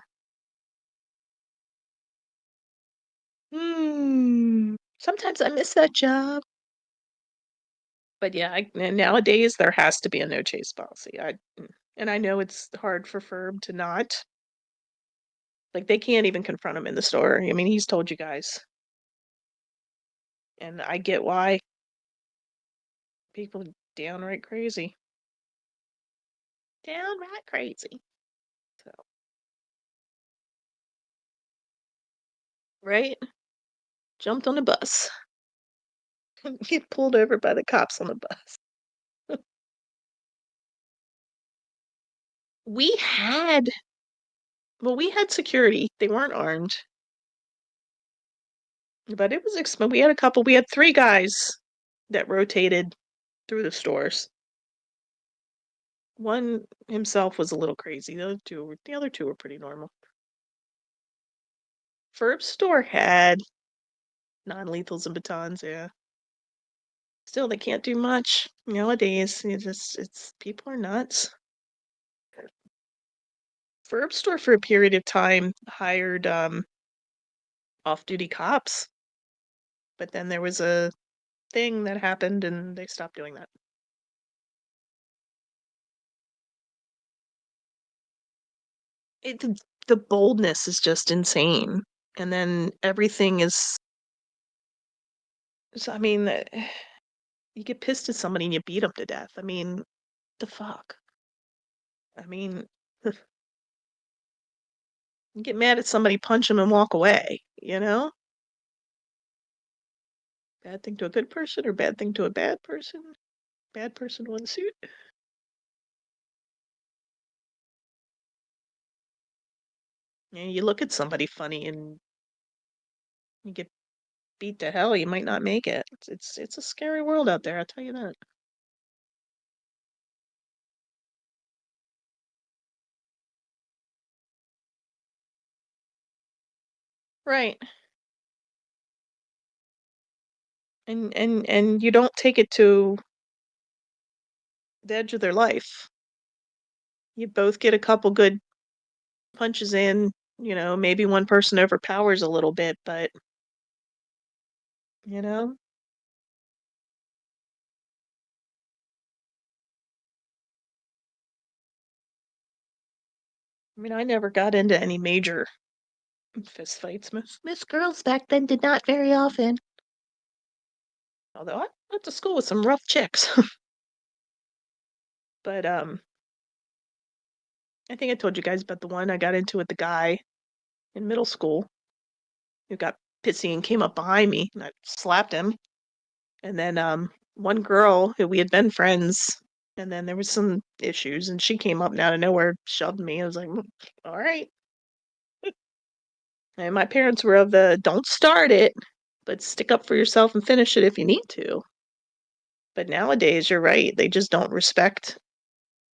Sometimes I miss that job. But yeah, and nowadays there has to be a no chase policy. And I know it's hard for Ferb to not. Like, they can't even confront him in the store. I mean, he's told you guys. And I get why. People downright crazy. Downright crazy. So, right? Jumped on a bus. Get pulled over by the cops on the bus. We had we had security. They weren't armed. But it was we had a couple. We had 3 guys that rotated through the stores. One himself was a little crazy. The other two were pretty normal. Ferb's store had non-lethals and batons, yeah. Still, they can't do much nowadays. It's people are nuts. Ferb's store for a period of time hired off-duty cops, but then there was a thing that happened and they stopped doing that. It the boldness is just insane, and then everything is. So, I mean, you get pissed at somebody and you beat them to death. I mean, the fuck. I mean, you get mad at somebody, punch them, and walk away. Bad thing to a good person or bad thing to a bad person? Bad person, one suit. You look at somebody funny and you get beat to hell. You might not make it. It's a scary world out there. I'll tell you that. Right. And you don't take it to the edge of their life. You both get a couple good punches in. Maybe one person overpowers a little bit, but you know, I mean, I never got into any major fist fights. Most girls back then did not very often. Although I went to school with some rough chicks. But I think I told you guys about the one I got into with the guy in middle school who got pissy and came up behind me and I slapped him. And then one girl who we had been friends, and then there was some issues, and she came up and out of nowhere, shoved me. I was like, all right. And my parents were of the don't start it, but stick up for yourself and finish it if you need to. But nowadays, you're right. They just don't respect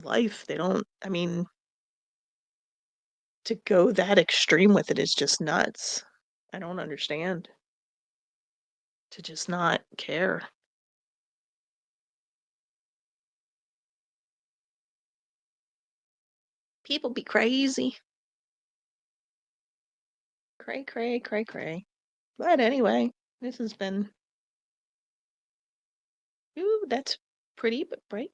life. They don't, I mean, to go that extreme with it is just nuts. I don't understand. To just not care. People be crazy. Cray, cray, cray, cray. But anyway, This has been. Ooh, that's pretty but bright.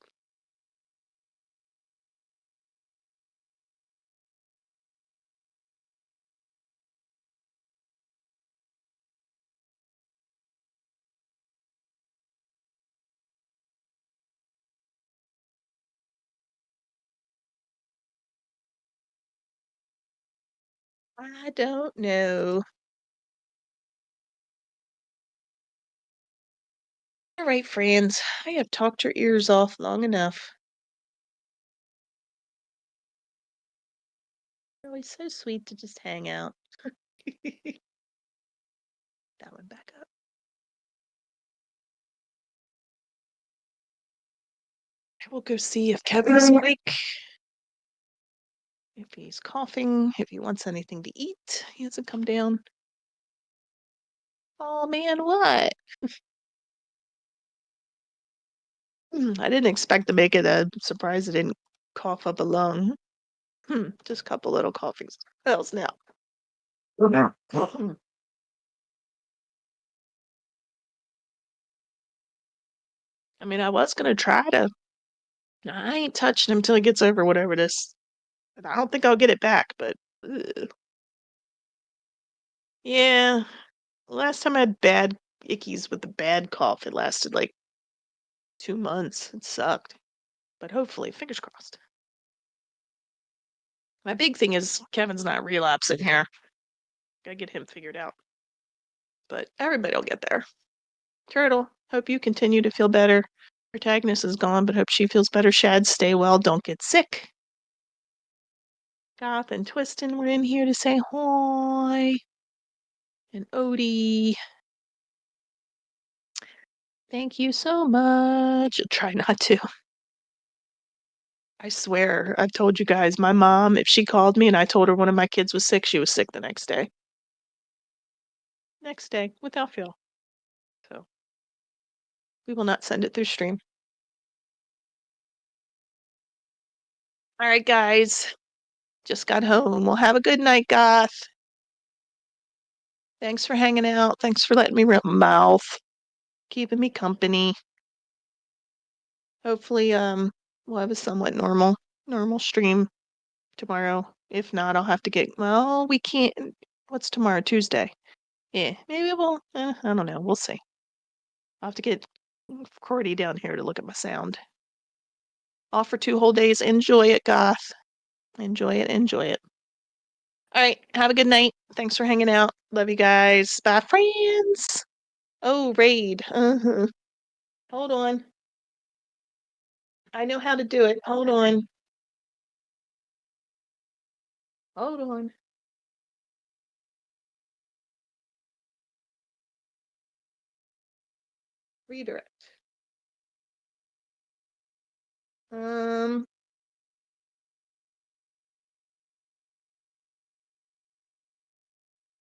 I don't know. All right, friends. I have talked your ears off long enough. Really so sweet to just hang out. That one back up. I will go see if Kevin's awake. If he's coughing, if he wants anything to eat. He hasn't come down. Oh man, what? I didn't expect to make it. I'm surprised it didn't cough up a lung. Just a couple little coughing spells now. I mean, I was gonna try to. I ain't touching him till he gets over whatever it is. I don't think I'll get it back, but ugh. Yeah. Last time I had bad ickies with the bad cough, it lasted like 2 months. It sucked. But hopefully, fingers crossed. My big thing is Kevin's not relapsing here. Gotta get him figured out. But everybody will get there. Turtle, hope you continue to feel better. Protagonist is gone, but hope she feels better. Shad, stay well, don't get sick. Goth and Twistin were in here to say hi. And Odie. Thank you so much. I'll try not to. I swear, I've told you guys, my mom, if she called me and I told her one of my kids was sick, she was sick the next day. Next day, without fail. So, we will not send it through stream. All right, guys. Just got home. Well, have a good night, Goth. Thanks for hanging out. Thanks for letting me rip my mouth. Keeping me company. Hopefully, we'll have a somewhat normal stream tomorrow. If not, I'll have to get, well, we can't, what's tomorrow? Tuesday. Yeah, maybe we'll, I don't know. We'll see. I'll have to get Cordy down here to look at my sound. Off for 2 whole days. Enjoy it, Goth. Enjoy it. Enjoy it. All right. Have a good night. Thanks for hanging out. Love you guys. Bye, friends. Oh, raid. Hold on. I know how to do it. Hold on. Hold on. Redirect. Um,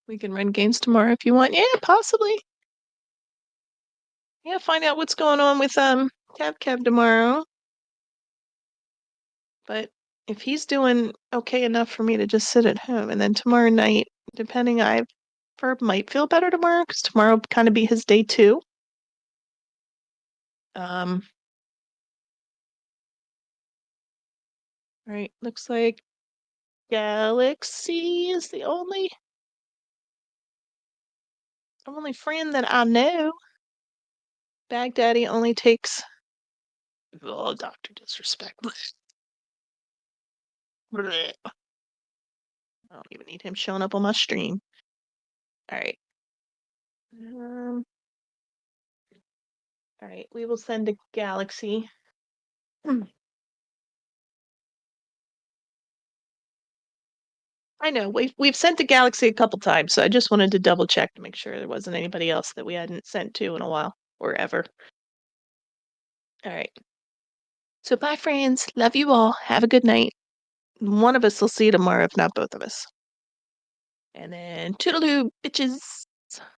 we can run games tomorrow if you want. Yeah, possibly. Yeah, find out what's going on with Cab tomorrow. But if he's doing okay enough for me to just sit at home, and then tomorrow night, depending, Ferb might feel better tomorrow because tomorrow will kind of be his day too. All right, looks like Galaxy is the only friend that I know. Baghdaddy only takes. Oh, Dr. Disrespect. I don't even need him showing up on my stream. All right. All right, we will send a Galaxy. I know we've sent to Galaxy a couple times, so I just wanted to double check to make sure there wasn't anybody else that we hadn't sent to in a while or ever. All right. So bye, friends. Love you all. Have a good night. One of us will see you tomorrow, if not both of us. And then toodaloo, bitches.